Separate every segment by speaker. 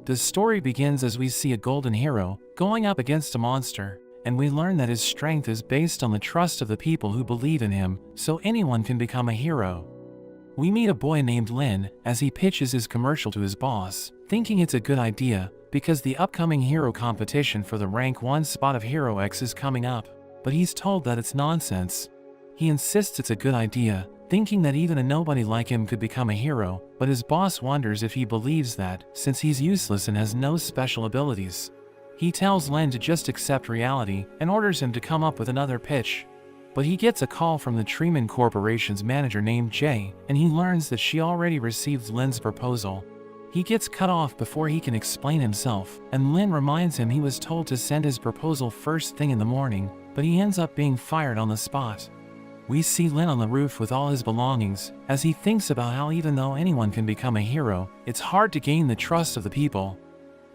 Speaker 1: The story begins as we see a golden hero going up against a monster, and we learn that his strength is based on the trust of the people who believe in him, so anyone can become a hero. We meet a boy named Lin as he pitches his commercial to his boss, thinking it's a good idea because the upcoming hero competition for the rank 1 spot of Hero X is coming up, but he's told that it's nonsense. He insists it's a good idea, thinking that even a nobody like him could become a hero, but his boss wonders if he believes that, since he's useless and has no special abilities. He tells Lin to just accept reality and orders him to come up with another pitch. But he gets a call from the Treeman Corporation's manager named Jay, and he learns that she already received Lin's proposal. He gets cut off before he can explain himself, and Lin reminds him he was told to send his proposal first thing in the morning, but he ends up being fired on the spot. We see Lin on the roof with all his belongings, as he thinks about how even though anyone can become a hero, it's hard to gain the trust of the people.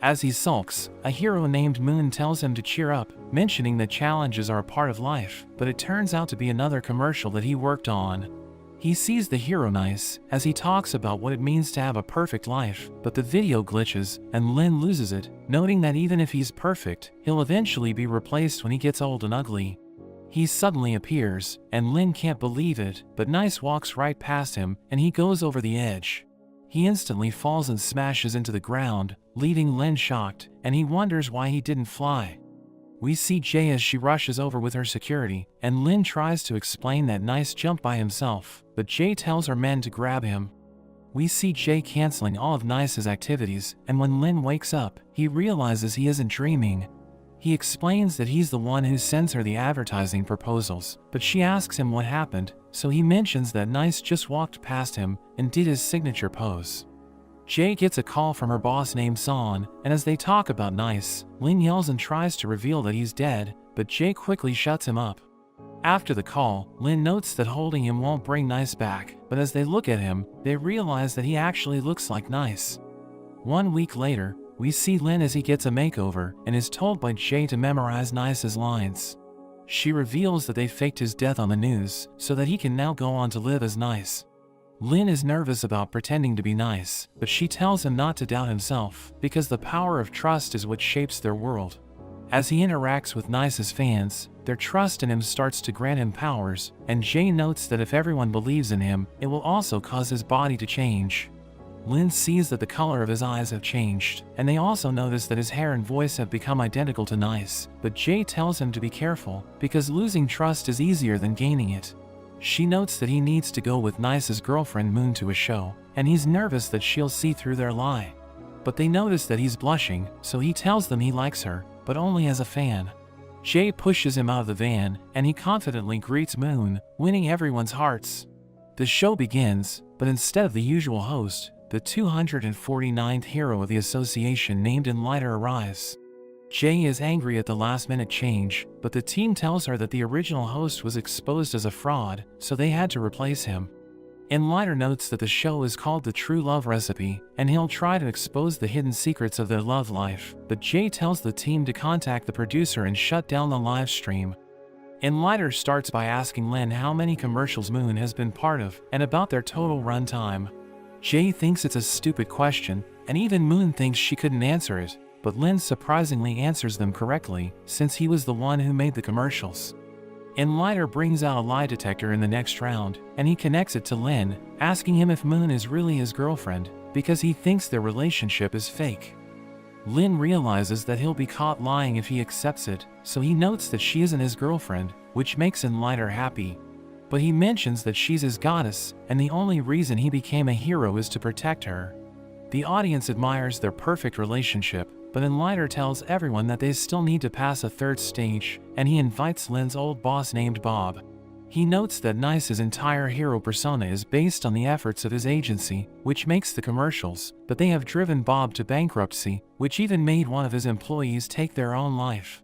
Speaker 1: As he sulks, a hero named Moon tells him to cheer up, mentioning that challenges are a part of life, but it turns out to be another commercial that he worked on. He sees the hero nice, as he talks about what it means to have a perfect life, but the video glitches, and Lin loses it, noting that even if he's perfect, he'll eventually be replaced when he gets old and ugly. He suddenly appears, and Lin can't believe it, but Nice walks right past him, and he goes over the edge. He instantly falls and smashes into the ground, leaving Lin shocked, and he wonders why he didn't fly. We see Jay as she rushes over with her security, and Lin tries to explain that Nice jumped by himself, but Jay tells her men to grab him. We see Jay canceling all of Nice's activities, and when Lin wakes up, he realizes he isn't dreaming. He explains that he's the one who sends her the advertising proposals, but she asks him what happened, so he mentions that Nice just walked past him and did his signature pose. Jay gets a call from her boss named Son, and as they talk about Nice, Lin yells and tries to reveal that he's dead, but Jay quickly shuts him up. After the call, Lin notes that holding him won't bring Nice back, but as they look at him, they realize that he actually looks like Nice. 1 week later, we see Lin as he gets a makeover and is told by Jay to memorize Nice's lines. She reveals that they faked his death on the news so that he can now go on to live as Nice. Lin is nervous about pretending to be nice, but she tells him not to doubt himself because the power of trust is what shapes their world. As he interacts with Nice's fans, their trust in him starts to grant him powers, and Jay notes that if everyone believes in him, it will also cause his body to change. Lin sees that the color of his eyes have changed, and they also notice that his hair and voice have become identical to Nice, but Jay tells him to be careful, because losing trust is easier than gaining it. She notes that he needs to go with Nice's girlfriend Moon to a show, and he's nervous that she'll see through their lie. But they notice that he's blushing, so he tells them he likes her, but only as a fan. Jay pushes him out of the van, and he confidently greets Moon, winning everyone's hearts. The show begins, but instead of the usual host, the 249th hero of the association named Enlighter arrives. Jay is angry at the last-minute change, but the team tells her that the original host was exposed as a fraud, so they had to replace him. Enlighter notes that the show is called The True Love Recipe, and he'll try to expose the hidden secrets of their love life, but Jay tells the team to contact the producer and shut down the live stream. Enlighter starts by asking Lin how many commercials Moon has been part of, and about their total runtime. Jay thinks it's a stupid question, and even Moon thinks she couldn't answer it, but Lin surprisingly answers them correctly, since he was the one who made the commercials. Enlighter brings out a lie detector in the next round, and he connects it to Lin, asking him if Moon is really his girlfriend, because he thinks their relationship is fake. Lin realizes that he'll be caught lying if he accepts it, so he notes that she isn't his girlfriend, which makes Enlighter happy. But he mentions that she's his goddess, and the only reason he became a hero is to protect her. The audience admires their perfect relationship, but Enlighter tells everyone that they still need to pass a third stage, and he invites Lin's old boss named Bob. He notes that Nice's entire hero persona is based on the efforts of his agency, which makes the commercials, but they have driven Bob to bankruptcy, which even made one of his employees take their own life.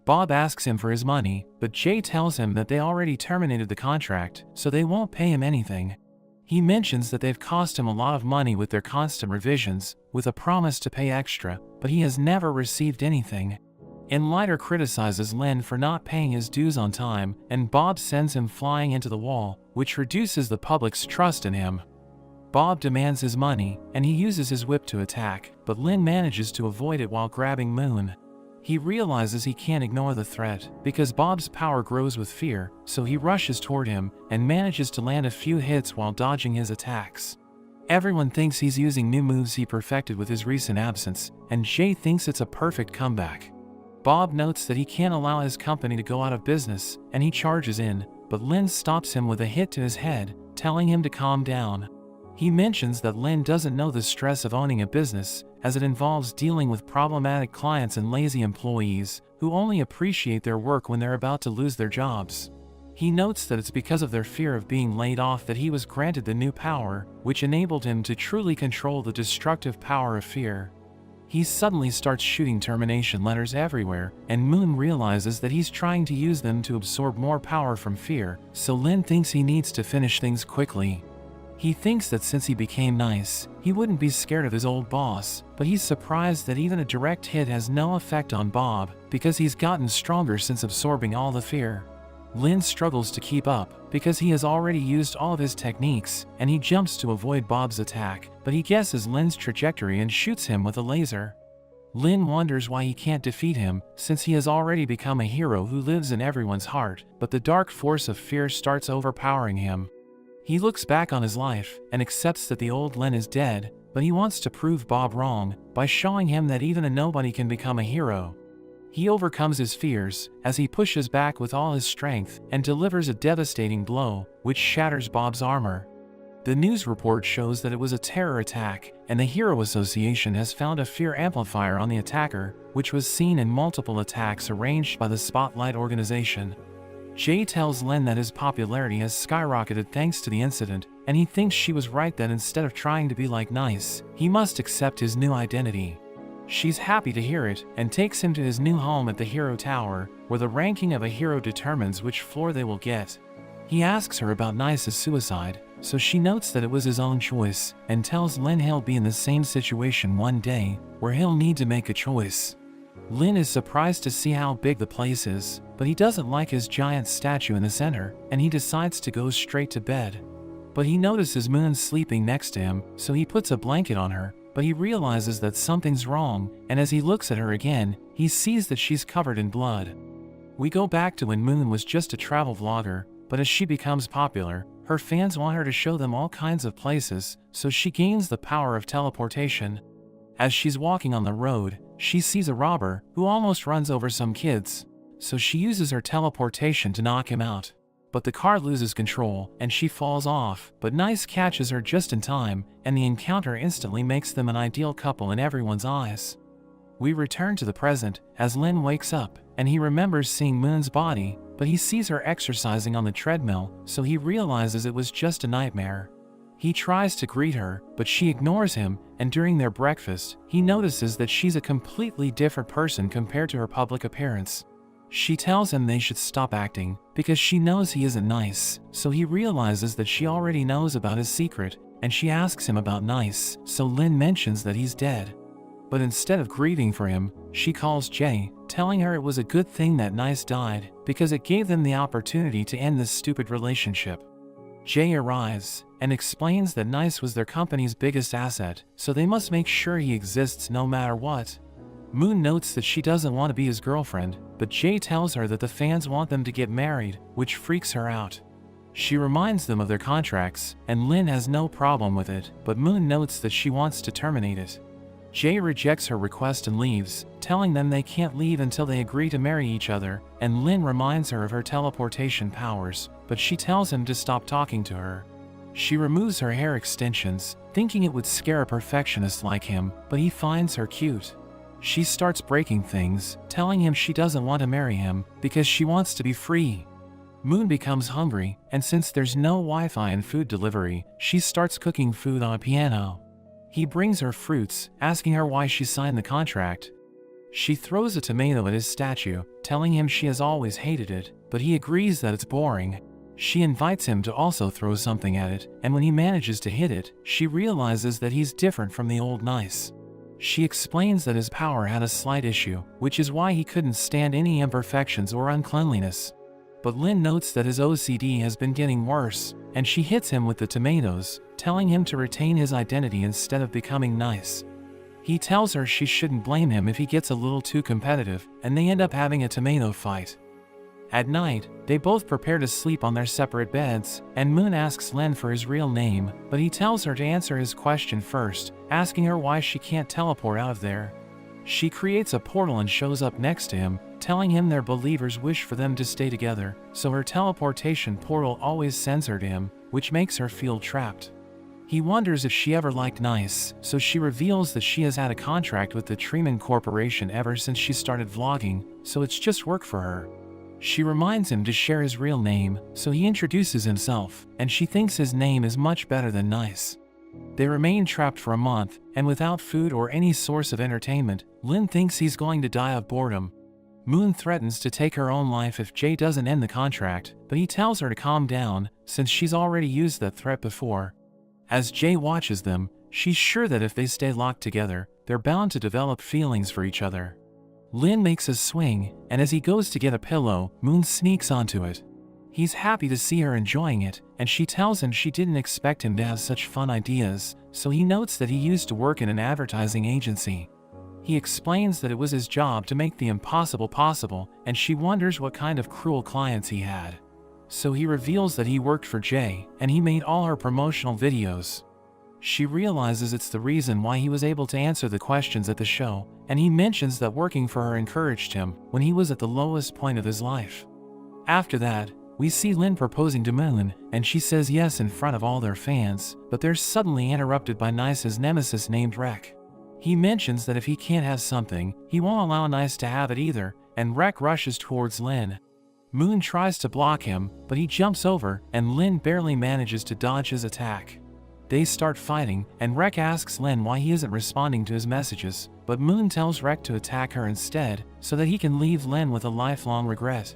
Speaker 1: Bob asks him for his money, but Jay tells him that they already terminated the contract, so they won't pay him anything. He mentions that they've cost him a lot of money with their constant revisions, with a promise to pay extra, but he has never received anything. Enlighter criticizes Lin for not paying his dues on time, and Bob sends him flying into the wall, which reduces the public's trust in him. Bob demands his money, and he uses his whip to attack, but Lin manages to avoid it while grabbing Moon. He realizes he can't ignore the threat, because Bob's power grows with fear, so he rushes toward him, and manages to land a few hits while dodging his attacks. Everyone thinks he's using new moves he perfected with his recent absence, and Jay thinks it's a perfect comeback. Bob notes that he can't allow his company to go out of business, and he charges in, but Lin stops him with a hit to his head, telling him to calm down. He mentions that Lin doesn't know the stress of owning a business, as it involves dealing with problematic clients and lazy employees, who only appreciate their work when they're about to lose their jobs. He notes that it's because of their fear of being laid off that he was granted the new power, which enabled him to truly control the destructive power of fear. He suddenly starts shooting termination letters everywhere, and Moon realizes that he's trying to use them to absorb more power from fear, so Lin thinks he needs to finish things quickly. He thinks that since he became nice, he wouldn't be scared of his old boss, but he's surprised that even a direct hit has no effect on Bob, because he's gotten stronger since absorbing all the fear. Lin struggles to keep up, because he has already used all of his techniques, and he jumps to avoid Bob's attack, but he guesses Lin's trajectory and shoots him with a laser. Lin wonders why he can't defeat him, since he has already become a hero who lives in everyone's heart, but the dark force of fear starts overpowering him. He looks back on his life, and accepts that the old Lin is dead, but he wants to prove Bob wrong, by showing him that even a nobody can become a hero. He overcomes his fears, as he pushes back with all his strength, and delivers a devastating blow, which shatters Bob's armor. The news report shows that it was a terror attack, and the Hero Association has found a fear amplifier on the attacker, which was seen in multiple attacks arranged by the Spotlight organization. Jay tells Lin that his popularity has skyrocketed thanks to the incident, and he thinks she was right that instead of trying to be like nice, he must accept his new identity. She's happy to hear it, and takes him to his new home at the Hero Tower, where the ranking of a hero determines which floor they will get. He asks her about Nice's suicide, so she notes that it was his own choice, and tells Lin he'll be in the same situation one day, where he'll need to make a choice. Lin is surprised to see how big the place is, but he doesn't like his giant statue in the center, and he decides to go straight to bed. But he notices Moon sleeping next to him, so he puts a blanket on her, but he realizes that something's wrong, and as he looks at her again, he sees that she's covered in blood. We go back to when Moon was just a travel vlogger, but as she becomes popular, her fans want her to show them all kinds of places, so she gains the power of teleportation. As she's walking on the road, she sees a robber who almost runs over some kids, so she uses her teleportation to knock him out. But the car loses control, and she falls off, but Nice catches her just in time, and the encounter instantly makes them an ideal couple in everyone's eyes. We return to the present, as Lin wakes up, and he remembers seeing Moon's body, but he sees her exercising on the treadmill, so he realizes it was just a nightmare. He tries to greet her, but she ignores him, and during their breakfast, he notices that she's a completely different person compared to her public appearance. She tells him they should stop acting, because she knows he isn't nice, so he realizes that she already knows about his secret, and she asks him about Nice, so Lin mentions that he's dead. But instead of grieving for him, she calls Jay, telling her it was a good thing that Nice died, because it gave them the opportunity to end this stupid relationship. Jay arrives, and explains that Nice was their company's biggest asset, so they must make sure he exists no matter what. Moon notes that she doesn't want to be his girlfriend, but Jay tells her that the fans want them to get married, which freaks her out. She reminds them of their contracts, and Lin has no problem with it, but Moon notes that she wants to terminate it. Jay rejects her request and leaves, telling them they can't leave until they agree to marry each other, and Lin reminds her of her teleportation powers, but she tells him to stop talking to her. She removes her hair extensions, thinking it would scare a perfectionist like him, but he finds her cute. She starts breaking things, telling him she doesn't want to marry him, because she wants to be free. Moon becomes hungry, and since there's no Wi-Fi and food delivery, she starts cooking food on a piano. He brings her fruits, asking her why she signed the contract. She throws a tomato at his statue, telling him she has always hated it, but he agrees that it's boring. She invites him to also throw something at it, and when he manages to hit it, she realizes that he's different from the old Nice. She explains that his power had a slight issue, which is why he couldn't stand any imperfections or uncleanliness. But Lin notes that his OCD has been getting worse, and she hits him with the tomatoes, telling him to retain his identity instead of becoming nice. He tells her she shouldn't blame him if he gets a little too competitive, and they end up having a tomato fight. At night, they both prepare to sleep on their separate beds, and Moon asks Len for his real name, but he tells her to answer his question first, asking her why she can't teleport out of there. She creates a portal and shows up next to him, telling him their believers wish for them to stay together, so her teleportation portal always sends her to him, which makes her feel trapped. He wonders if she ever liked Nice, so she reveals that she has had a contract with the Treeman Corporation ever since she started vlogging, so it's just work for her. She reminds him to share his real name, so he introduces himself, and she thinks his name is much better than Nice. They remain trapped for a month, and without food or any source of entertainment, Lin thinks he's going to die of boredom. Moon threatens to take her own life if Jay doesn't end the contract, but he tells her to calm down, since she's already used that threat before. As Jay watches them, she's sure that if they stay locked together, they're bound to develop feelings for each other. Lin makes a swing, and as he goes to get a pillow, Moon sneaks onto it. He's happy to see her enjoying it, and she tells him she didn't expect him to have such fun ideas, so he notes that he used to work in an advertising agency. He explains that it was his job to make the impossible possible, and she wonders what kind of cruel clients he had. So he reveals that he worked for Jay, and he made all her promotional videos. She realizes it's the reason why he was able to answer the questions at the show, and he mentions that working for her encouraged him when he was at the lowest point of his life. After that, we see Lin proposing to Moon, and she says yes in front of all their fans, but they're suddenly interrupted by Nice's nemesis named Rek. He mentions that if he can't have something, he won't allow Nice to have it either, and Rek rushes towards Lin. Moon tries to block him, but he jumps over, and Lin barely manages to dodge his attack. They start fighting, and Rek asks Lin why he isn't responding to his messages, but Moon tells Rek to attack her instead, so that he can leave Lin with a lifelong regret.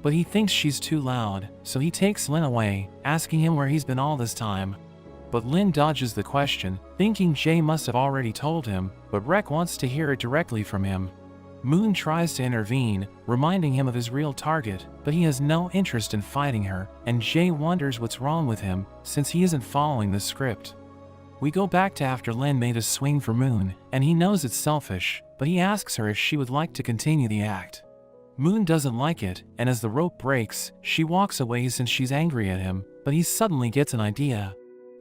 Speaker 1: But he thinks she's too loud, so he takes Lin away, asking him where he's been all this time. But Lin dodges the question, thinking Jay must have already told him, but Rek wants to hear it directly from him. Moon tries to intervene, reminding him of his real target, but he has no interest in fighting her, and Jay wonders what's wrong with him, since he isn't following the script. We go back to after Lin made a swing for Moon, and he knows it's selfish, but he asks her if she would like to continue the act. Moon doesn't like it, and as the rope breaks, she walks away since she's angry at him, but he suddenly gets an idea.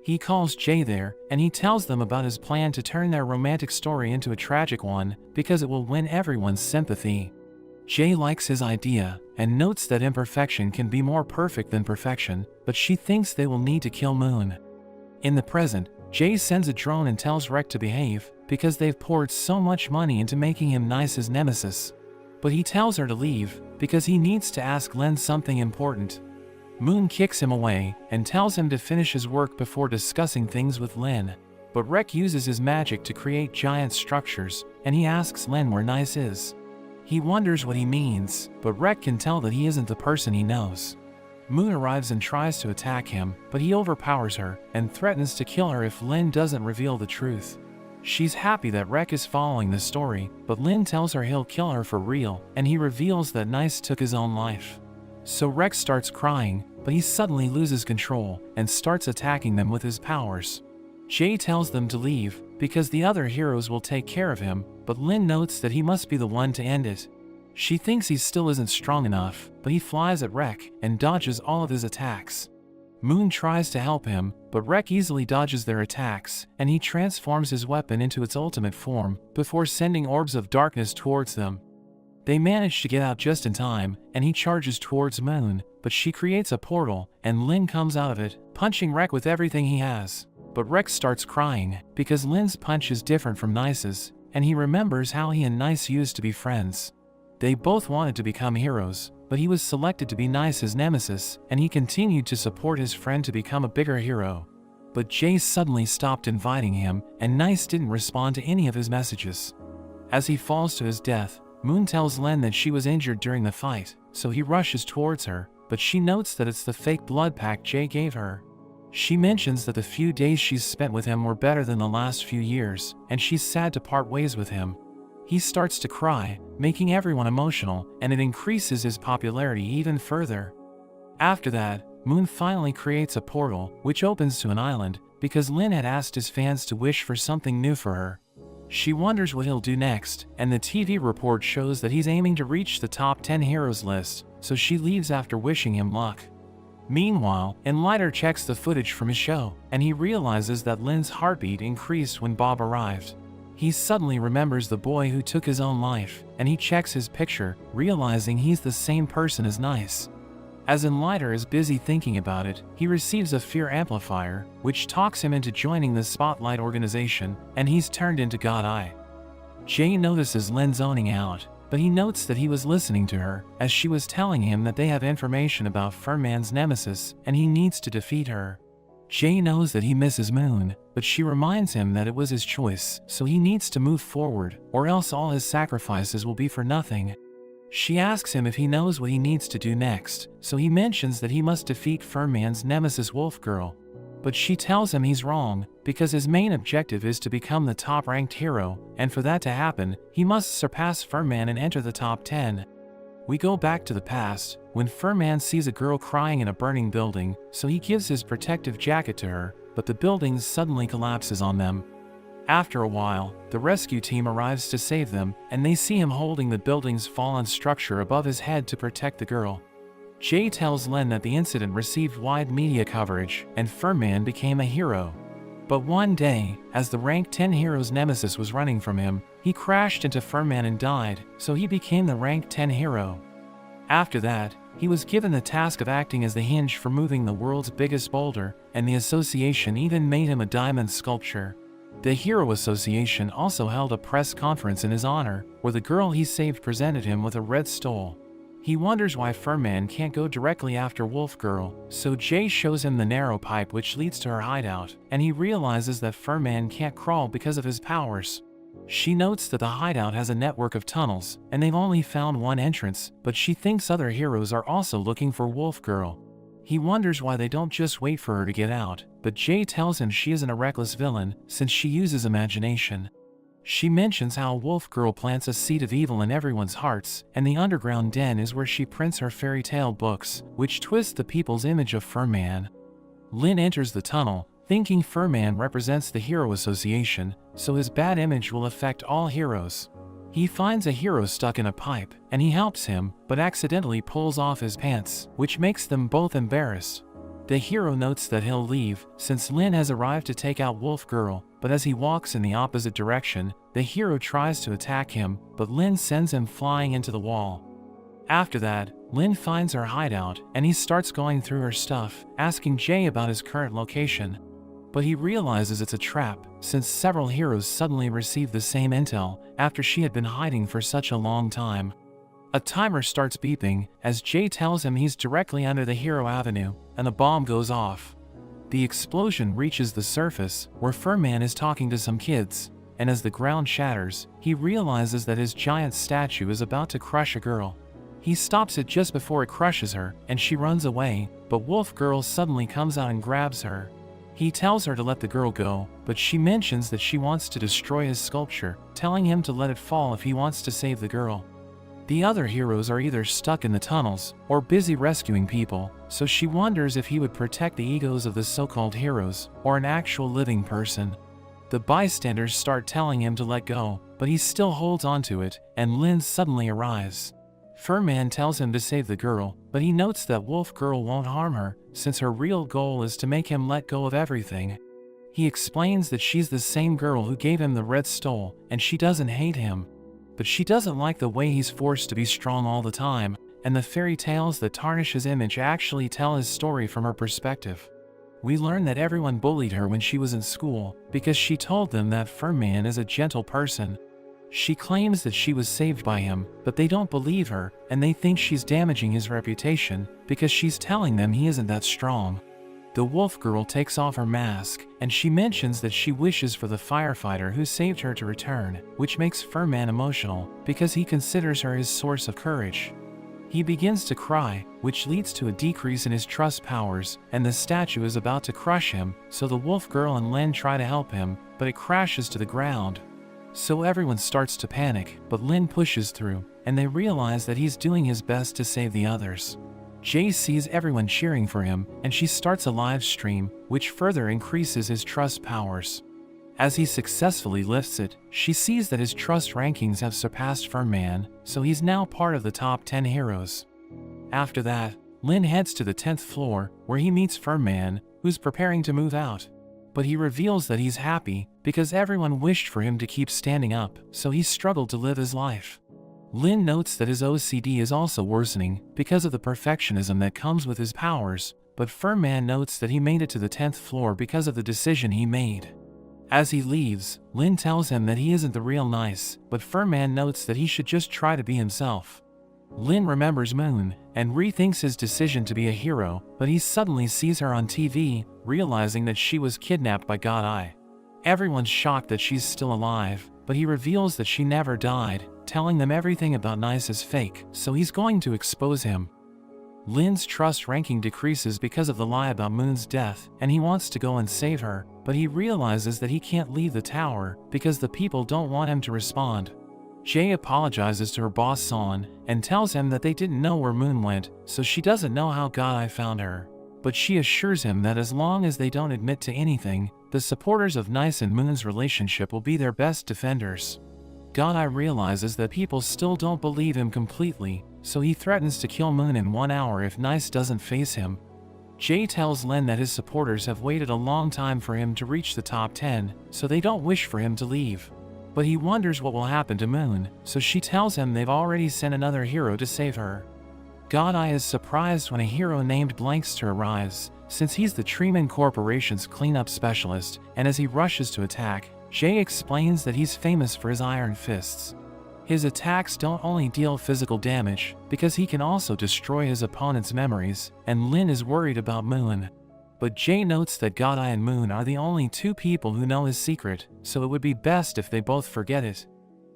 Speaker 1: He calls Jay there, and he tells them about his plan to turn their romantic story into a tragic one, because it will win everyone's sympathy. Jay likes his idea, and notes that imperfection can be more perfect than perfection, but she thinks they will need to kill Moon. In the present, Jay sends a drone and tells Rek to behave, because they've poured so much money into making him Nice's nemesis. But he tells her to leave, because he needs to ask Lin something important. Moon kicks him away, and tells him to finish his work before discussing things with Lin. But Rek uses his magic to create giant structures, and he asks Lin where Nice is. He wonders what he means, but Rek can tell that he isn't the person he knows. Moon arrives and tries to attack him, but he overpowers her, and threatens to kill her if Lin doesn't reveal the truth. She's happy that Rek is following the story, but Lin tells her he'll kill her for real, and he reveals that Nice took his own life. So Rek starts crying, but he suddenly loses control, and starts attacking them with his powers. Jay tells them to leave, because the other heroes will take care of him, but Lin notes that he must be the one to end it. She thinks he still isn't strong enough, but he flies at Rek, and dodges all of his attacks. Moon tries to help him, but Rek easily dodges their attacks, and he transforms his weapon into its ultimate form, before sending orbs of darkness towards them. They manage to get out just in time, and he charges towards Moon, but she creates a portal, and Lin comes out of it, punching Rek with everything he has. But Rek starts crying, because Lin's punch is different from Nice's, and he remembers how he and Nice used to be friends. They both wanted to become heroes, but he was selected to be Nice's nemesis, and he continued to support his friend to become a bigger hero. But Jay suddenly stopped inviting him, and Nice didn't respond to any of his messages. As he falls to his death, Moon tells Lin that she was injured during the fight, so he rushes towards her, but she notes that it's the fake blood pack Jay gave her. She mentions that the few days she's spent with him were better than the last few years, and she's sad to part ways with him. He starts to cry, making everyone emotional, and it increases his popularity even further. After that, Moon finally creates a portal, which opens to an island, because Lin had asked his fans to wish for something new for her. She wonders what he'll do next, and the TV report shows that he's aiming to reach the top 10 heroes list, so she leaves after wishing him luck. Meanwhile, Enlighter checks the footage from his show, and he realizes that Lin's heartbeat increased when Bob arrived. He suddenly remembers the boy who took his own life, and he checks his picture, realizing he's the same person as Nice. As Enlighter is busy thinking about it, he receives a fear amplifier, which talks him into joining the Spotlight organization, and he's turned into God Eye. Jay notices Lin zoning out, but he notes that he was listening to her, as she was telling him that they have information about Furman's nemesis, and he needs to defeat her. Jay knows that he misses Moon, but she reminds him that it was his choice, so he needs to move forward, or else all his sacrifices will be for nothing. She asks him if he knows what he needs to do next, so he mentions that he must defeat Furman's nemesis Wolf Girl. But she tells him he's wrong, because his main objective is to become the top-ranked hero, and for that to happen, he must surpass Furman and enter the top 10. We go back to the past, when Furman sees a girl crying in a burning building, so he gives his protective jacket to her, but the building suddenly collapses on them. After a while, the rescue team arrives to save them, and they see him holding the building's fallen structure above his head to protect the girl. Jay tells Lin that the incident received wide media coverage, and Furman became a hero. But one day, as the rank 10 hero's nemesis was running from him, he crashed into Furman and died, so he became the rank 10 hero. After that, he was given the task of acting as the hinge for moving the world's biggest boulder, and the association even made him a diamond sculpture. The Hero Association also held a press conference in his honor, where the girl he saved presented him with a red stole. He wonders why Furman can't go directly after Wolf Girl, so Jay shows him the narrow pipe which leads to her hideout, and he realizes that Furman can't crawl because of his powers. She notes that the hideout has a network of tunnels, and they've only found one entrance, but she thinks other heroes are also looking for Wolf Girl. He wonders why they don't just wait for her to get out, but Jay tells him she isn't a reckless villain, since she uses imagination. She mentions how Wolf Girl plants a seed of evil in everyone's hearts, and the underground den is where she prints her fairy tale books, which twist the people's image of Furman. Lin enters the tunnel, thinking Furman represents the Hero Association, so his bad image will affect all heroes. He finds a hero stuck in a pipe, and he helps him, but accidentally pulls off his pants, which makes them both embarrassed. The hero notes that he'll leave, since Lin has arrived to take out Wolf Girl, but as he walks in the opposite direction, the hero tries to attack him, but Lin sends him flying into the wall. After that, Lin finds her hideout, and he starts going through her stuff, asking Jay about his current location. But he realizes it's a trap, since several heroes suddenly receive the same intel after she had been hiding for such a long time. A timer starts beeping, as Jay tells him he's directly under the Hero Avenue, and a bomb goes off. The explosion reaches the surface, where Furman is talking to some kids, and as the ground shatters, he realizes that his giant statue is about to crush a girl. He stops it just before it crushes her, and she runs away, but Wolf Girl suddenly comes out and grabs her. He tells her to let the girl go, but she mentions that she wants to destroy his sculpture, telling him to let it fall if he wants to save the girl. The other heroes are either stuck in the tunnels, or busy rescuing people, so she wonders if he would protect the egos of the so-called heroes, or an actual living person. The bystanders start telling him to let go, but he still holds onto it, and Lin suddenly arrives. Furman tells him to save the girl, but he notes that Wolf Girl won't harm her, since her real goal is to make him let go of everything. He explains that she's the same girl who gave him the red stole, and she doesn't hate him. But she doesn't like the way he's forced to be strong all the time, and the fairy tales that tarnish his image actually tell his story from her perspective. We learn that everyone bullied her when she was in school, because she told them that Furman is a gentle person. She claims that she was saved by him, but they don't believe her, and they think she's damaging his reputation, because she's telling them he isn't that strong. The Wolf Girl takes off her mask, and she mentions that she wishes for the firefighter who saved her to return, which makes Furman emotional, because he considers her his source of courage. He begins to cry, which leads to a decrease in his trust powers, and the statue is about to crush him, so the Wolf Girl and Lin try to help him, but it crashes to the ground. So everyone starts to panic, but Lin pushes through, and they realize that he's doing his best to save the others. Jay sees everyone cheering for him, and she starts a live stream, which further increases his trust powers. As he successfully lifts it, she sees that his trust rankings have surpassed Fernman, so he's now part of the top 10 heroes. After that, Lin heads to the 10th floor, where he meets Fernman, who's preparing to move out. But he reveals that he's happy, because everyone wished for him to keep standing up, so he struggled to live his life. Lin notes that his OCD is also worsening, because of the perfectionism that comes with his powers, but Fernman notes that he made it to the 10th floor because of the decision he made. As he leaves, Lin tells him that he isn't the real Nice, but Fernman notes that he should just try to be himself. Lin remembers Moon, and rethinks his decision to be a hero, but he suddenly sees her on TV, realizing that she was kidnapped by God Eye. Everyone's shocked that she's still alive, but he reveals that she never died, telling them everything about Nice is fake, so he's going to expose him. Lin's trust ranking decreases because of the lie about Moon's death, and he wants to go and save her, but he realizes that he can't leave the tower, because the people don't want him to respond. Jay apologizes to her boss Son, and tells him that they didn't know where Moon went, so she doesn't know how God Eye found her. But she assures him that as long as they don't admit to anything, the supporters of Nice and Moon's relationship will be their best defenders. God Eye realizes that people still don't believe him completely, so he threatens to kill Moon in 1 hour if Nice doesn't face him. Jay tells Lin that his supporters have waited a long time for him to reach the top 10, so they don't wish for him to leave. But he wonders what will happen to Moon, so she tells him they've already sent another hero to save her. God Eye is surprised when a hero named Blankster arrives, since he's the Treeman Corporation's cleanup specialist, and as he rushes to attack, Jay explains that he's famous for his iron fists. His attacks don't only deal physical damage, because he can also destroy his opponent's memories, and Lin is worried about Moon. But Jay notes that God Eye and Moon are the only two people who know his secret, so it would be best if they both forget it.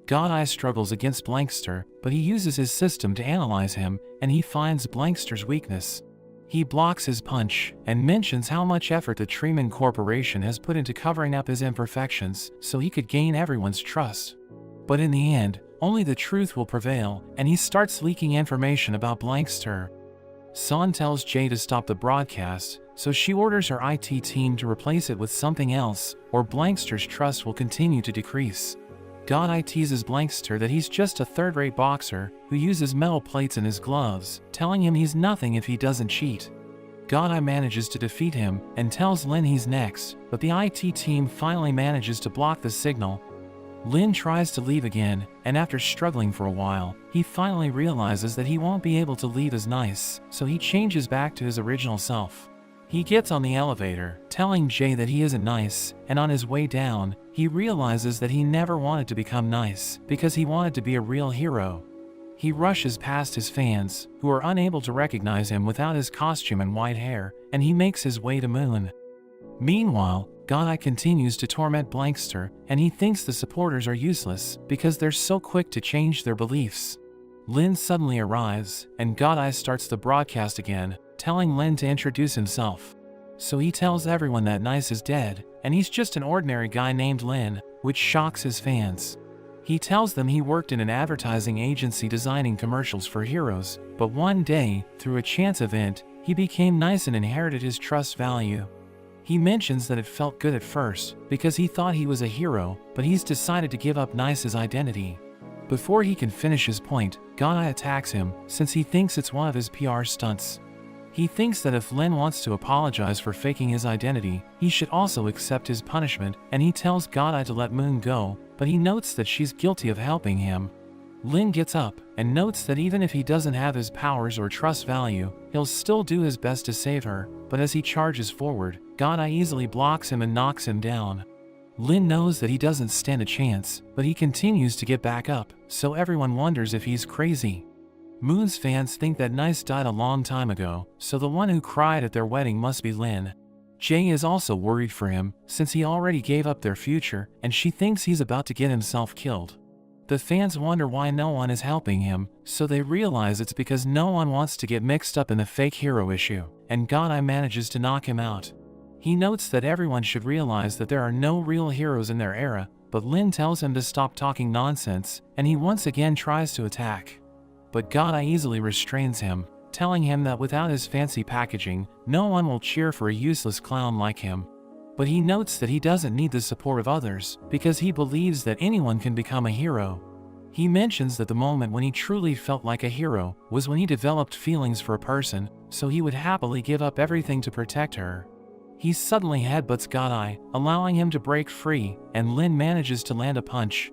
Speaker 1: God Eye struggles against Blankster, but he uses his system to analyze him, and he finds Blankster's weakness. He blocks his punch, and mentions how much effort the Treeman Corporation has put into covering up his imperfections, so he could gain everyone's trust. But in the end, only the truth will prevail, and he starts leaking information about Blankster. Son tells Jay to stop the broadcast, so she orders her IT team to replace it with something else, or Blankster's trust will continue to decrease. God Eye teases Blankster that he's just a third-rate boxer who uses metal plates in his gloves, telling him he's nothing if he doesn't cheat. God Eye manages to defeat him and tells Lin he's next, but the IT team finally manages to block the signal. Lin tries to leave again, and after struggling for a while, he finally realizes that he won't be able to leave as Nice, so he changes back to his original self. He gets on the elevator, telling Jay that he isn't Nice, and on his way down, he realizes that he never wanted to become Nice, because he wanted to be a real hero. He rushes past his fans, who are unable to recognize him without his costume and white hair, and he makes his way to Moon. Meanwhile, God Eye continues to torment Blankster, and he thinks the supporters are useless because they're so quick to change their beliefs. Lin suddenly arrives, and God Eye starts the broadcast again, telling Lin to introduce himself. So he tells everyone that Nice is dead, and he's just an ordinary guy named Lin, which shocks his fans. He tells them he worked in an advertising agency designing commercials for heroes, but one day, through a chance event, he became Nice and inherited his trust value. He mentions that it felt good at first, because he thought he was a hero, but he's decided to give up Nice's identity. Before he can finish his point, God Eye attacks him, since he thinks it's one of his PR stunts. He thinks that if Lin wants to apologize for faking his identity, he should also accept his punishment, and he tells God Eye to let Moon go, but he notes that she's guilty of helping him. Lin gets up, and notes that even if he doesn't have his powers or trust value, he'll still do his best to save her, but as he charges forward, God Eye easily blocks him and knocks him down. Lin knows that he doesn't stand a chance, but he continues to get back up, so everyone wonders if he's crazy. Moon's fans think that Nice died a long time ago, so the one who cried at their wedding must be Lin. Jay is also worried for him, since he already gave up their future, and she thinks he's about to get himself killed. The fans wonder why no one is helping him, so they realize it's because no one wants to get mixed up in the fake hero issue, and God Eye manages to knock him out. He notes that everyone should realize that there are no real heroes in their era, but Lin tells him to stop talking nonsense, and he once again tries to attack. But God Eye easily restrains him. telling him that without his fancy packaging, no one will cheer for a useless clown like him. But he notes that he doesn't need the support of others, because he believes that anyone can become a hero. He mentions that the moment when he truly felt like a hero was when he developed feelings for a person, so he would happily give up everything to protect her. He suddenly headbutts Godai, allowing him to break free, and Lin manages to land a punch.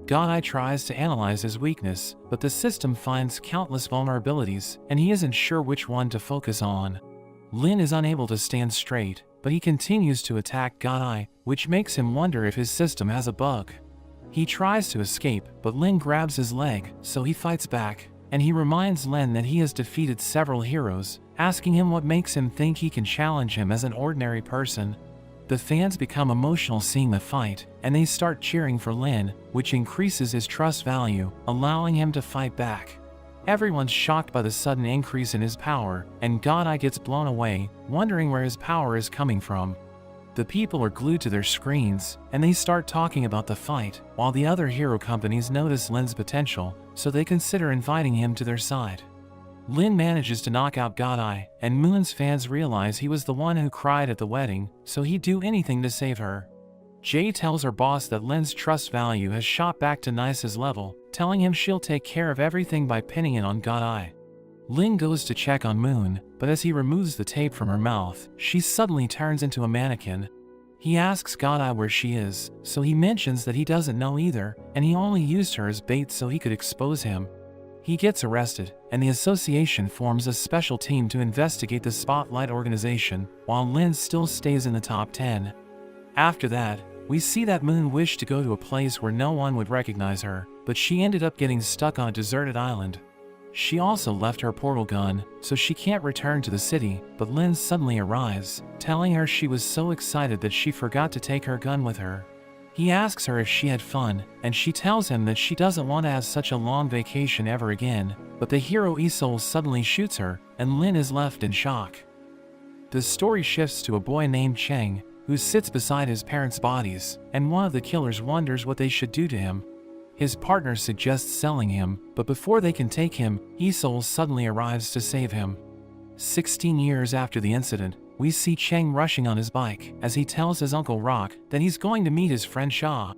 Speaker 1: Godai tries to analyze his weakness, but the system finds countless vulnerabilities, and he isn't sure which one to focus on. Lin is unable to stand straight, but he continues to attack Godai, which makes him wonder if his system has a bug. He tries to escape, but Lin grabs his leg, so he fights back, and he reminds Lin that he has defeated several heroes, asking him what makes him think he can challenge him as an ordinary person. The fans become emotional seeing the fight, and they start cheering for Lin, which increases his trust value, allowing him to fight back. Everyone's shocked by the sudden increase in his power, and Godai gets blown away, wondering where his power is coming from. The people are glued to their screens, and they start talking about the fight, while the other hero companies notice Lin's potential, so they consider inviting him to their side. Lin manages to knock out Godai, and Moon's fans realize he was the one who cried at the wedding, so he'd do anything to save her. Jay tells her boss that Lin's trust value has shot back to Nice's level, telling him she'll take care of everything by pinning it on Godai. Lin goes to check on Moon, but as he removes the tape from her mouth, she suddenly turns into a mannequin. He asks Godai where she is, so he mentions that he doesn't know either, and he only used her as bait so he could expose him. He gets arrested, and the association forms a special team to investigate the Spotlight organization, while Lin still stays in the top 10. After that, we see that Moon wished to go to a place where no one would recognize her, but she ended up getting stuck on a deserted island. She also left her portal gun, so she can't return to the city, but Lin suddenly arrives, telling her she was so excited that she forgot to take her gun with her. He asks her if she had fun, and she tells him that she doesn't want to have such a long vacation ever again, but the hero Isol suddenly shoots her, and Lin is left in shock. The story shifts to a boy named Cheng, who sits beside his parents' bodies, and one of the killers wonders what they should do to him. His partner suggests selling him, but before they can take him, Isol suddenly arrives to save him. 16 years after the incident, we see Cheng rushing on his bike as he tells his uncle Rock that he's going to meet his friend Sha.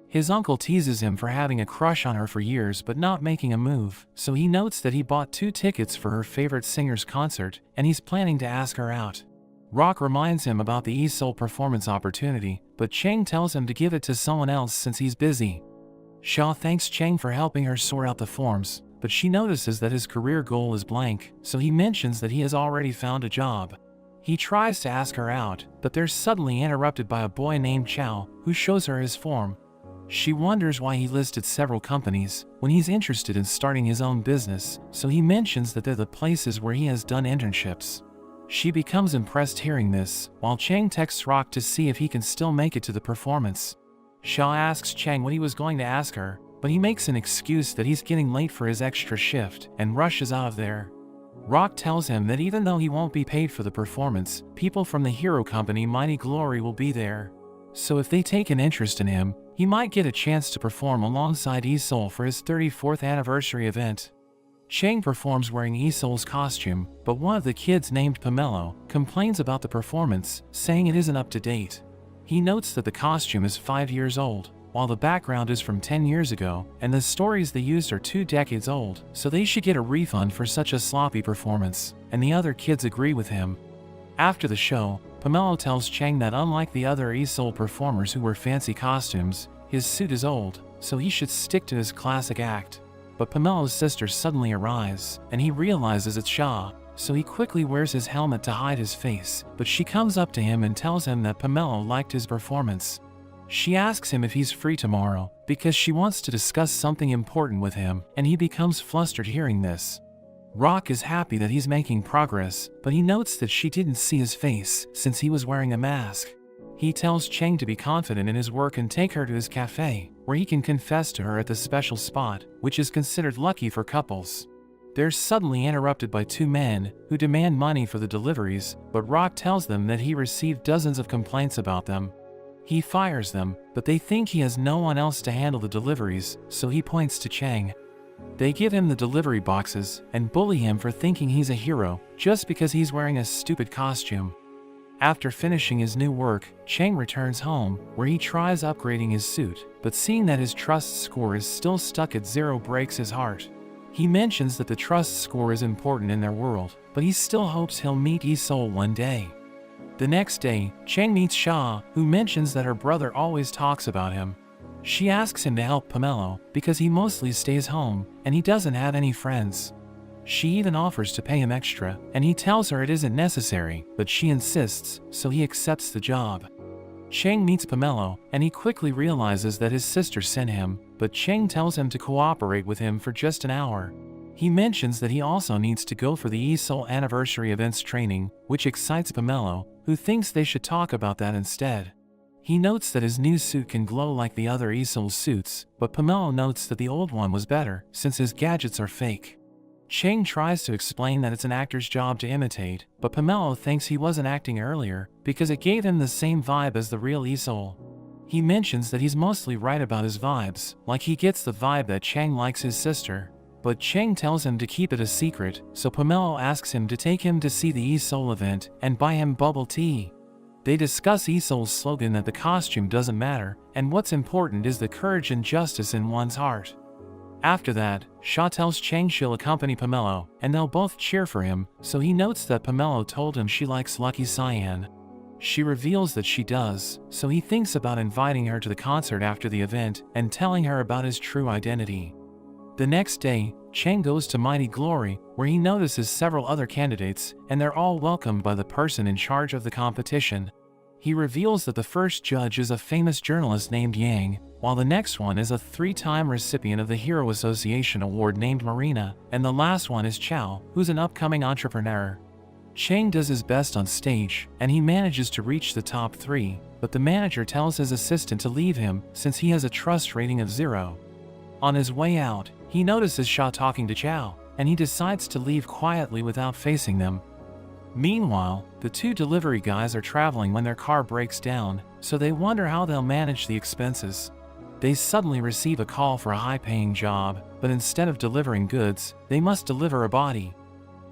Speaker 1: His uncle teases him for having a crush on her for years but not making a move, so he notes that he bought 2 tickets for her favorite singer's concert, and he's planning to ask her out. Rock reminds him about the Isol performance opportunity, but Cheng tells him to give it to someone else since he's busy. Sha thanks Cheng for helping her sort out the forms, but she notices that his career goal is blank, so he mentions that he has already found a job. He tries to ask her out, but they're suddenly interrupted by a boy named Chow, who shows her his form. She wonders why he listed several companies, when he's interested in starting his own business, so he mentions that they're the places where he has done internships. She becomes impressed hearing this, while Cheng texts Rock to see if he can still make it to the performance. Shaw asks Cheng what he was going to ask her, but he makes an excuse that he's getting late for his extra shift, and rushes out of there. Rock tells him that even though he won't be paid for the performance, people from the hero company Mighty Glory will be there. So if they take an interest in him, he might get a chance to perform alongside Isol for his 34th anniversary event. Cheng performs wearing Isol's costume, but one of the kids named Pomelo complains about the performance, saying it isn't up to date. He notes that the costume is 5 years old, while the background is from 10 years ago, and the stories they used are 2 decades old, so they should get a refund for such a sloppy performance, and the other kids agree with him. After the show, Pomelo tells Cheng that unlike the other Isol performers who wear fancy costumes, his suit is old, so he should stick to his classic act. But Pomelo's sister suddenly arrives, and he realizes it's Sha, so he quickly wears his helmet to hide his face, but she comes up to him and tells him that Pomelo liked his performance. She asks him if he's free tomorrow, because she wants to discuss something important with him, and he becomes flustered hearing this. Rock is happy that he's making progress, but he notes that she didn't see his face since he was wearing a mask. He tells Cheng to be confident in his work and take her to his cafe, where he can confess to her at the special spot, which is considered lucky for couples. They're suddenly interrupted by 2 men, who demand money for the deliveries, but Rock tells them that he received dozens of complaints about them. He fires them, but they think he has no one else to handle the deliveries, so he points to Cheng. They give him the delivery boxes and bully him for thinking he's a hero just because he's wearing a stupid costume. After finishing his new work, Chang returns home, where he tries upgrading his suit, but seeing that his trust score is still stuck at 0 breaks his heart. He mentions that the trust score is important in their world, but he still hopes he'll meet Yi-Sol one day. The next day, Chang meets Sha, who mentions that her brother always talks about him. She asks him to help Pomelo, because he mostly stays home, and he doesn't have any friends. She even offers to pay him extra, and he tells her it isn't necessary, but she insists, so he accepts the job. Chang meets Pomelo, and he quickly realizes that his sister sent him, but Chang tells him to cooperate with him for just an hour. He mentions that he also needs to go for the Yi-Sol anniversary events training, which excites Pomelo, who thinks they should talk about that instead. He notes that his new suit can glow like the other Yi-Sol suits, but Pomelo notes that the old one was better, since his gadgets are fake. Chang tries to explain that it's an actor's job to imitate, but Pomelo thinks he wasn't acting earlier because it gave him the same vibe as the real Yi-Sol. He mentions that he's mostly right about his vibes, like he gets the vibe that Chang likes his sister. But Chang tells him to keep it a secret, so Pomelo asks him to take him to see the Yi-Sol event and buy him bubble tea. They discuss Yi-Sol's slogan that the costume doesn't matter, and what's important is the courage and justice in one's heart. After that, Sha tells Chang she'll accompany Pomelo, and they'll both cheer for him, so he notes that Pomelo told him she likes Lucky Cyan. She reveals that she does, so he thinks about inviting her to the concert after the event and telling her about his true identity. The next day, Chang goes to Mighty Glory, where he notices several other candidates, and they're all welcomed by the person in charge of the competition. He reveals that the first judge is a famous journalist named Yang, while the next one is a 3-time recipient of the Hero Association Award named Marina, and the last one is Chao, who's an upcoming entrepreneur. Chang does his best on stage, and he manages to reach the top 3, but the manager tells his assistant to leave him since he has a trust rating of 0. On his way out, he notices Sha talking to Chao, and he decides to leave quietly without facing them. Meanwhile, the 2 delivery guys are traveling when their car breaks down, so they wonder how they'll manage the expenses. They suddenly receive a call for a high-paying job, but instead of delivering goods, they must deliver a body.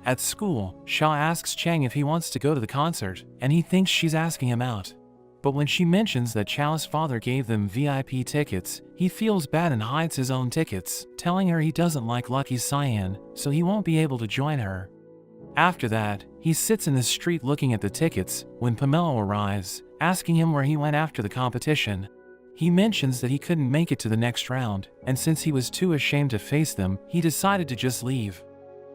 Speaker 1: At school, Sha asks Chang if he wants to go to the concert, and he thinks she's asking him out. But when she mentions that Chao's father gave them VIP tickets, he feels bad and hides his own tickets, telling her he doesn't like Lucky Cyan, so he won't be able to join her. After that, he sits in the street looking at the tickets when Pomelo arrives, asking him where he went after the competition. He mentions that he couldn't make it to the next round, and since he was too ashamed to face them, he decided to just leave.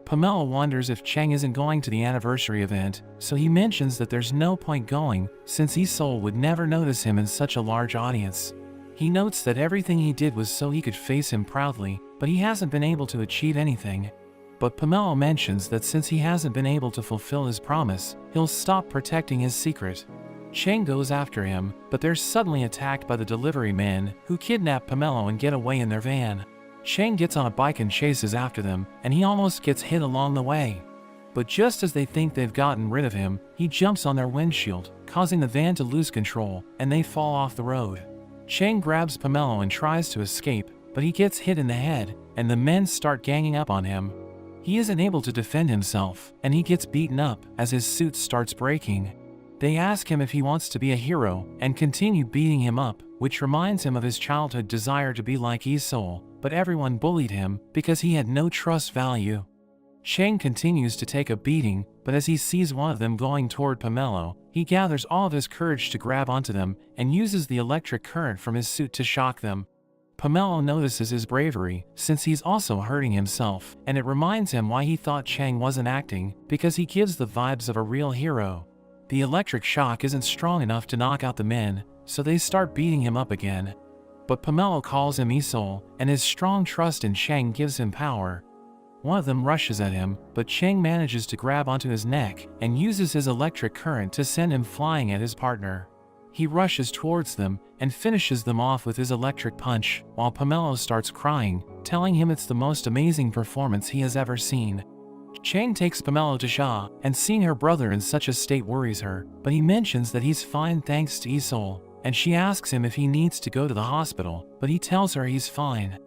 Speaker 1: Pomelo wonders if Chang isn't going to the anniversary event, so he mentions that there's no point going, since Yi-Sol would never notice him in such a large audience. He notes that everything he did was so he could face him proudly, but he hasn't been able to achieve anything. But Pomelo mentions that since he hasn't been able to fulfill his promise, he'll stop protecting his secret. Chang goes after him, but they're suddenly attacked by the delivery men, who kidnap Pomelo and get away in their van. Chang gets on a bike and chases after them, and he almost gets hit along the way. But just as they think they've gotten rid of him, he jumps on their windshield, causing the van to lose control, and they fall off the road. Chang grabs Pomelo and tries to escape, but he gets hit in the head, and the men start ganging up on him. He isn't able to defend himself, and he gets beaten up as his suit starts breaking. They ask him if he wants to be a hero, and continue beating him up, which reminds him of his childhood desire to be like Yi-Sol, but everyone bullied him because he had no trust value. Chang continues to take a beating, but as he sees one of them going toward Pomelo, he gathers all of his courage to grab onto them and uses the electric current from his suit to shock them. Pomelo notices his bravery, since he's also hurting himself, and it reminds him why he thought Chang wasn't acting, because he gives the vibes of a real hero. The electric shock isn't strong enough to knock out the men, so they start beating him up again. But Pomelo calls him Yi-Sol, and his strong trust in Chang gives him power. One of them rushes at him, but Chang manages to grab onto his neck and uses his electric current to send him flying at his partner. He rushes towards them and finishes them off with his electric punch, while Pomelo starts crying, telling him it's the most amazing performance he has ever seen. Chang takes Pomelo to Sha, and seeing her brother in such a state worries her, but he mentions that he's fine thanks to Yi-Sol, and she asks him if he needs to go to the hospital, but he tells her he's fine.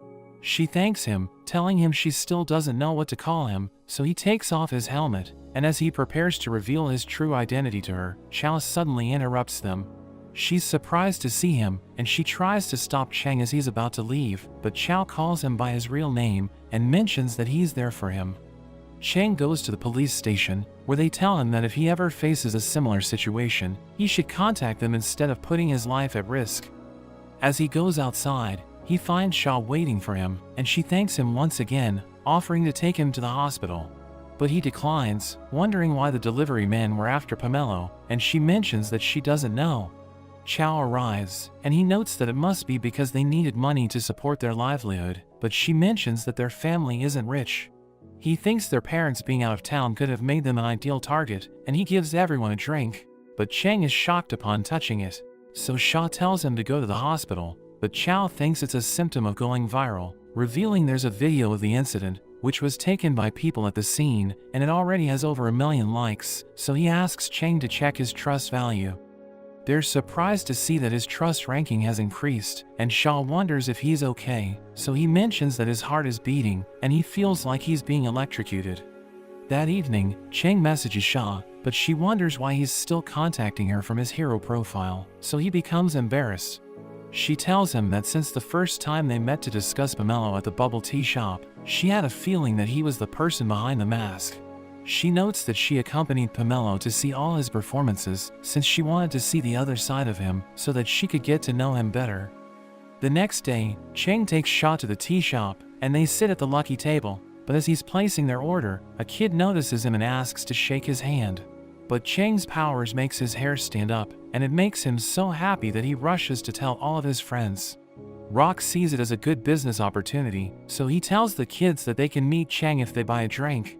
Speaker 1: She thanks him, telling him she still doesn't know what to call him, so he takes off his helmet, and as he prepares to reveal his true identity to her, Chao suddenly interrupts them. She's surprised to see him, and she tries to stop Chang as he's about to leave, but Chao calls him by his real name and mentions that he's there for him. Chang goes to the police station, where they tell him that if he ever faces a similar situation, he should contact them instead of putting his life at risk. As he goes outside, he finds Shaw waiting for him, and she thanks him once again, offering to take him to the hospital. But he declines, wondering why the delivery men were after Pomelo, and she mentions that she doesn't know. Chao arrives, and he notes that it must be because they needed money to support their livelihood, but she mentions that their family isn't rich. He thinks their parents being out of town could have made them an ideal target, and he gives everyone a drink, but Chang is shocked upon touching it. So Shaw tells him to go to the hospital, but Chao thinks it's a symptom of going viral, revealing there's a video of the incident, which was taken by people at the scene, and it already has over 1 million likes, so he asks Chang to check his trust value. They're surprised to see that his trust ranking has increased, and Shaw wonders if he's okay, so he mentions that his heart is beating, and he feels like he's being electrocuted. That evening, Chang messages Shaw, but she wonders why he's still contacting her from his hero profile, so he becomes embarrassed. She tells him that since the first time they met to discuss Pomelo at the bubble tea shop, she had a feeling that he was the person behind the mask. She notes that she accompanied Pomelo to see all his performances since she wanted to see the other side of him so that she could get to know him better. The next day, Chang takes Shaw to the tea shop, and they sit at the lucky table, but as he's placing their order, a kid notices him and asks to shake his hand. But Chang's powers makes his hair stand up, and it makes him so happy that he rushes to tell all of his friends. Rock sees it as a good business opportunity, so he tells the kids that they can meet Chang if they buy a drink.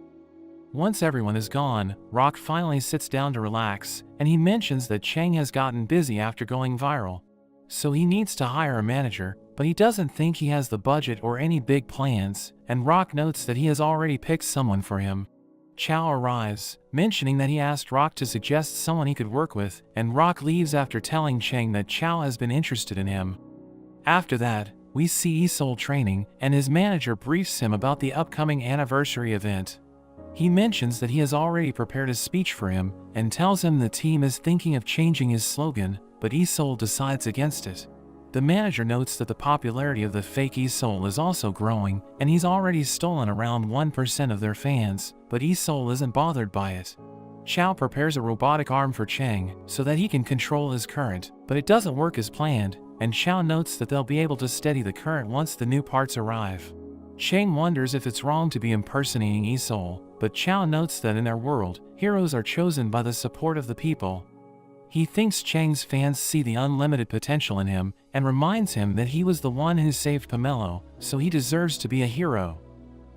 Speaker 1: Once everyone is gone, Rock finally sits down to relax, and he mentions that Chang has gotten busy after going viral. So he needs to hire a manager, but he doesn't think he has the budget or any big plans, and Rock notes that he has already picked someone for him. Chao arrives, mentioning that he asked Rock to suggest someone he could work with, and Rock leaves after telling Chang that Chao has been interested in him. After that, we see Yi-Sol training, and his manager briefs him about the upcoming anniversary event. He mentions that he has already prepared a speech for him, and tells him the team is thinking of changing his slogan, but Yi-Sol decides against it. The manager notes that the popularity of the fake Yi-Sol is also growing, and he's already stolen around 1% of their fans, but Yi-Sol isn't bothered by it. Chao prepares a robotic arm for Chang so that he can control his current, but it doesn't work as planned, and Chao notes that they'll be able to steady the current once the new parts arrive. Chang wonders if it's wrong to be impersonating Yi-Sol, but Chao notes that in their world, heroes are chosen by the support of the people. He thinks Chang's fans see the unlimited potential in him, and reminds him that he was the one who saved Pomelo, so he deserves to be a hero.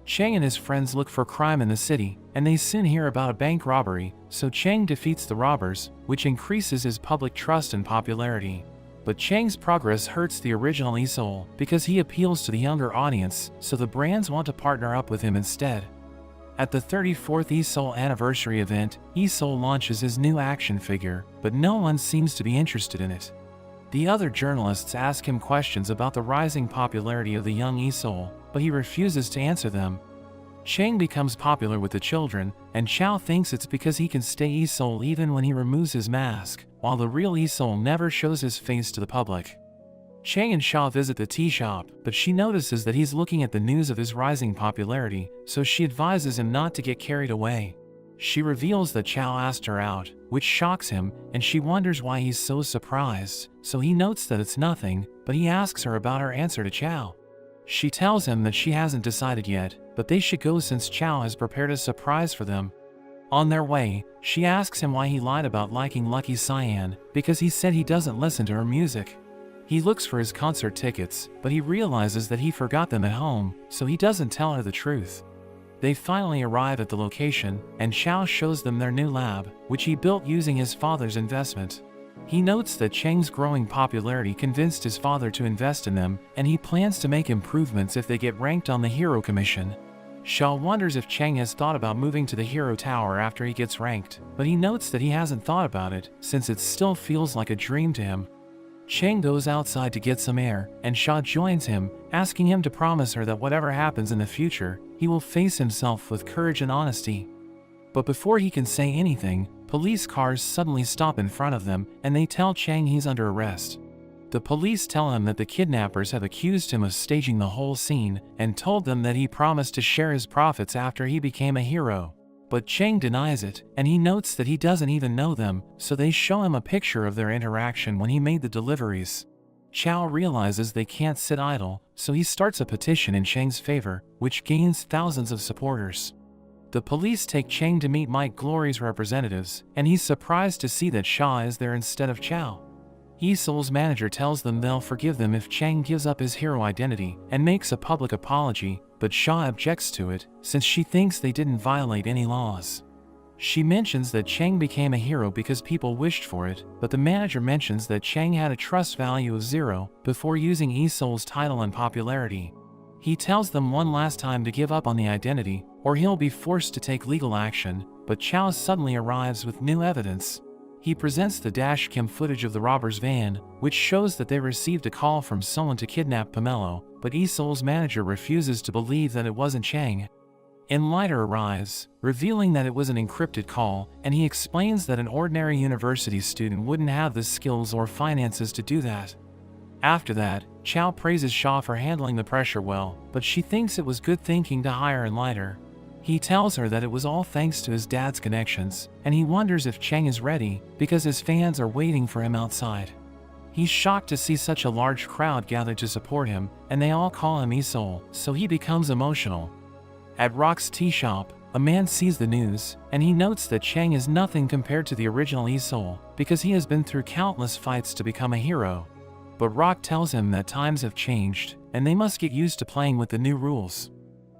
Speaker 1: Chang and his friends look for crime in the city, and they soon hear about a bank robbery, so Chang defeats the robbers, which increases his public trust and popularity. But Chang's progress hurts the original Yi-Sol because he appeals to the younger audience, so the brands want to partner up with him instead. At the 34th Yi-Sol anniversary event, Yi-Sol launches his new action figure, but no one seems to be interested in it. The other journalists ask him questions about the rising popularity of the young Yi-Sol, but he refuses to answer them. Chang becomes popular with the children, and Chao thinks it's because he can stay Yi-Sol even when he removes his mask, while the real Yi-Sol never shows his face to the public. Chang and Shaw visit the tea shop, but she notices that he's looking at the news of his rising popularity, so she advises him not to get carried away. She reveals that Chao asked her out, which shocks him, and she wonders why he's so surprised, so he notes that it's nothing, but he asks her about her answer to Chao. She tells him that she hasn't decided yet, but they should go since Chao has prepared a surprise for them. On their way, she asks him why he lied about liking Lucky Cyan, because he said he doesn't listen to her music. He looks for his concert tickets, but he realizes that he forgot them at home, so he doesn't tell her the truth. They finally arrive at the location, and Chao shows them their new lab, which he built using his father's investment. He notes that Chang's growing popularity convinced his father to invest in them, and he plans to make improvements if they get ranked on the Hero Commission. Shaw wonders if Chang has thought about moving to the Hero Tower after he gets ranked, but he notes that he hasn't thought about it, since it still feels like a dream to him. Chang goes outside to get some air, and Sha joins him, asking him to promise her that whatever happens in the future, he will face himself with courage and honesty. But before he can say anything, police cars suddenly stop in front of them, and they tell Chang he's under arrest. The police tell him that the kidnappers have accused him of staging the whole scene, and told them that he promised to share his profits after he became a hero. But Chang denies it, and he notes that he doesn't even know them, so they show him a picture of their interaction when he made the deliveries. Chow realizes they can't sit idle, so he starts a petition in Chang's favor, which gains thousands of supporters. The police take Chang to meet Mike Glory's representatives, and he's surprised to see that Sha is there instead of Chow. Yisol's manager tells them they'll forgive them if Chang gives up his hero identity and makes a public apology, but Sha objects to it, since she thinks they didn't violate any laws. She mentions that Chang became a hero because people wished for it, but the manager mentions that Chang had a trust value of 0 before using Yisol's title and popularity. He tells them one last time to give up on the identity, or he'll be forced to take legal action, but Chow suddenly arrives with new evidence. He presents the dash cam footage of the robbers' van, which shows that they received a call from someone to kidnap Pomelo, but Yisol's manager refuses to believe that it wasn't Chang. Enlighter arrives, revealing that it was an encrypted call, and he explains that an ordinary university student wouldn't have the skills or finances to do that. After that, Chow praises Sha for handling the pressure well, but she thinks it was good thinking to hire Enlighter. He tells her that it was all thanks to his dad's connections, and he wonders if Chang is ready, because his fans are waiting for him outside. He's shocked to see such a large crowd gathered to support him, and they all call him Yisol, so he becomes emotional. At Rock's tea shop, a man sees the news, and he notes that Chang is nothing compared to the original Yisol, because he has been through countless fights to become a hero. But Rock tells him that times have changed, and they must get used to playing with the new rules.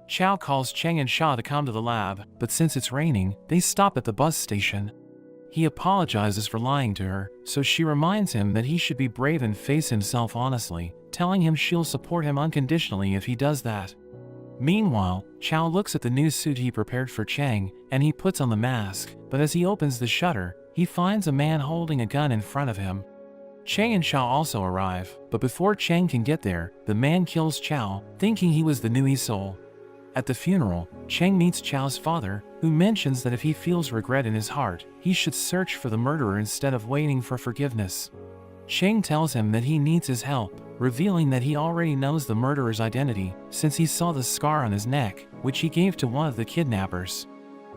Speaker 1: Chow calls Chang and Sha to come to the lab, but since it's raining, they stop at the bus station. He apologizes for lying to her, so she reminds him that he should be brave and face himself honestly, telling him she'll support him unconditionally if he does that. Meanwhile, Chow looks at the new suit he prepared for Chang, and he puts on the mask, but as he opens the shutter, he finds a man holding a gun in front of him. Chang and Sha also arrive, but before Chang can get there, the man kills Chow, thinking he was the new Yisol. At the funeral, Chang meets Chow's father, who mentions that if he feels regret in his heart, he should search for the murderer instead of waiting for forgiveness. Chang tells him that he needs his help, revealing that he already knows the murderer's identity, since he saw the scar on his neck, which he gave to one of the kidnappers.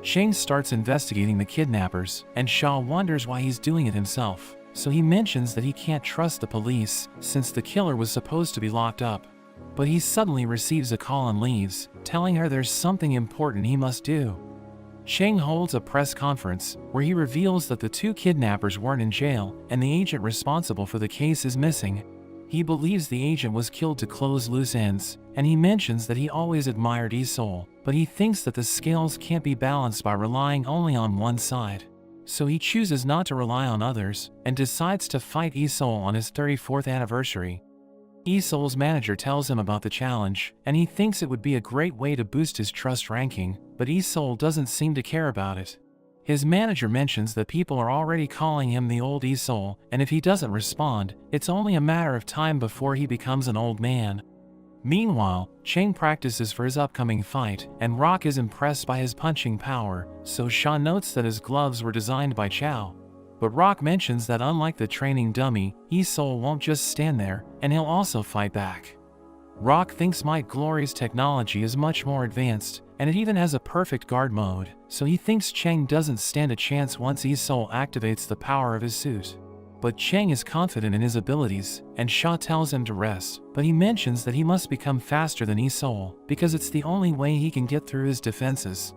Speaker 1: Chang starts investigating the kidnappers, and Sha wonders why he's doing it himself, so he mentions that he can't trust the police, since the killer was supposed to be locked up. But he suddenly receives a call and leaves, telling her there's something important he must do. Chang holds a press conference, where he reveals that the 2 kidnappers weren't in jail, and the agent responsible for the case is missing. He believes the agent was killed to close loose ends, and he mentions that he always admired Yisol, but he thinks that the scales can't be balanced by relying only on one side. So he chooses not to rely on others, and decides to fight Yisol on his 34th anniversary. Yisol's manager tells him about the challenge, and he thinks it would be a great way to boost his trust ranking, but Yisol doesn't seem to care about it. His manager mentions that people are already calling him the old Yisol, and if he doesn't respond, it's only a matter of time before he becomes an old man. Meanwhile, Chang practices for his upcoming fight, and Rock is impressed by his punching power, so Sha notes that his gloves were designed by Chow. But Rock mentions that unlike the training dummy, Yisol won't just stand there, and he'll also fight back. Rock thinks Mike Glory's technology is much more advanced, and it even has a perfect guard mode, so he thinks Chang doesn't stand a chance once Yisol activates the power of his suit. But Chang is confident in his abilities, and Sha tells him to rest, but he mentions that he must become faster than Yisol, because it's the only way he can get through his defenses.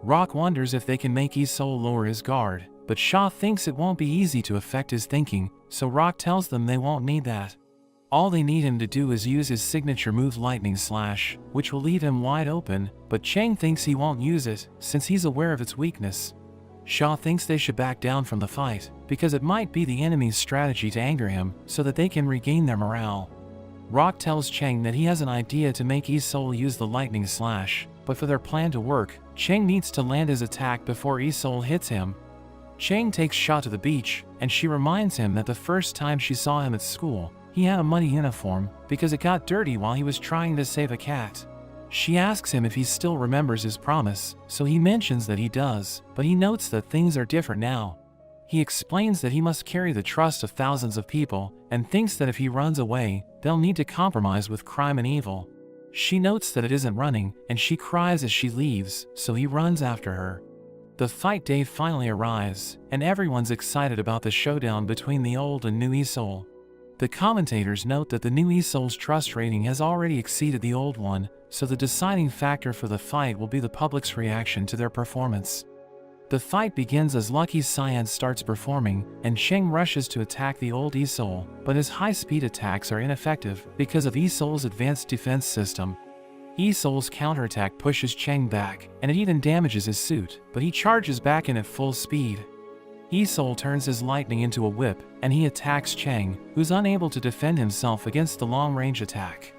Speaker 1: Rock wonders if they can make Yisol lower his guard, but Sha thinks it won't be easy to affect his thinking, so Rock tells them they won't need that. All they need him to do is use his signature move Lightning Slash, which will leave him wide open, but Chang thinks he won't use it, since he's aware of its weakness. Sha thinks they should back down from the fight, because it might be the enemy's strategy to anger him, so that they can regain their morale. Rock tells Chang that he has an idea to make Yisol use the Lightning Slash, but for their plan to work, Chang needs to land his attack before Yisol hits him. Chang takes Sha to the beach, and she reminds him that the first time she saw him at school, he had a muddy uniform because it got dirty while he was trying to save a cat. She asks him if he still remembers his promise, so he mentions that he does, but he notes that things are different now. He explains that he must carry the trust of thousands of people, and thinks that if he runs away, they'll need to compromise with crime and evil. She notes that it isn't running, and she cries as she leaves, so he runs after her. The fight day finally arrives, and everyone's excited about the showdown between the old and new Yi-Sol. The commentators note that the new Yi-Sol's trust rating has already exceeded the old one, so the deciding factor for the fight will be the public's reaction to their performance. The fight begins as Lucky Cyan starts performing, and Cheng rushes to attack the old Yi-Sol, but his high-speed attacks are ineffective because of Yi-Sol's advanced defense system. Yi-Sol's counterattack pushes Cheng back, and it even damages his suit, but he charges back in at full speed. Yi-Sol turns his lightning into a whip, and he attacks Cheng, who's unable to defend himself against the long-range attack.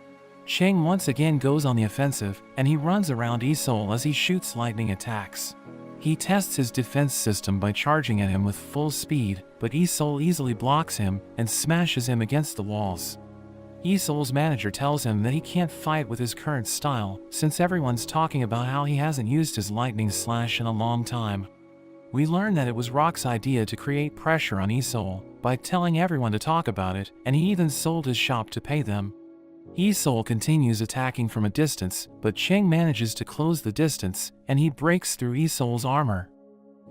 Speaker 1: Cheng once again goes on the offensive, and he runs around Yi-Sol as he shoots lightning attacks. He tests his defense system by charging at him with full speed, but Yi-Sol easily blocks him and smashes him against the walls. Yi-Sol's manager tells him that he can't fight with his current style, since everyone's talking about how he hasn't used his lightning slash in a long time. We learn that it was Rock's idea to create pressure on Yi-Sol by telling everyone to talk about it, and he even sold his shop to pay them. Yi-Sol continues attacking from a distance, but Cheng manages to close the distance, and he breaks through Yi-Sol's armor.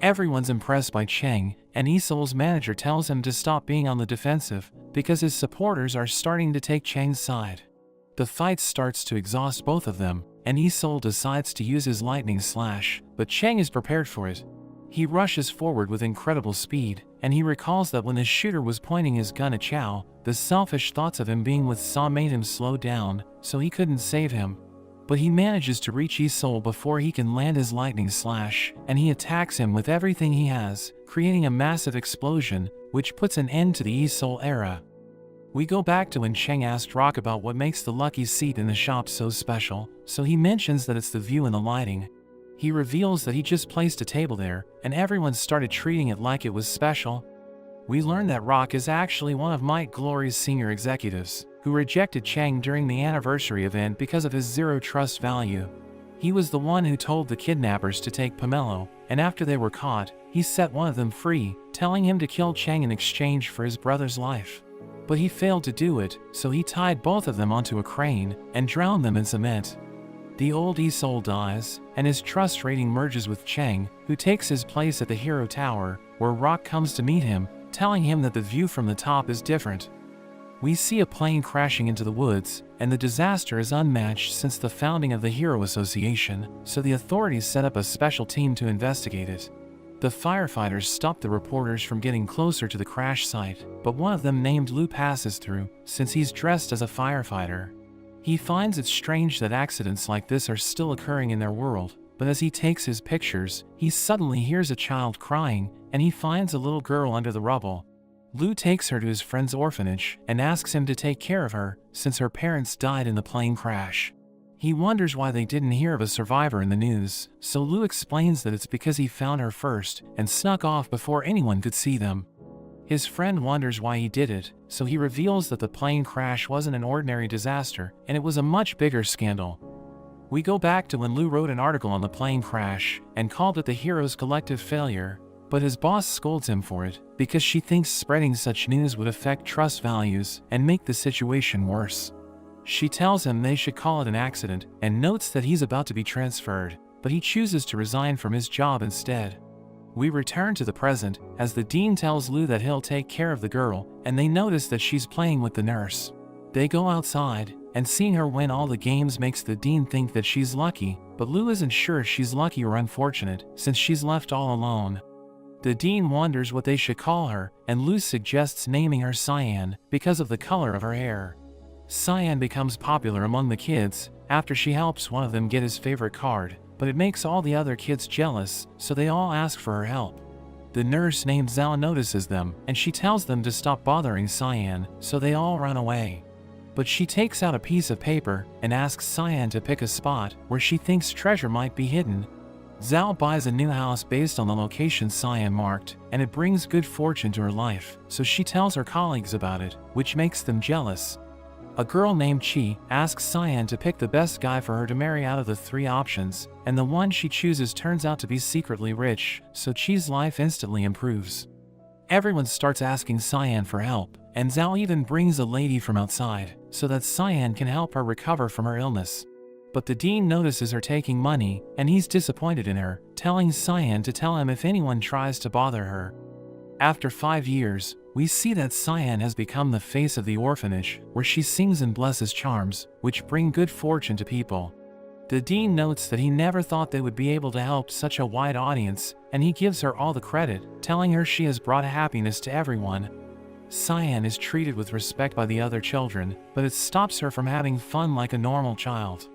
Speaker 1: Everyone's impressed by Cheng, and Yi-Sol's manager tells him to stop being on the defensive, because his supporters are starting to take Cheng's side. The fight starts to exhaust both of them, and Yi-Sol decides to use his lightning slash, but Cheng is prepared for it. He rushes forward with incredible speed, and he recalls that when the shooter was pointing his gun at Chow, the selfish thoughts of him being with Sa made him slow down, so he couldn't save him. But he manages to reach Yi-Sol before he can land his lightning slash, and he attacks him with everything he has, creating a massive explosion, which puts an end to the Yi-Sol era. We go back to when Cheng asked Rock about what makes the lucky seat in the shop so special, so he mentions that it's the view and the lighting. He reveals that he just placed a table there, and everyone started treating it like it was special. We learn that Rock is actually one of Might Glory's senior executives, who rejected Cheng during the anniversary event because of his zero trust value. He was the one who told the kidnappers to take Pomelo, and after they were caught, he set one of them free, telling him to kill Cheng in exchange for his brother's life. But he failed to do it, so he tied both of them onto a crane and drowned them in cement. The old Yi-Sol dies, and his trust rating merges with Cheng, who takes his place at the Hero Tower, where Rock comes to meet him, telling him that the view from the top is different. We see a plane crashing into the woods, and the disaster is unmatched since the founding of the Hero Association, so the authorities set up a special team to investigate it. The firefighters stop the reporters from getting closer to the crash site, but one of them named Lou passes through, since he's dressed as a firefighter. He finds it strange that accidents like this are still occurring in their world, but as he takes his pictures, he suddenly hears a child crying, and he finds a little girl under the rubble. Lou takes her to his friend's orphanage and asks him to take care of her, since her parents died in the plane crash. He wonders why they didn't hear of a survivor in the news, so Lou explains that it's because he found her first and snuck off before anyone could see them. His friend wonders why he did it, so he reveals that the plane crash wasn't an ordinary disaster, and it was a much bigger scandal. We go back to when Lou wrote an article on the plane crash and called it the hero's collective failure, but his boss scolds him for it because she thinks spreading such news would affect trust values and make the situation worse. She tells him they should call it an accident and notes that he's about to be transferred, but he chooses to resign from his job instead. We return to the present as the dean tells Lou that he'll take care of the girl, and they notice that she's playing with the nurse. They go outside, and seeing her win all the games makes the dean think that she's lucky, but Lou isn't sure if she's lucky or unfortunate since she's left all alone. The dean wonders what they should call her, and Lou suggests naming her Cyan because of the color of her hair. Cyan becomes popular among the kids after she helps one of them get his favorite card, but it makes all the other kids jealous, so they all ask for her help. The nurse named Zhao notices them, and she tells them to stop bothering Cyan, so they all run away. But she takes out a piece of paper and asks Cyan to pick a spot where she thinks treasure might be hidden. Zhao buys a new house based on the location Cyan marked, and it brings good fortune to her life, so she tells her colleagues about it, which makes them jealous. A girl named Chi asks Cyan to pick the best guy for her to marry out of the 3 options, and the one she chooses turns out to be secretly rich, so Chi's life instantly improves. Everyone starts asking Cyan for help, and Zhao even brings a lady from outside, so that Cyan can help her recover from her illness. But the dean notices her taking money, and he's disappointed in her, telling Cyan to tell him if anyone tries to bother her. After 5 years, we see that Cyan has become the face of the orphanage, where she sings and blesses charms, which bring good fortune to people. The dean notes that he never thought they would be able to help such a wide audience, and he gives her all the credit, telling her she has brought happiness to everyone. Cyan is treated with respect by the other children, but it stops her from having fun like a normal child.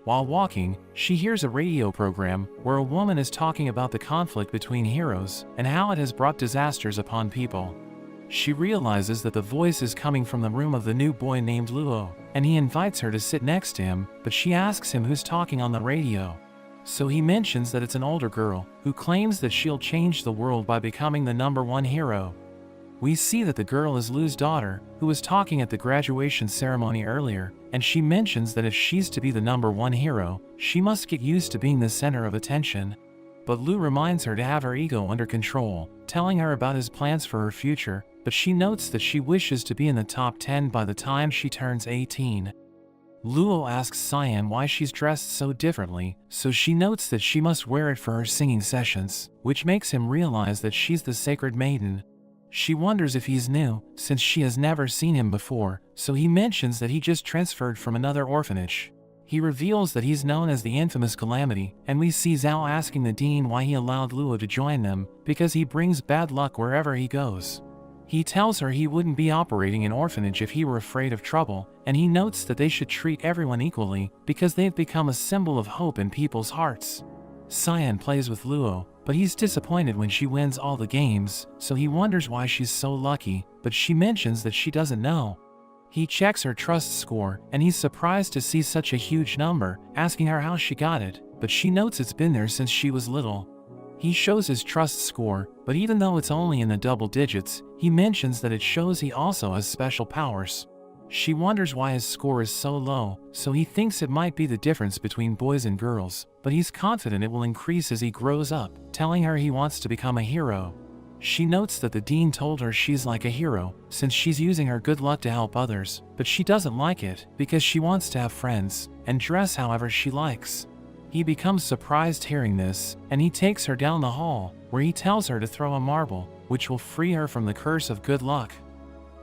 Speaker 1: While walking, she hears a radio program where a woman is talking about the conflict between heroes and how it has brought disasters upon people. She realizes that the voice is coming from the room of the new boy named Luo, and he invites her to sit next to him, but she asks him who's talking on the radio. So he mentions that it's an older girl, who claims that she'll change the world by becoming the #1 hero. We see that the girl is Lu's daughter, who was talking at the graduation ceremony earlier, and she mentions that if she's to be the #1 hero, she must get used to being the center of attention. But Lu reminds her to have her ego under control, telling her about his plans for her future, but she notes that she wishes to be in the top 10 by the time she turns 18. Luo asks Cyan why she's dressed so differently, so she notes that she must wear it for her singing sessions, which makes him realize that she's the sacred maiden. She wonders if he's new, since she has never seen him before, so he mentions that he just transferred from another orphanage. He reveals that he's known as the infamous Calamity, and we see Zhao asking the dean why he allowed Luo to join them, because he brings bad luck wherever he goes. He tells her he wouldn't be operating an orphanage if he were afraid of trouble, and he notes that they should treat everyone equally, because they've become a symbol of hope in people's hearts. Cyan plays with Luo, but he's disappointed when she wins all the games, so he wonders why she's so lucky, but she mentions that she doesn't know. He checks her trust score, and he's surprised to see such a huge number, asking her how she got it, but she notes it's been there since she was little. He shows his trust score, but even though it's only in the double digits, he mentions that it shows he also has special powers. She wonders why his score is so low, so he thinks it might be the difference between boys and girls, but he's confident it will increase as he grows up, telling her he wants to become a hero. She notes that the dean told her she's like a hero, since she's using her good luck to help others, but she doesn't like it, because she wants to have friends, and dress however she likes. He becomes surprised hearing this, and he takes her down the hall, where he tells her to throw a marble, which will free her from the curse of good luck.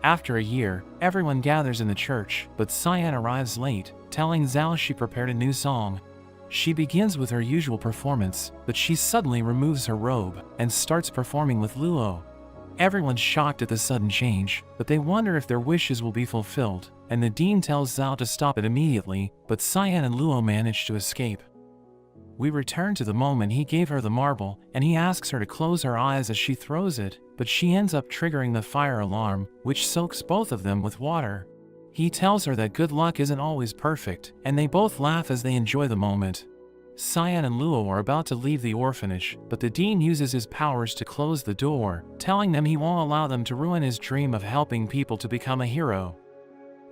Speaker 1: After a year, everyone gathers in the church, but Cyan arrives late, telling Zhao she prepared a new song. She begins with her usual performance, but she suddenly removes her robe and starts performing with Luo. Everyone's shocked at the sudden change, but they wonder if their wishes will be fulfilled, and the dean tells Zhao to stop it immediately, but Cyan and Luo manage to escape. We return to the moment he gave her the marble, and he asks her to close her eyes as she throws it, but she ends up triggering the fire alarm, which soaks both of them with water. He tells her that good luck isn't always perfect, and they both laugh as they enjoy the moment. Cyan and Luo are about to leave the orphanage, but the dean uses his powers to close the door, telling them he won't allow them to ruin his dream of helping people to become a hero.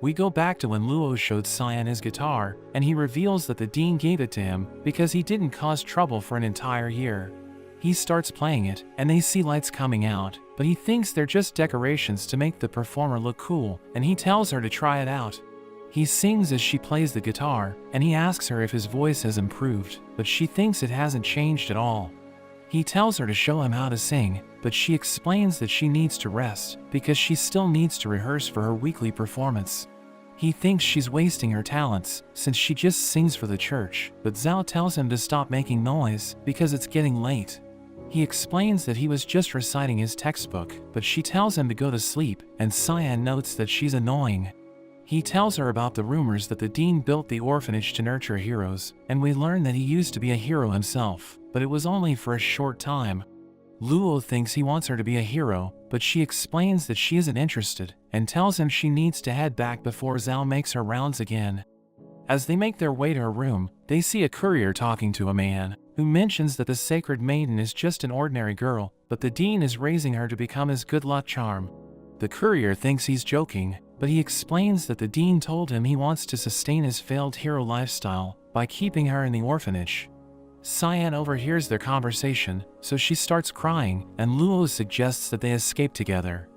Speaker 1: We go back to when Luo showed Cyan his guitar, and he reveals that the dean gave it to him because he didn't cause trouble for an entire year. He starts playing it, and they see lights coming out, but he thinks they're just decorations to make the performer look cool, and he tells her to try it out. He sings as she plays the guitar, and he asks her if his voice has improved, but she thinks it hasn't changed at all. He tells her to show him how to sing, but she explains that she needs to rest because she still needs to rehearse for her weekly performance. He thinks she's wasting her talents, since she just sings for the church, but Zhao tells him to stop making noise because it's getting late. He explains that he was just reciting his textbook, but she tells him to go to sleep, and Cyan notes that she's annoying. He tells her about the rumors that the dean built the orphanage to nurture heroes, and we learn that he used to be a hero himself, but it was only for a short time. Luo thinks he wants her to be a hero, but she explains that she isn't interested, and tells him she needs to head back before Zhao makes her rounds again. As they make their way to her room, they see a courier talking to a man, who mentions that the Sacred Maiden is just an ordinary girl, but the Dean is raising her to become his good luck charm. The courier thinks he's joking, but he explains that the Dean told him he wants to sustain his failed hero lifestyle by keeping her in the orphanage. Cyan overhears their conversation, so she starts crying, and Luo suggests that they escape together.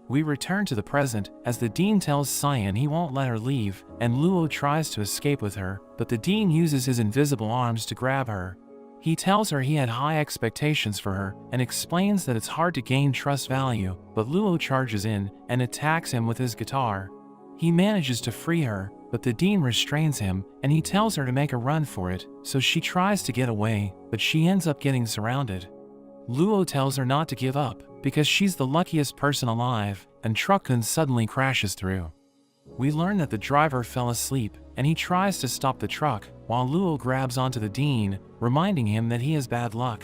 Speaker 1: We return to the present as the Dean tells Cyan he won't let her leave, and Luo tries to escape with her, but the Dean uses his invisible arms to grab her. He tells her he had high expectations for her and explains that it's hard to gain trust value, but Luo charges in and attacks him with his guitar. He manages to free her, but the Dean restrains him and he tells her to make a run for it, so she tries to get away, but she ends up getting surrounded. Luo tells her not to give up because she's the luckiest person alive, and Truck-kun suddenly crashes through. We learn that the driver fell asleep and he tries to stop the truck while Luo grabs onto the Dean, reminding him that he has bad luck.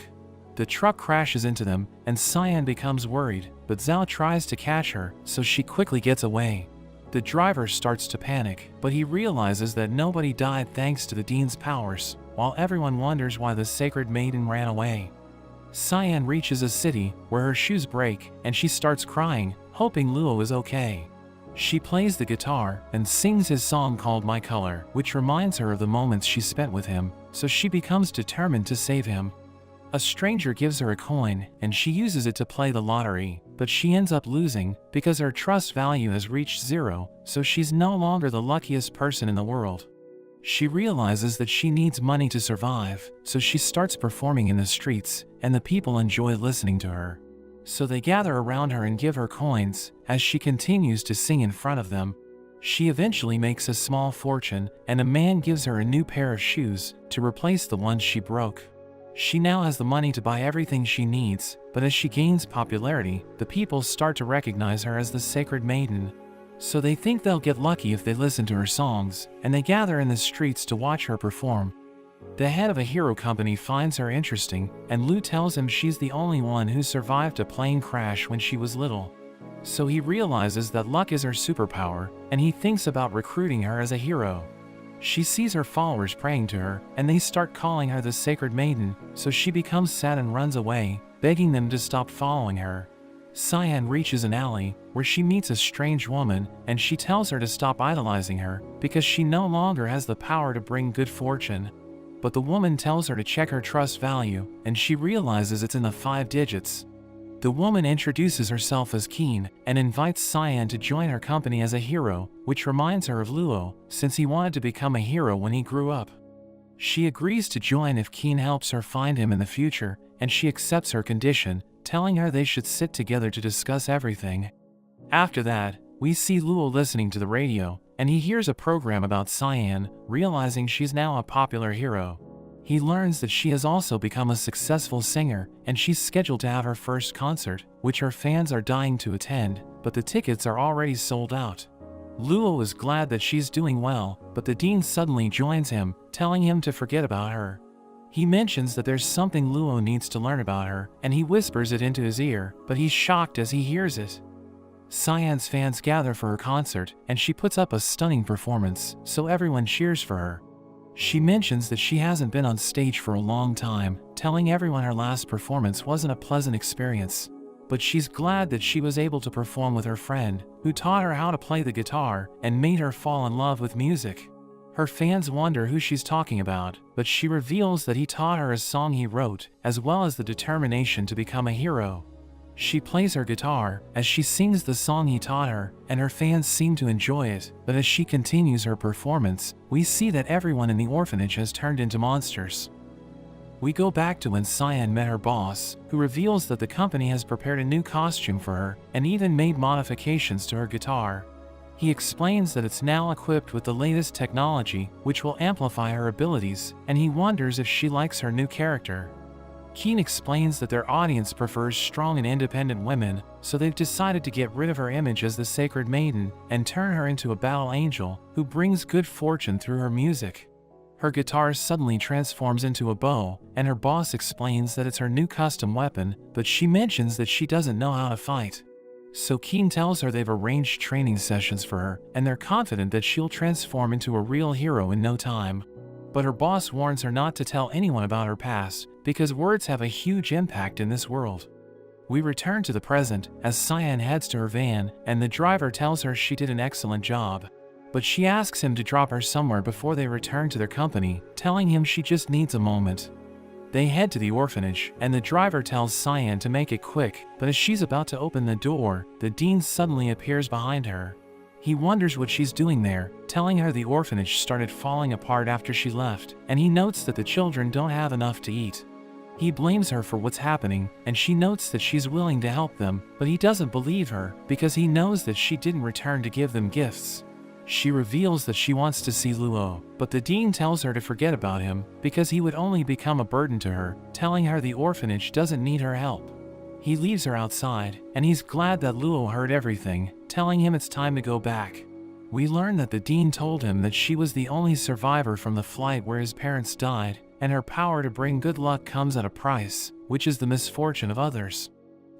Speaker 1: The truck crashes into them and Cyan becomes worried, but Zhao tries to catch her, so she quickly gets away. The driver starts to panic, but he realizes that nobody died thanks to the Dean's powers, while everyone wonders why the Sacred Maiden ran away. Cyan reaches a city where her shoes break and she starts crying, hoping Luo is okay. She plays the guitar and sings his song called My Color, which reminds her of the moments she spent with him, so she becomes determined to save him. A stranger gives her a coin and she uses it to play the lottery, but she ends up losing because her trust value has reached 0, so she's no longer the luckiest person in the world. She realizes that she needs money to survive, so she starts performing in the streets, and the people enjoy listening to her. So they gather around her and give her coins as she continues to sing in front of them. She eventually makes a small fortune, and a man gives her a new pair of shoes to replace the ones she broke. She now has the money to buy everything she needs, but as she gains popularity, the people start to recognize her as the Sacred Maiden. So they think they'll get lucky if they listen to her songs, and they gather in the streets to watch her perform. The head of a hero company finds her interesting, and Lu tells him she's the only one who survived a plane crash when she was little. So he realizes that luck is her superpower, and he thinks about recruiting her as a hero. She sees her followers praying to her, and they start calling her the Sacred Maiden, so she becomes sad and runs away, begging them to stop following her. Cyan reaches an alley where she meets a strange woman, and she tells her to stop idolizing her because she no longer has the power to bring good fortune. But the woman tells her to check her trust value, and she realizes it's in the 5 digits. The woman introduces herself as Keen and invites Cyan to join her company as a hero, which reminds her of Luo, since he wanted to become a hero when he grew up. She agrees to join if Keen helps her find him in the future, and she accepts her condition, telling her they should sit together to discuss everything. After that, we see Luo listening to the radio, and he hears a program about Cyan, realizing she's now a popular hero. He learns that she has also become a successful singer, and she's scheduled to have her first concert, which her fans are dying to attend, but the tickets are already sold out. Luo is glad that she's doing well, but the Dean suddenly joins him, telling him to forget about her. He mentions that there's something Luo needs to learn about her, and he whispers it into his ear, but he's shocked as he hears it. Cyan's fans gather for her concert, and she puts up a stunning performance, so everyone cheers for her. She mentions that she hasn't been on stage for a long time, telling everyone her last performance wasn't a pleasant experience. But she's glad that she was able to perform with her friend, who taught her how to play the guitar and made her fall in love with music. Her fans wonder who she's talking about, but she reveals that he taught her a song he wrote, as well as the determination to become a hero. She plays her guitar as she sings the song he taught her, and her fans seem to enjoy it, but as she continues her performance, we see that everyone in the orphanage has turned into monsters. We go back to when Cyan met her boss, who reveals that the company has prepared a new costume for her and even made modifications to her guitar. He explains that it's now equipped with the latest technology, which will amplify her abilities, and he wonders if she likes her new character. Keen explains that their audience prefers strong and independent women, so they've decided to get rid of her image as the Sacred Maiden and turn her into a battle angel who brings good fortune through her music. Her guitar suddenly transforms into a bow, and her boss explains that it's her new custom weapon, but she mentions that she doesn't know how to fight. So Keen tells her they've arranged training sessions for her, and they're confident that she'll transform into a real hero in no time. But her boss warns her not to tell anyone about her past, because words have a huge impact in this world. We return to the present as Cyan heads to her van, and the driver tells her she did an excellent job. But she asks him to drop her somewhere before they return to their company, telling him she just needs a moment. They head to the orphanage, and the driver tells Cyan to make it quick, but as she's about to open the door, the dean suddenly appears behind her. He wonders what she's doing there, telling her the orphanage started falling apart after she left, and he notes that the children don't have enough to eat. He blames her for what's happening, and she notes that she's willing to help them, but he doesn't believe her, because he knows that she didn't return to give them gifts. She reveals that she wants to see Luo, but the dean tells her to forget about him, because he would only become a burden to her, telling her the orphanage doesn't need her help. He leaves her outside, and he's glad that Luo heard everything, telling him it's time to go back. We learn that the dean told him that she was the only survivor from the flight where his parents died, and her power to bring good luck comes at a price, which is the misfortune of others.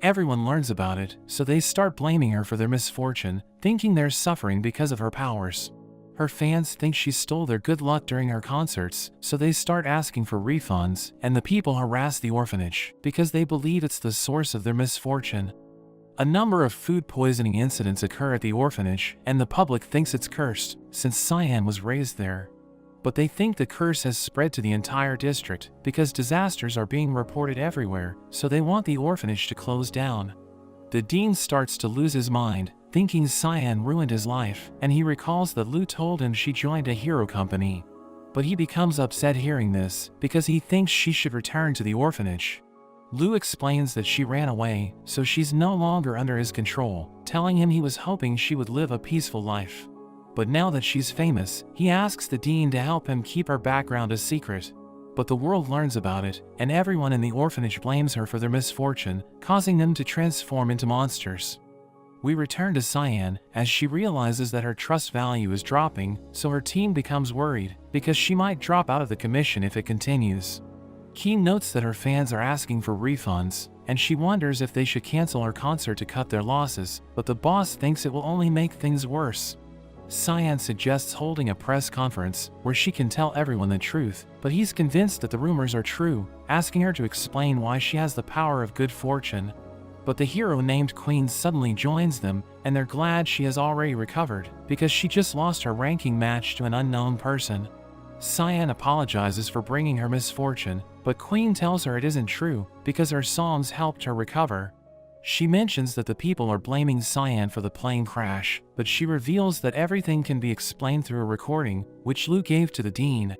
Speaker 1: Everyone learns about it, so they start blaming her for their misfortune, thinking they're suffering because of her powers. Her fans think she stole their good luck during her concerts, so they start asking for refunds, and the people harass the orphanage, because they believe it's the source of their misfortune. A number of food poisoning incidents occur at the orphanage, and the public thinks it's cursed, since Cyan was raised there. But they think the curse has spread to the entire district, because disasters are being reported everywhere, so they want the orphanage to close down. The dean starts to lose his mind, thinking Cyan ruined his life, and he recalls that Lu told him she joined a hero company. But he becomes upset hearing this, because he thinks she should return to the orphanage. Lu explains that she ran away, so she's no longer under his control, telling him he was hoping she would live a peaceful life. But now that she's famous, he asks the dean to help him keep her background a secret. But the world learns about it, and everyone in the orphanage blames her for their misfortune, causing them to transform into monsters. We return to Cyan, as she realizes that her trust value is dropping, so her team becomes worried, because she might drop out of the commission if it continues. Keen notes that her fans are asking for refunds, and she wonders if they should cancel her concert to cut their losses, but the boss thinks it will only make things worse. Cyan suggests holding a press conference where she can tell everyone the truth, but he's convinced that the rumors are true, asking her to explain why she has the power of good fortune. But the hero named Queen suddenly joins them, and they're glad she has already recovered, because she just lost her ranking match to an unknown person. Cyan apologizes for bringing her misfortune, but Queen tells her it isn't true, because her songs helped her recover. She mentions that the people are blaming Cyan for the plane crash, but she reveals that everything can be explained through a recording, which Lu gave to the dean.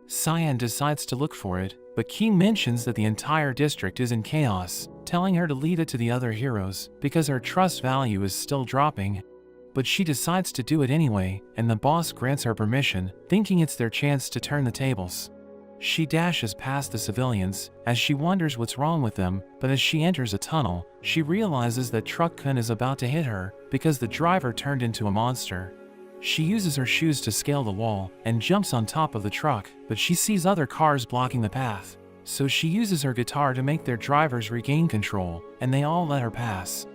Speaker 1: Cyan decides to look for it, but Keen mentions that the entire district is in chaos, telling her to leave it to the other heroes, because her trust value is still dropping. But she decides to do it anyway, and the boss grants her permission, thinking it's their chance to turn the tables. She dashes past the civilians, as she wonders what's wrong with them, but as she enters a tunnel, she realizes that Truck-kun is about to hit her, because the driver turned into a monster. She uses her shoes to scale the wall, and jumps on top of the truck, but she sees other cars blocking the path. So she uses her guitar to make their drivers regain control, and they all let her pass.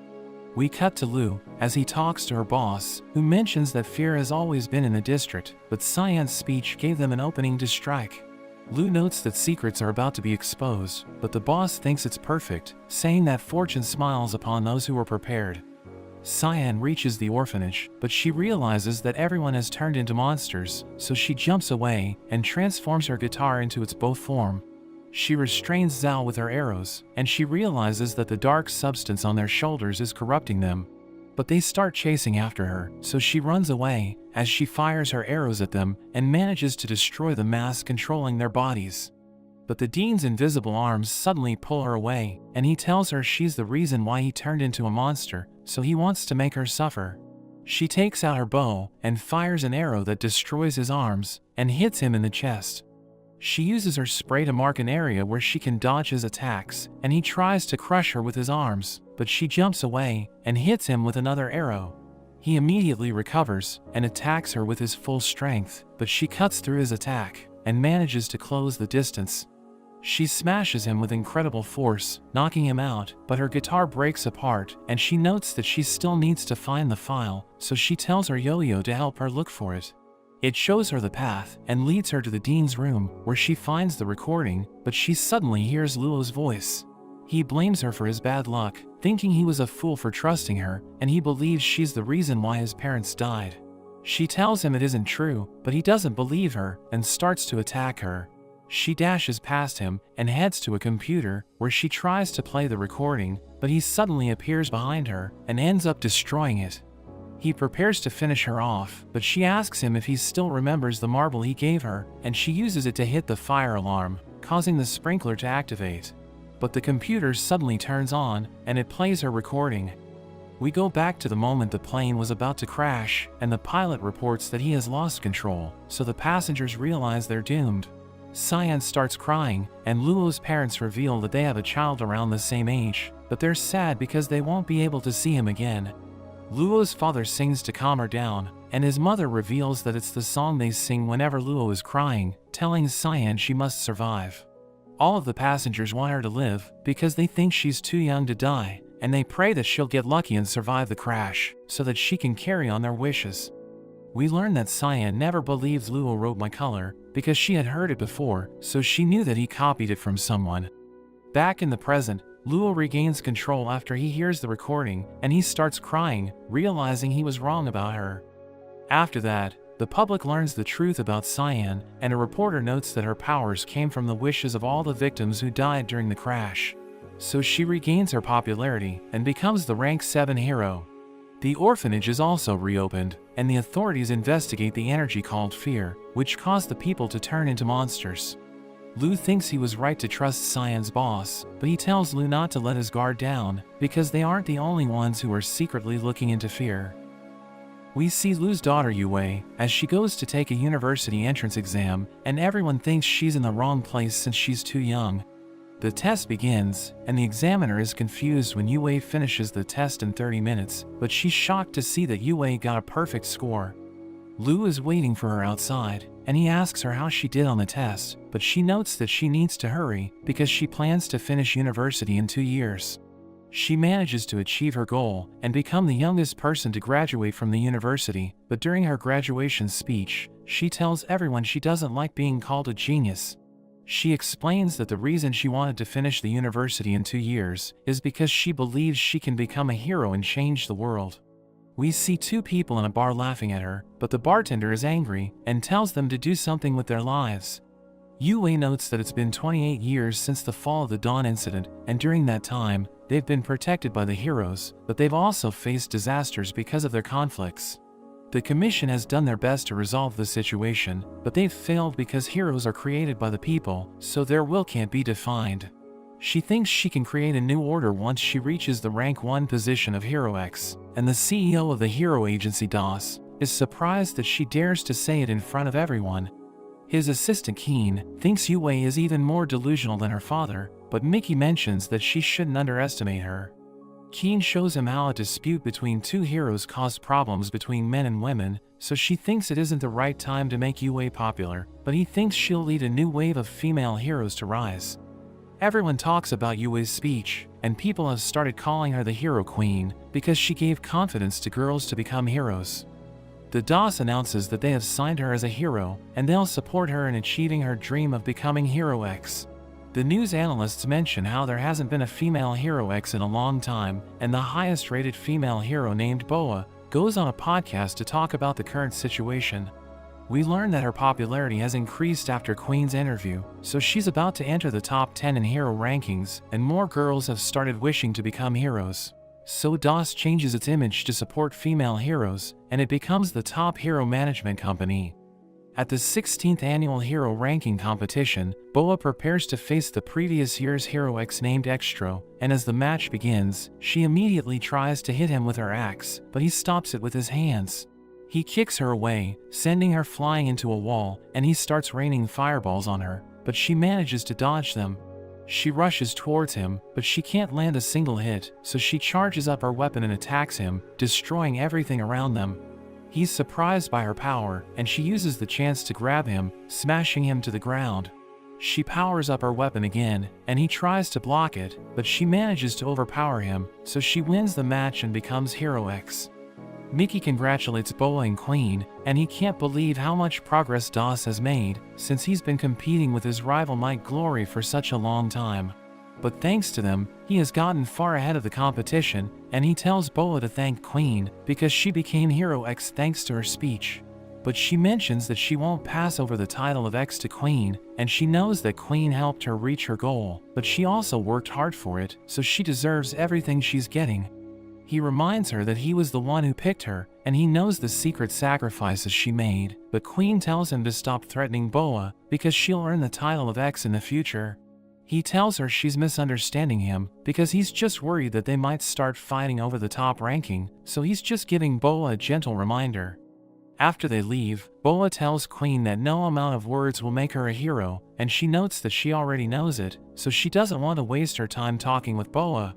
Speaker 1: We cut to Lu, as he talks to her boss, who mentions that fear has always been in the district, but Cyan's speech gave them an opening to strike. Lu notes that secrets are about to be exposed, but the boss thinks it's perfect, saying that fortune smiles upon those who are prepared. Cyan reaches the orphanage, but she realizes that everyone has turned into monsters, so she jumps away and transforms her guitar into its bow form. She restrains Zhao with her arrows, and she realizes that the dark substance on their shoulders is corrupting them. But they start chasing after her, so she runs away, as she fires her arrows at them and manages to destroy the mask controlling their bodies. But the dean's invisible arms suddenly pull her away, and he tells her she's the reason why he turned into a monster, so he wants to make her suffer. She takes out her bow and fires an arrow that destroys his arms and hits him in the chest. She uses her spray to mark an area where she can dodge his attacks, and he tries to crush her with his arms, but she jumps away and hits him with another arrow. He immediately recovers and attacks her with his full strength, but she cuts through his attack and manages to close the distance. She smashes him with incredible force, knocking him out, but her guitar breaks apart, and she notes that she still needs to find the file, so she tells her yo-yo to help her look for it. It shows her the path and leads her to the dean's room, where she finds the recording, but she suddenly hears Luo's voice. He blames her for his bad luck, thinking he was a fool for trusting her, and he believes she's the reason why his parents died. She tells him it isn't true, but he doesn't believe her and starts to attack her. She dashes past him and heads to a computer, where she tries to play the recording, but he suddenly appears behind her and ends up destroying it. He prepares to finish her off, but she asks him if he still remembers the marble he gave her, and she uses it to hit the fire alarm, causing the sprinkler to activate. But the computer suddenly turns on, and it plays her recording. We go back to the moment the plane was about to crash, and the pilot reports that he has lost control, so the passengers realize they're doomed. Cyan starts crying, and Luo's parents reveal that they have a child around the same age, but they're sad because they won't be able to see him again. Luo's father sings to calm her down, and his mother reveals that it's the song they sing whenever Luo is crying, telling Cyan she must survive. All of the passengers want her to live because they think she's too young to die, and they pray that she'll get lucky and survive the crash, so that she can carry on their wishes. We learn that Cyan never believed Luo wrote My Color, because she had heard it before, so she knew that he copied it from someone. Back in the present, Luo regains control after he hears the recording, and he starts crying, realizing he was wrong about her. After that, the public learns the truth about Cyan, and a reporter notes that her powers came from the wishes of all the victims who died during the crash. So she regains her popularity and becomes the rank 7 hero. The orphanage is also reopened, and the authorities investigate the energy called fear, which caused the people to turn into monsters. Lu thinks he was right to trust Cyan's boss, but he tells Lu not to let his guard down, because they aren't the only ones who are secretly looking into fear. We see Lu's daughter Yue as she goes to take a university entrance exam, and everyone thinks she's in the wrong place since she's too young. The test begins, and the examiner is confused when Yue finishes the test in 30 minutes, but she's shocked to see that Yue got a perfect score. Lu is waiting for her outside, and he asks her how she did on the test, but she notes that she needs to hurry because she plans to finish university in 2 years. She manages to achieve her goal and become the youngest person to graduate from the university, but during her graduation speech, she tells everyone she doesn't like being called a genius. She explains that the reason she wanted to finish the university in 2 years is because she believes she can become a hero and change the world. We see 2 people in a bar laughing at her, but the bartender is angry and tells them to do something with their lives. Yue notes that it's been 28 years since the Fall of the Dawn incident, and during that time, they've been protected by the heroes, but they've also faced disasters because of their conflicts. The Commission has done their best to resolve the situation, but they've failed because heroes are created by the people, so their will can't be defined. She thinks she can create a new order once she reaches the rank 1 position of Hero X, and the CEO of the hero agency DOS is surprised that she dares to say it in front of everyone. His assistant Keen thinks Yue is even more delusional than her father, but Mickey mentions that she shouldn't underestimate her. Keen shows him how a dispute between 2 heroes caused problems between men and women, so she thinks it isn't the right time to make Yue popular, but he thinks she'll lead a new wave of female heroes to rise. Everyone talks about Yue's speech, and people have started calling her the Hero Queen because she gave confidence to girls to become heroes. The DOS announces that they have signed her as a hero, and they'll support her in achieving her dream of becoming Hero X. The news analysts mention how there hasn't been a female Hero X in a long time, and the highest rated female hero named Boa goes on a podcast to talk about the current situation. We learn that her popularity has increased after Queen's interview, so she's about to enter the top 10 in hero rankings, and more girls have started wishing to become heroes. So DOS changes its image to support female heroes, and it becomes the top hero management company. At the 16th annual hero ranking competition, Boa prepares to face the previous year's Hero X named Extro, and as the match begins, she immediately tries to hit him with her axe, but he stops it with his hands. He kicks her away, sending her flying into a wall, and he starts raining fireballs on her, but she manages to dodge them. She rushes towards him, but she can't land a single hit, so she charges up her weapon and attacks him, destroying everything around them. He's surprised by her power, and she uses the chance to grab him, smashing him to the ground. She powers up her weapon again, and he tries to block it, but she manages to overpower him, so she wins the match and becomes Hero X. Mickey congratulates Boa and Queen, and he can't believe how much progress DOS has made since he's been competing with his rival Mike Glory for such a long time. But thanks to them, he has gotten far ahead of the competition, and he tells Boa to thank Queen because she became Hero X thanks to her speech. But she mentions that she won't pass over the title of X to Queen, and she knows that Queen helped her reach her goal, but she also worked hard for it, so she deserves everything she's getting. He reminds her that he was the one who picked her, and he knows the secret sacrifices she made, but Queen tells him to stop threatening Boa because she'll earn the title of X in the future. He tells her she's misunderstanding him because he's just worried that they might start fighting over the top ranking, so he's just giving Boa a gentle reminder. After they leave, Boa tells Queen that no amount of words will make her a hero, and she notes that she already knows it, so she doesn't want to waste her time talking with Boa.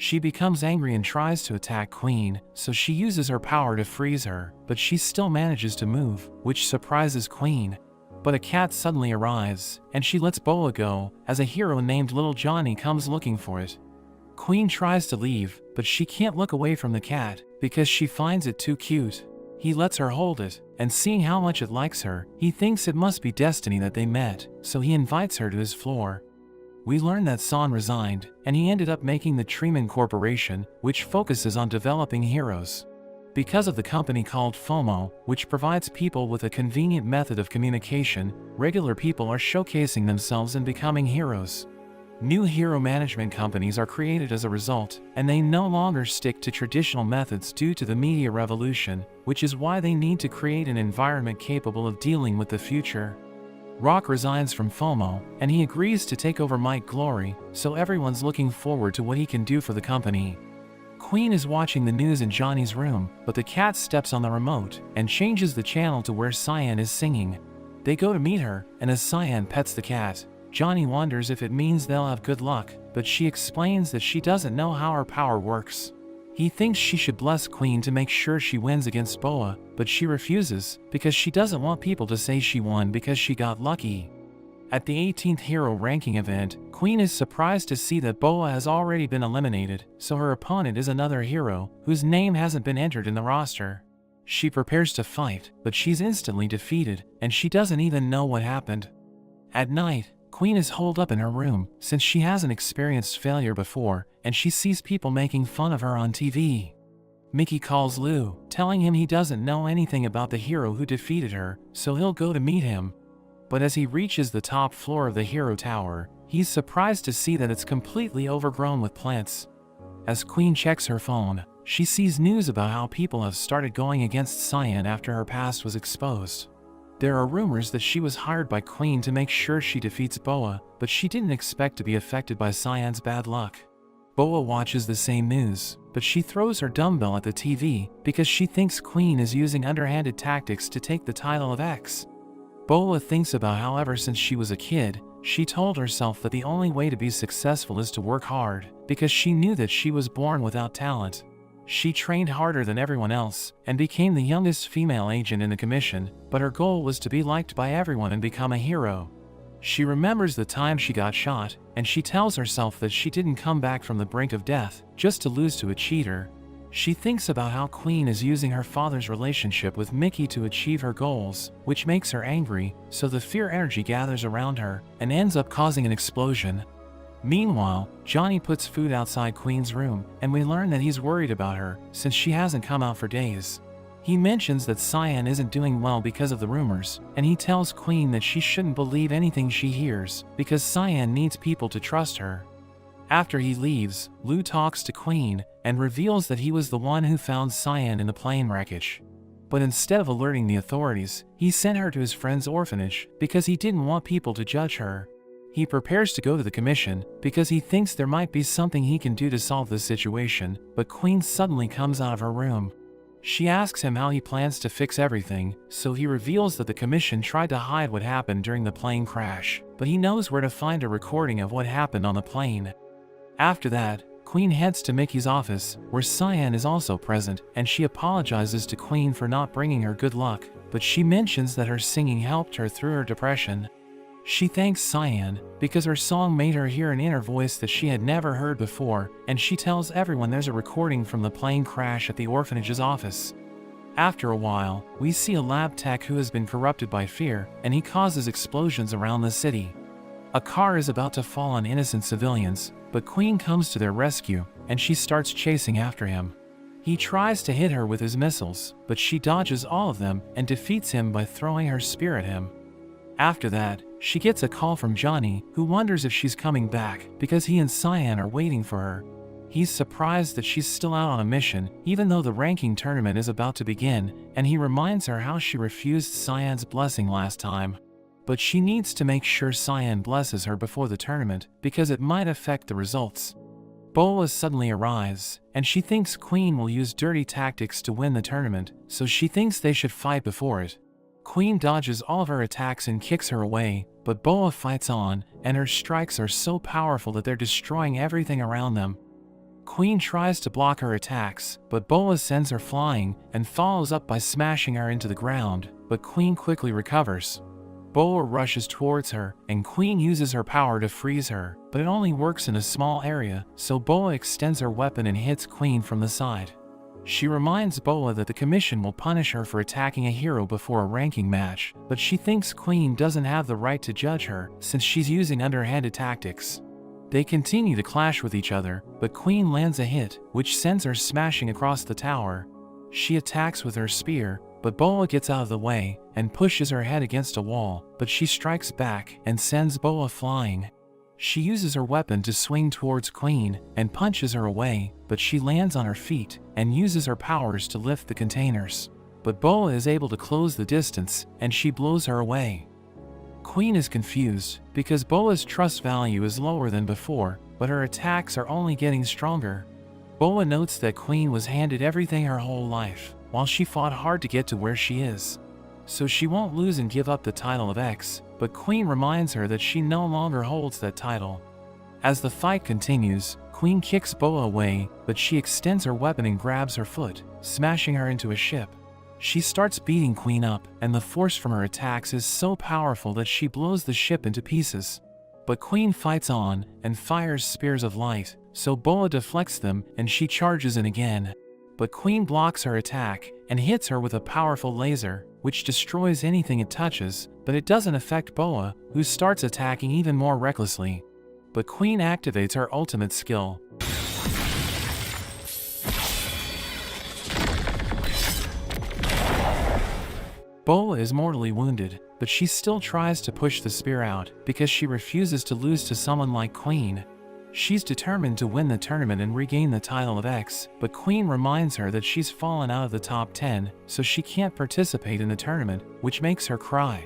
Speaker 1: She becomes angry and tries to attack Queen, so she uses her power to freeze her, but she still manages to move, which surprises Queen. But a cat suddenly arrives, and she lets Boa go, as a hero named Little Johnny comes looking for it. Queen tries to leave, but she can't look away from the cat, because she finds it too cute. He lets her hold it, and seeing how much it likes her, he thinks it must be destiny that they met, so he invites her to his floor. We learn that San resigned, and he ended up making the Treeman Corporation, which focuses on developing heroes. Because of the company called FOMO, which provides people with a convenient method of communication, regular people are showcasing themselves and becoming heroes. New hero management companies are created as a result, and they no longer stick to traditional methods due to the media revolution, which is why they need to create an environment capable of dealing with the future. Rock resigns from FOMO, and he agrees to take over Mike Glory, so everyone's looking forward to what he can do for the company. Queen is watching the news in Johnny's room, but the cat steps on the remote and changes the channel to where Cyan is singing. They go to meet her, and as Cyan pets the cat, Johnny wonders if it means they'll have good luck, but she explains that she doesn't know how her power works. He thinks she should bless Queen to make sure she wins against Boa, but she refuses because she doesn't want people to say she won because she got lucky. At the 18th hero ranking event, Queen is surprised to see that Boa has already been eliminated, so her opponent is another hero whose name hasn't been entered in the roster. She prepares to fight, but she's instantly defeated, and she doesn't even know what happened. At night, Queen is holed up in her room since she hasn't experienced failure before, and she sees people making fun of her on TV. Mickey calls Lou, telling him he doesn't know anything about the hero who defeated her, so he'll go to meet him. But as he reaches the top floor of the hero tower, he's surprised to see that it's completely overgrown with plants. As Queen checks her phone, she sees news about how people have started going against Cyan after her past was exposed. There are rumors that she was hired by Queen to make sure she defeats Boa, but she didn't expect to be affected by Cyan's bad luck. Boa watches the same news, but she throws her dumbbell at the TV because she thinks Queen is using underhanded tactics to take the title of X. Boa thinks about how ever since she was a kid, she told herself that the only way to be successful is to work hard, because she knew that she was born without talent. She trained harder than everyone else, and became the youngest female agent in the commission, but her goal was to be liked by everyone and become a hero. She remembers the time she got shot, and she tells herself that she didn't come back from the brink of death, just to lose to a cheater. She thinks about how Queen is using her father's relationship with Mickey to achieve her goals, which makes her angry, so the fear energy gathers around her, and ends up causing an explosion. Meanwhile, Johnny puts food outside Queen's room, and we learn that he's worried about her, since she hasn't come out for days. He mentions that Cyan isn't doing well because of the rumors, and he tells Queen that she shouldn't believe anything she hears, because Cyan needs people to trust her. After he leaves, Lou talks to Queen, and reveals that he was the one who found Cyan in the plane wreckage. But instead of alerting the authorities, he sent her to his friend's orphanage, because he didn't want people to judge her. He prepares to go to the commission, because he thinks there might be something he can do to solve the situation, but Queen suddenly comes out of her room. She asks him how he plans to fix everything, so he reveals that the commission tried to hide what happened during the plane crash, but he knows where to find a recording of what happened on the plane. After that, Queen heads to Mickey's office, where Cyan is also present, and she apologizes to Queen for not bringing her good luck, but she mentions that her singing helped her through her depression. She thanks Cyan because her song made her hear an inner voice that she had never heard before, and she tells everyone there's a recording from the plane crash at the orphanage's office. After a while, we see a lab tech who has been corrupted by fear, and he causes explosions around the city. A car is about to fall on innocent civilians, but Queen comes to their rescue, and she starts chasing after him. He tries to hit her with his missiles, but she dodges all of them and defeats him by throwing her spear at him. After that, she gets a call from Johnny, who wonders if she's coming back because he and Cyan are waiting for her. He's surprised that she's still out on a mission, even though the ranking tournament is about to begin, and he reminds her how she refused Cyan's blessing last time. But she needs to make sure Cyan blesses her before the tournament, because it might affect the results. Bola suddenly arrives, and she thinks Queen will use dirty tactics to win the tournament, so she thinks they should fight before it. Queen dodges all of her attacks and kicks her away, but Bola fights on, and her strikes are so powerful that they're destroying everything around them. Queen tries to block her attacks, but Bola sends her flying and follows up by smashing her into the ground, but Queen quickly recovers. Bola rushes towards her, and Queen uses her power to freeze her, but it only works in a small area, so Bola extends her weapon and hits Queen from the side. She reminds Bola that the commission will punish her for attacking a hero before a ranking match, but she thinks Queen doesn't have the right to judge her since she's using underhanded tactics. They continue to clash with each other, but Queen lands a hit, which sends her smashing across the tower. She attacks with her spear, but Bola gets out of the way and pushes her head against a wall, but she strikes back and sends Bola flying. She uses her weapon to swing towards Queen and punches her away, but she lands on her feet and uses her powers to lift the containers. But Bola is able to close the distance, and she blows her away. Queen is confused because Bola's trust value is lower than before, but her attacks are only getting stronger. Bola notes that Queen was handed everything her whole life, while she fought hard to get to where she is. So she won't lose and give up the title of X, but Queen reminds her that she no longer holds that title. As the fight continues, Queen kicks Bola away, but she extends her weapon and grabs her foot, smashing her into a ship. She starts beating Queen up, and the force from her attacks is so powerful that she blows the ship into pieces. But Queen fights on, and fires spears of light, so Bola deflects them and she charges in again. But Queen blocks her attack, and hits her with a powerful laser, which destroys anything it touches, but it doesn't affect Bola, who starts attacking even more recklessly. But Queen activates her ultimate skill. Bola is mortally wounded, but she still tries to push the spear out because she refuses to lose to someone like Queen. She's determined to win the tournament and regain the title of X, but Queen reminds her that she's fallen out of the top 10, so she can't participate in the tournament, which makes her cry.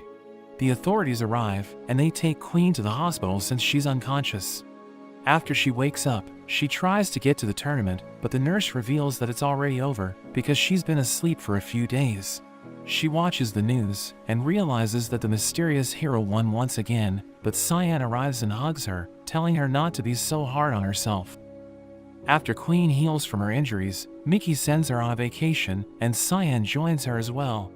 Speaker 1: The authorities arrive, and they take Queen to the hospital since she's unconscious. After she wakes up, she tries to get to the tournament, but the nurse reveals that it's already over because she's been asleep for a few days. She watches the news and realizes that the mysterious hero won once again, but Cyan arrives and hugs her, telling her not to be so hard on herself. After Queen heals from her injuries, Mickey sends her on a vacation, and Cyan joins her as well.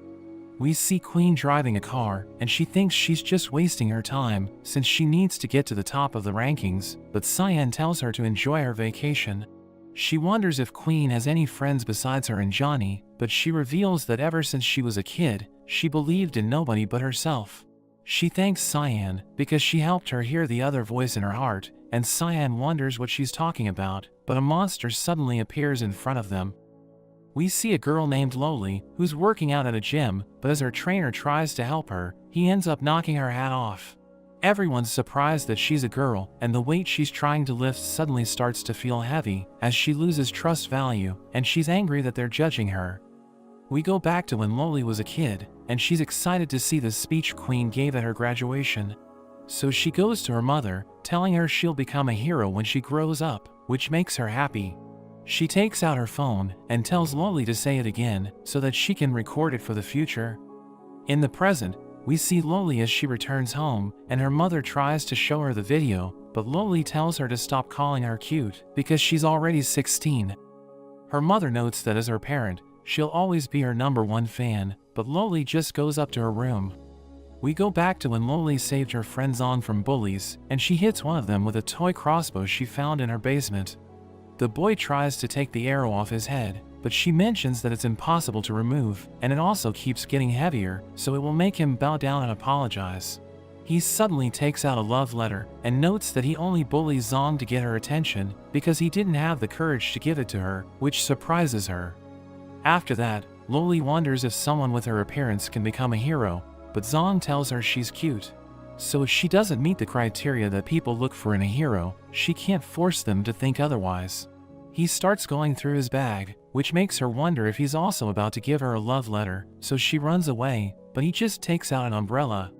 Speaker 1: We see Queen driving a car, and she thinks she's just wasting her time since she needs to get to the top of the rankings, but Cyan tells her to enjoy her vacation. She wonders if Queen has any friends besides her and Johnny, but she reveals that ever since she was a kid, she believed in nobody but herself. She thanks Cyan because she helped her hear the other voice in her heart, and Cyan wonders what she's talking about, but a monster suddenly appears in front of them. We see a girl named Loli who's working out at a gym, but as her trainer tries to help her, he ends up knocking her hat off. Everyone's surprised that she's a girl, and the weight she's trying to lift suddenly starts to feel heavy as she loses trust value, and she's angry that they're judging her. We go back to when Loli was a kid, and she's excited to see the speech Queen gave at her graduation. So she goes to her mother, telling her she'll become a hero when she grows up, which makes her happy. She takes out her phone and tells Loli to say it again so that she can record it for the future. In the present, we see Loli as she returns home, and her mother tries to show her the video, but Loli tells her to stop calling her cute because she's already 16. Her mother notes that as her parent, she'll always be her #1 fan, but Loli just goes up to her room. We go back to when Loli saved her friends on from bullies, and she hits one of them with a toy crossbow she found in her basement. The boy tries to take the arrow off his head, but she mentions that it's impossible to remove, and it also keeps getting heavier, so it will make him bow down and apologize. He suddenly takes out a love letter and notes that he only bullies Zong to get her attention because he didn't have the courage to give it to her, which surprises her. After that, Loli wonders if someone with her appearance can become a hero, but Zong tells her she's cute. So if she doesn't meet the criteria that people look for in a hero, she can't force them to think otherwise. He starts going through his bag, which makes her wonder if he's also about to give her a love letter, so she runs away, but he just takes out an umbrella.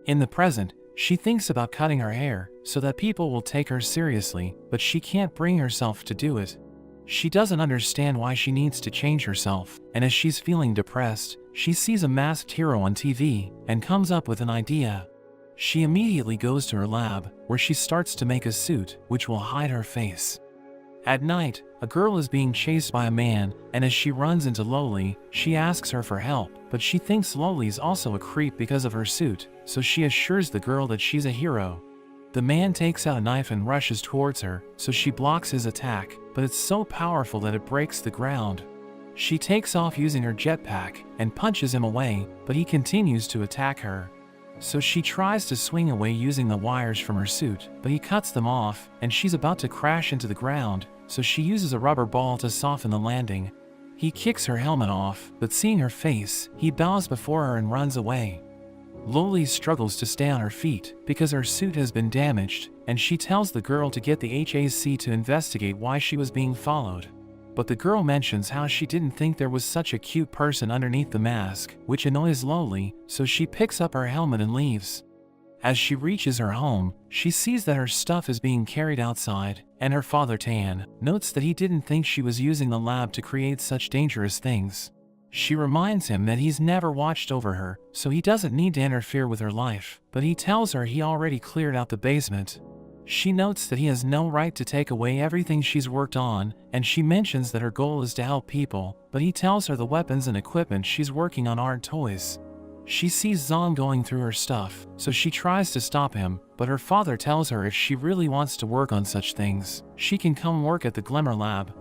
Speaker 1: In the present, she thinks about cutting her hair so that people will take her seriously, but she can't bring herself to do it. She doesn't understand why she needs to change herself, and as she's feeling depressed, she sees a masked hero on TV and comes up with an idea. She immediately goes to her lab, where she starts to make a suit which will hide her face. At night, a girl is being chased by a man, and as she runs into Loli, she asks her for help, but she thinks Loli's also a creep because of her suit, so she assures the girl that she's a hero. The man takes out a knife and rushes towards her, so she blocks his attack, but it's so powerful that it breaks the ground. She takes off using her jetpack and punches him away, but he continues to attack her. So she tries to swing away using the wires from her suit, but he cuts them off, and she's about to crash into the ground, so she uses a rubber ball to soften the landing. He kicks her helmet off, but seeing her face, he bows before her and runs away. Loli struggles to stay on her feet because her suit has been damaged, and she tells the girl to get the HAC to investigate why she was being followed. But the girl mentions how she didn't think there was such a cute person underneath the mask, which annoys Loli, so she picks up her helmet and leaves. As she reaches her home, she sees that her stuff is being carried outside, and her father Tan notes that he didn't think she was using the lab to create such dangerous things. She reminds him that he's never watched over her, so he doesn't need to interfere with her life, but he tells her he already cleared out the basement. She notes that he has no right to take away everything she's worked on, and she mentions that her goal is to help people, but he tells her the weapons and equipment she's working on aren't toys. She sees Zong going through her stuff, so she tries to stop him, but her father tells her if she really wants to work on such things, she can come work at the Glimmer Lab.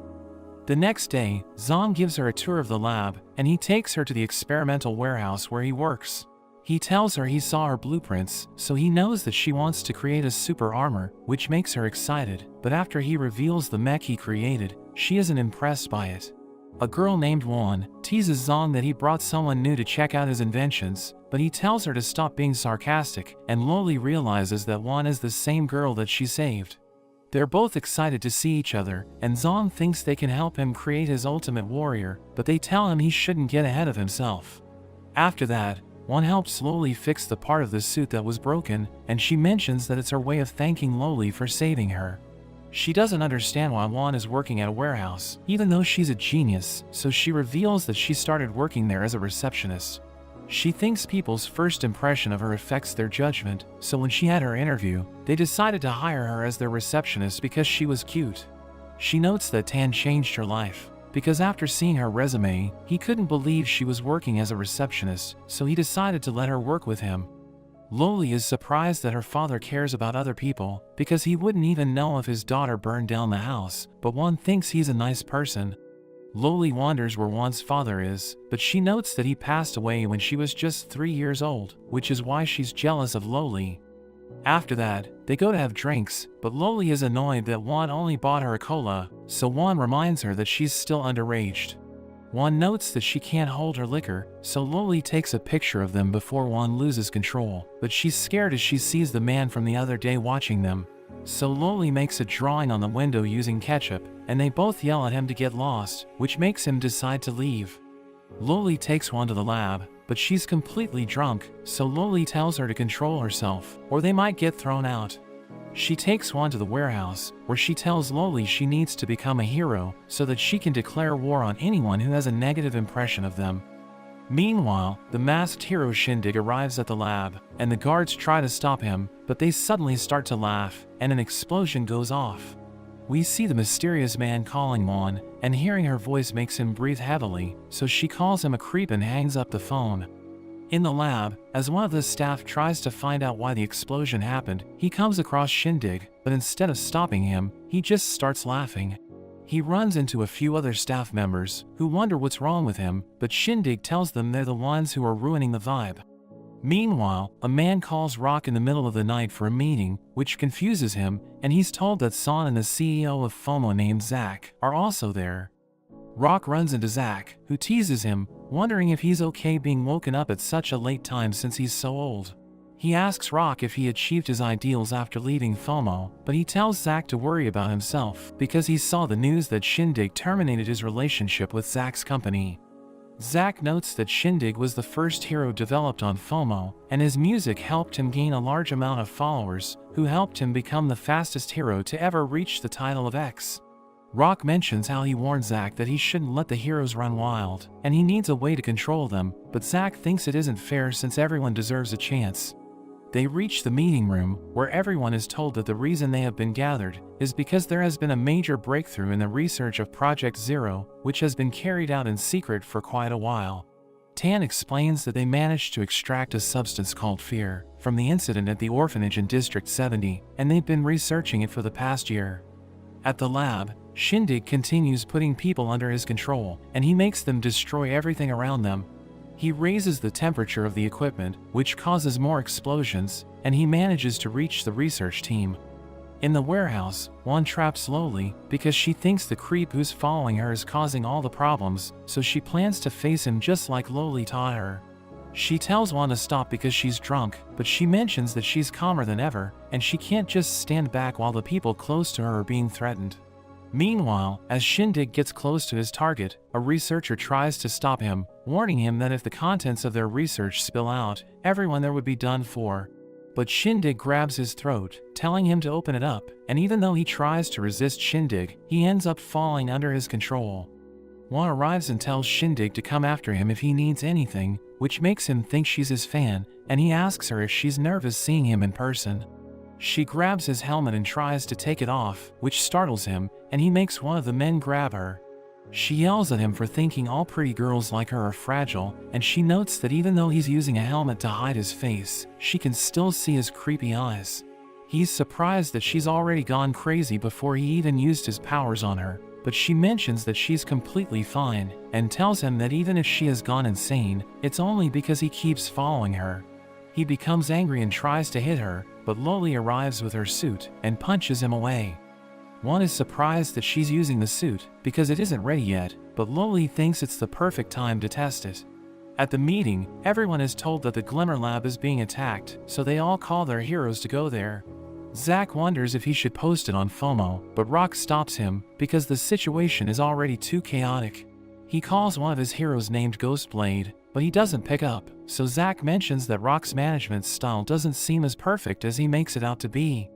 Speaker 1: The next day, Zong gives her a tour of the lab, and he takes her to the experimental warehouse where he works. He tells her he saw her blueprints, so he knows that she wants to create a super armor, which makes her excited, but after he reveals the mech he created, she isn't impressed by it. A girl named Juan teases Zong that he brought someone new to check out his inventions, but he tells her to stop being sarcastic, and Loli realizes that Juan is the same girl that she saved. They're both excited to see each other, and Zong thinks they can help him create his ultimate warrior, but they tell him he shouldn't get ahead of himself. After that, Juan helps Loli fix the part of the suit that was broken, and she mentions that it's her way of thanking Loli for saving her. She doesn't understand why Juan is working at a warehouse, even though she's a genius, so she reveals that she started working there as a receptionist. She thinks people's first impression of her affects their judgment, so when she had her interview, they decided to hire her as their receptionist because she was cute. She notes that Tan changed her life, because after seeing her resume, he couldn't believe she was working as a receptionist, so he decided to let her work with him. Loli is surprised that her father cares about other people, because he wouldn't even know if his daughter burned down the house, but Juan thinks he's a nice person. Loli wonders where Juan's father is, but she notes that he passed away when she was just 3 years old, which is why she's jealous of Loli. After that, they go to have drinks, but Loli is annoyed that Juan only bought her a cola, so Juan reminds her that she's still underage. Juan notes that she can't hold her liquor, so Loli takes a picture of them before Juan loses control, but she's scared as she sees the man from the other day watching them. So Loli makes a drawing on the window using ketchup, and they both yell at him to get lost, which makes him decide to leave. Loli takes Juan to the lab, but she's completely drunk, so Loli tells her to control herself, or they might get thrown out. She takes Juan to the warehouse, where she tells Loli she needs to become a hero so that she can declare war on anyone who has a negative impression of them. Meanwhile, the masked hero Shindig arrives at the lab, and the guards try to stop him, but they suddenly start to laugh, and an explosion goes off. We see the mysterious man calling Juan, and hearing her voice makes him breathe heavily, so she calls him a creep and hangs up the phone. In the lab, as one of the staff tries to find out why the explosion happened, he comes across Shindig, but instead of stopping him, he just starts laughing. He runs into a few other staff members who wonder what's wrong with him, but Shindig tells them they're the ones who are ruining the vibe. Meanwhile, a man calls Rock in the middle of the night for a meeting, which confuses him, and he's told that Son and the CEO of FOMO named Zach are also there. Rock runs into Zach, who teases him, wondering if he's okay being woken up at such a late time since he's so old. He asks Rock if he achieved his ideals after leaving FOMO, but he tells Zach to worry about himself because he saw the news that Shindig terminated his relationship with Zach's company. Zach notes that Shindig was the first hero developed on FOMO, and his music helped him gain a large amount of followers, who helped him become the fastest hero to ever reach the title of X. Rock mentions how he warned Zach that he shouldn't let the heroes run wild, and he needs a way to control them, but Zach thinks it isn't fair since everyone deserves a chance. They reach the meeting room, where everyone is told that the reason they have been gathered is because there has been a major breakthrough in the research of Project Zero, which has been carried out in secret for quite a while. Tan explains that they managed to extract a substance called fear from the incident at the orphanage in District 70, and they've been researching it for the past year. At the lab, Shindig continues putting people under his control, and he makes them destroy everything around them. He raises the temperature of the equipment, which causes more explosions, and he manages to reach the research team. In the warehouse, Juan traps Loli because she thinks the creep who's following her is causing all the problems, so she plans to face him just like Loli taught her. She tells Juan to stop because she's drunk, but she mentions that she's calmer than ever, and she can't just stand back while the people close to her are being threatened. Meanwhile, as Shindig gets close to his target, a researcher tries to stop him, warning him that if the contents of their research spill out, everyone there would be done for. But Shindig grabs his throat, telling him to open it up, and even though he tries to resist Shindig, he ends up falling under his control. Juan arrives and tells Shindig to come after him if he needs anything, which makes him think she's his fan, and he asks her if she's nervous seeing him in person. She grabs his helmet and tries to take it off, which startles him, and he makes one of the men grab her. She yells at him for thinking all pretty girls like her are fragile, and she notes that even though he's using a helmet to hide his face, she can still see his creepy eyes. He's surprised that she's already gone crazy before he even used his powers on her, but she mentions that she's completely fine, and tells him that even if she has gone insane, it's only because he keeps following her. He becomes angry and tries to hit her, but Loli arrives with her suit and punches him away. Juan is surprised that she's using the suit because it isn't ready yet, but Loli thinks it's the perfect time to test it. At the meeting, everyone is told that the Glimmer Lab is being attacked, so they all call their heroes to go there. Zach wonders if he should post it on FOMO, but Rock stops him because the situation is already too chaotic. He calls one of his heroes named Ghostblade, but he doesn't pick up, so Zach mentions that Rock's management style doesn't seem as perfect as he makes it out to be.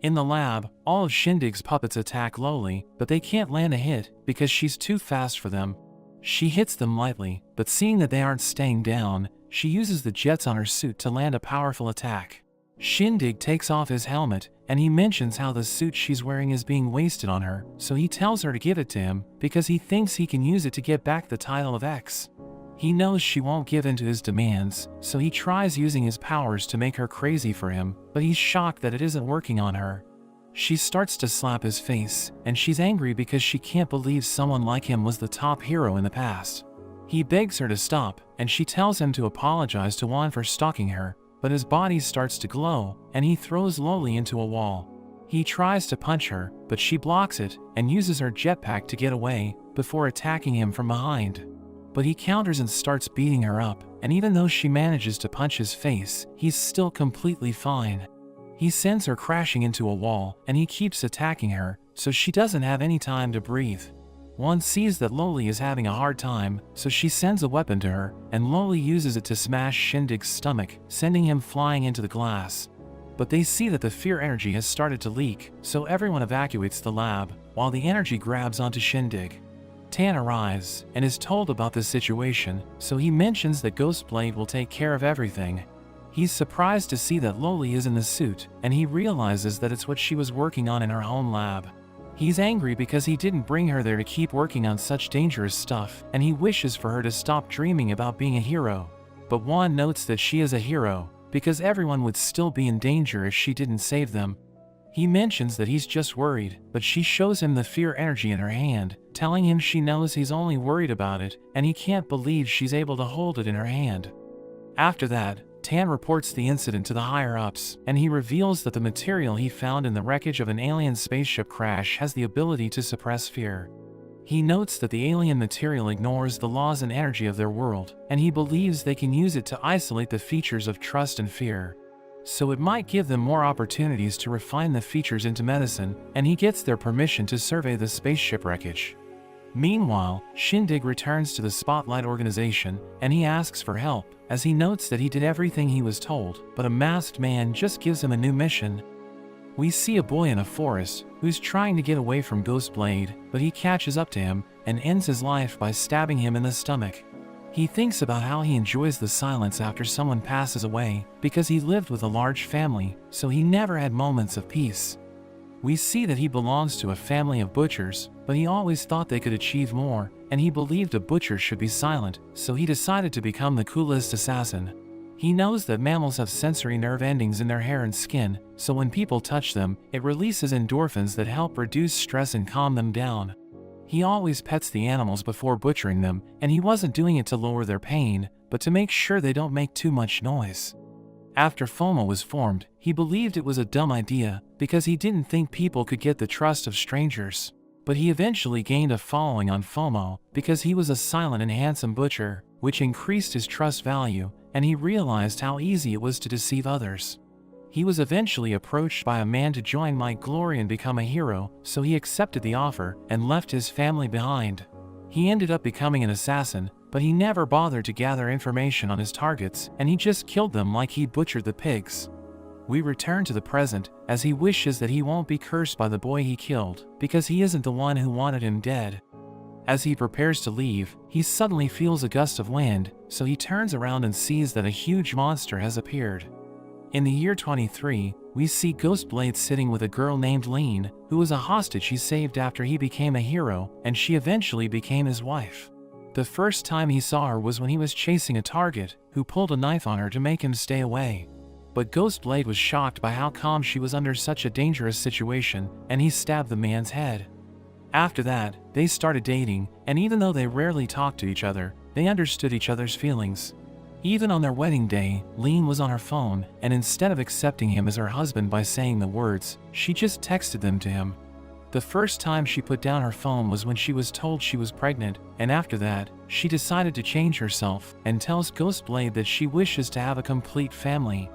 Speaker 1: In the lab, all of Shindig's puppets attack Loli, but they can't land a hit because she's too fast for them. She hits them lightly, but seeing that they aren't staying down, she uses the jets on her suit to land a powerful attack. Shindig takes off his helmet, and he mentions how the suit she's wearing is being wasted on her, so he tells her to give it to him because he thinks he can use it to get back the title of X. He knows she won't give in to his demands, so he tries using his powers to make her crazy for him, but he's shocked that it isn't working on her. She starts to slap his face, and she's angry because she can't believe someone like him was the top hero in the past. He begs her to stop, and she tells him to apologize to Juan for stalking her, but his body starts to glow, and he throws Loli into a wall. He tries to punch her, but she blocks it, and uses her jetpack to get away, before attacking him from behind. But he counters and starts beating her up, and even though she manages to punch his face, he's still completely fine. He sends her crashing into a wall, and he keeps attacking her, so she doesn't have any time to breathe. Juan sees that Loli is having a hard time, so she sends a weapon to her, and Loli uses it to smash Shindig's stomach, sending him flying into the glass. But they see that the fear energy has started to leak, so everyone evacuates the lab, while the energy grabs onto Shindig. Tan arrives, and is told about the situation, so he mentions that Ghostblade will take care of everything. He's surprised to see that Loli is in the suit, and he realizes that it's what she was working on in her home lab. He's angry because he didn't bring her there to keep working on such dangerous stuff, and he wishes for her to stop dreaming about being a hero. But Juan notes that she is a hero, because everyone would still be in danger if she didn't save them. He mentions that he's just worried, but she shows him the fear energy in her hand, telling him she knows he's only worried about it, and he can't believe she's able to hold it in her hand. After that, Tan reports the incident to the higher-ups, and he reveals that the material he found in the wreckage of an alien spaceship crash has the ability to suppress fear. He notes that the alien material ignores the laws and energy of their world, and he believes they can use it to isolate the features of trust and fear. So it might give them more opportunities to refine the features into medicine, and he gets their permission to survey the spaceship wreckage. Meanwhile, Shindig returns to the Spotlight organization, and he asks for help, as he notes that he did everything he was told, but a masked man just gives him a new mission. We see a boy in a forest, who's trying to get away from Ghostblade, but he catches up to him, and ends his life by stabbing him in the stomach. He thinks about how he enjoys the silence after someone passes away, because he lived with a large family, so he never had moments of peace. We see that he belongs to a family of butchers, but he always thought they could achieve more, and he believed a butcher should be silent, so he decided to become the coolest assassin. He knows that mammals have sensory nerve endings in their hair and skin, so when people touch them, it releases endorphins that help reduce stress and calm them down. He always pets the animals before butchering them, and he wasn't doing it to lower their pain, but to make sure they don't make too much noise. After FOMO was formed, he believed it was a dumb idea, because he didn't think people could get the trust of strangers. But he eventually gained a following on FOMO, because he was a silent and handsome butcher, which increased his trust value, and he realized how easy it was to deceive others. He was eventually approached by a man to join Might Glory and become a hero, so he accepted the offer and left his family behind. He ended up becoming an assassin, but he never bothered to gather information on his targets, and he just killed them like he butchered the pigs. We return to the present, as he wishes that he won't be cursed by the boy he killed, because he isn't the one who wanted him dead. As he prepares to leave, he suddenly feels a gust of wind, so he turns around and sees that a huge monster has appeared. In the year 23, we see Ghostblade sitting with a girl named Lean, who was a hostage he saved after he became a hero, and she eventually became his wife. The first time he saw her was when he was chasing a target, who pulled a knife on her to make him stay away. But Ghostblade was shocked by how calm she was under such a dangerous situation, and he stabbed the man's head. After that, they started dating, and even though they rarely talked to each other, they understood each other's feelings. Even on their wedding day, Lean was on her phone, and instead of accepting him as her husband by saying the words, she just texted them to him. The first time she put down her phone was when she was told she was pregnant, and after that, she decided to change herself, and tells Ghostblade that she wishes to have a complete family.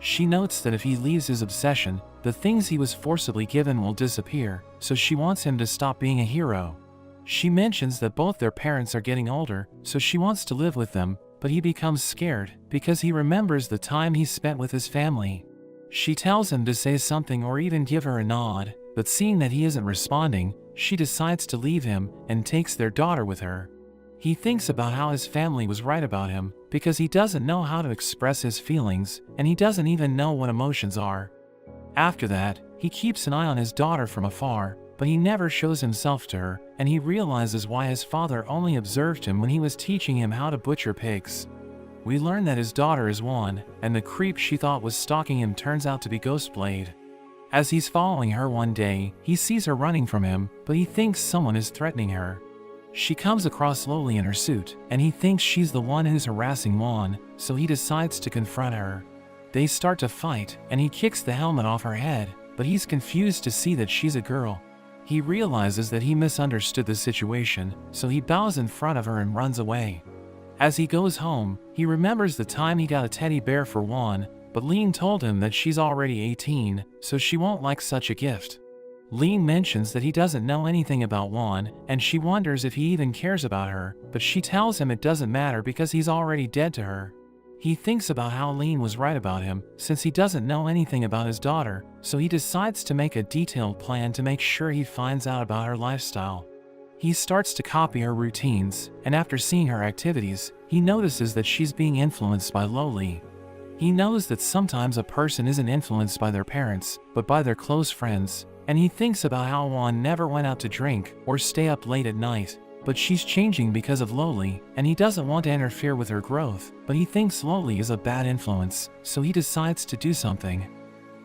Speaker 1: She notes that if he leaves his obsession, the things he was forcibly given will disappear, so she wants him to stop being a hero. She mentions that both their parents are getting older, so she wants to live with them, but he becomes scared, because he remembers the time he spent with his family. She tells him to say something or even give her a nod, but seeing that he isn't responding, she decides to leave him, and takes their daughter with her. He thinks about how his family was right about him, because he doesn't know how to express his feelings, and he doesn't even know what emotions are. After that, he keeps an eye on his daughter from afar, but he never shows himself to her, and he realizes why his father only observed him when he was teaching him how to butcher pigs. We learn that his daughter is Juan, and the creep she thought was stalking him turns out to be Ghostblade. As he's following her one day, he sees her running from him, but he thinks someone is threatening her. She comes across slowly in her suit, and he thinks she's the one who's harassing Juan, so he decides to confront her. They start to fight, and he kicks the helmet off her head, but he's confused to see that she's a girl. He realizes that he misunderstood the situation, so he bows in front of her and runs away. As he goes home, he remembers the time he got a teddy bear for Juan, but Lean told him that she's already 18, so she won't like such a gift. Lean mentions that he doesn't know anything about Juan, and she wonders if he even cares about her, but she tells him it doesn't matter because he's already dead to her. He thinks about how Lean was right about him, since he doesn't know anything about his daughter, so he decides to make a detailed plan to make sure he finds out about her lifestyle. He starts to copy her routines, and after seeing her activities, he notices that she's being influenced by Loli. He knows that sometimes a person isn't influenced by their parents, but by their close friends, and he thinks about how Juan never went out to drink or stay up late at night. But she's changing because of Loli, and he doesn't want to interfere with her growth, but he thinks Loli is a bad influence, so he decides to do something.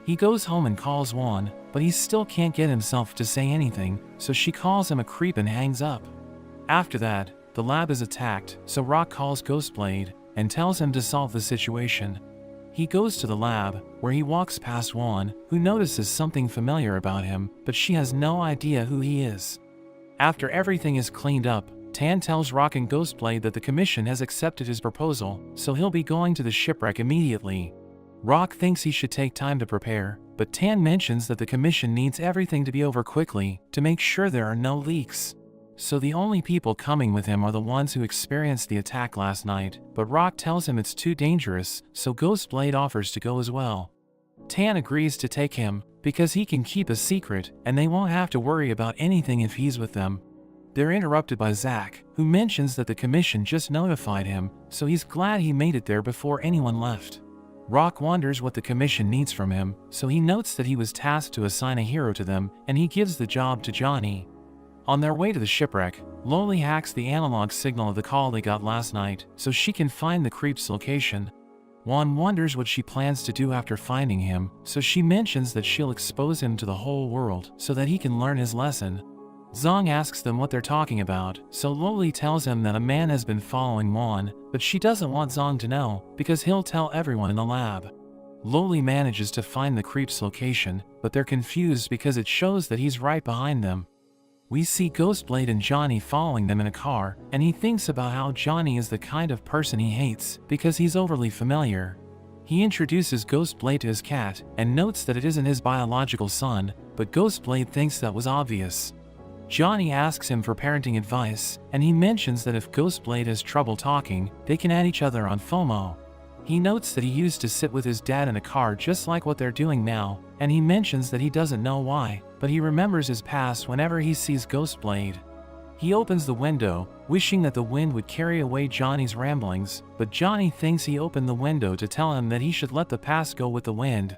Speaker 1: He goes home and calls Juan, but he still can't get himself to say anything, so she calls him a creep and hangs up. After that, the lab is attacked, so Rock calls Ghostblade and tells him to solve the situation. He goes to the lab, where he walks past Juan, who notices something familiar about him, but she has no idea who he is. After everything is cleaned up, Tan tells Rock and Ghostblade that the commission has accepted his proposal, so he'll be going to the shipwreck immediately. Rock thinks he should take time to prepare, but Tan mentions that the commission needs everything to be over quickly to make sure there are no leaks. So the only people coming with him are the ones who experienced the attack last night, but Rock tells him it's too dangerous, so Ghostblade offers to go as well. Tan agrees to take him, because he can keep a secret, and they won't have to worry about anything if he's with them. They're interrupted by Zack, who mentions that the commission just notified him, so he's glad he made it there before anyone left. Rock wonders what the commission needs from him, so he notes that he was tasked to assign a hero to them, and he gives the job to Johnny. On their way to the shipwreck, Loli hacks the analog signal of the call they got last night, so she can find the creep's location. Juan wonders what she plans to do after finding him, so she mentions that she'll expose him to the whole world so that he can learn his lesson. Zong asks them what they're talking about, so Loli tells him that a man has been following Juan, but she doesn't want Zong to know, because he'll tell everyone in the lab. Loli manages to find the creep's location, but they're confused because it shows that he's right behind them. We see Ghostblade and Johnny following them in a car, and he thinks about how Johnny is the kind of person he hates, because he's overly familiar. He introduces Ghostblade to his cat, and notes that it isn't his biological son, but Ghostblade thinks that was obvious. Johnny asks him for parenting advice, and he mentions that if Ghostblade has trouble talking, they can add each other on FOMO. He notes that he used to sit with his dad in a car just like what they're doing now, and he mentions that he doesn't know why, but he remembers his past whenever he sees Ghostblade. He opens the window, wishing that the wind would carry away Johnny's ramblings, but Johnny thinks he opened the window to tell him that he should let the past go with the wind.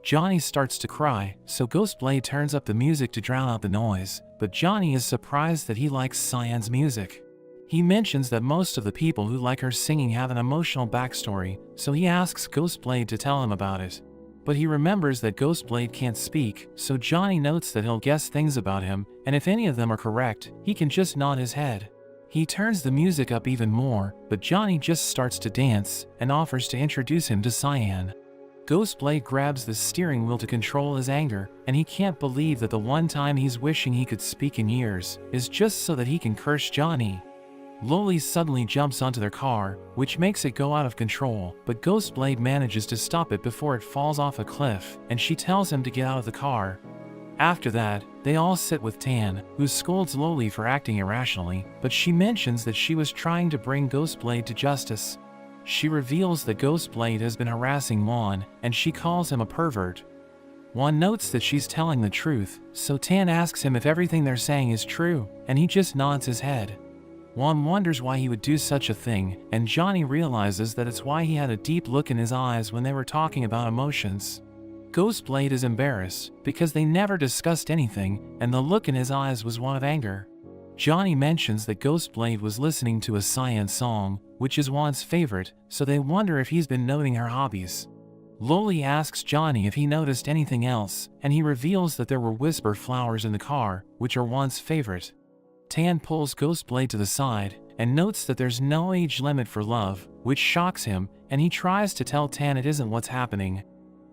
Speaker 1: Johnny starts to cry, so Ghostblade turns up the music to drown out the noise, but Johnny is surprised that he likes Cyan's music. He mentions that most of the people who like her singing have an emotional backstory, so he asks Ghostblade to tell him about it. But he remembers that Ghostblade can't speak, so Johnny notes that he'll guess things about him, and if any of them are correct, he can just nod his head. He turns the music up even more, but Johnny just starts to dance, and offers to introduce him to Cyan. Ghostblade grabs the steering wheel to control his anger, and he can't believe that the one time he's wishing he could speak in years is just so that he can curse Johnny. Loli suddenly jumps onto their car, which makes it go out of control, but Ghostblade manages to stop it before it falls off a cliff, and she tells him to get out of the car. After that, they all sit with Tan, who scolds Loli for acting irrationally, but she mentions that she was trying to bring Ghostblade to justice. She reveals that Ghostblade has been harassing Juan, and she calls him a pervert. Juan notes that she's telling the truth, so Tan asks him if everything they're saying is true, and he just nods his head. Juan wonders why he would do such a thing, and Johnny realizes that it's why he had a deep look in his eyes when they were talking about emotions. Ghostblade is embarrassed, because they never discussed anything, and the look in his eyes was one of anger. Johnny mentions that Ghostblade was listening to a Cyan song, which is Juan's favorite, so they wonder if he's been noting her hobbies. Loli asks Johnny if he noticed anything else, and he reveals that there were whisper flowers in the car, which are Juan's favorite. Tan pulls Ghostblade to the side, and notes that there's no age limit for love, which shocks him, and he tries to tell Tan it isn't what's happening.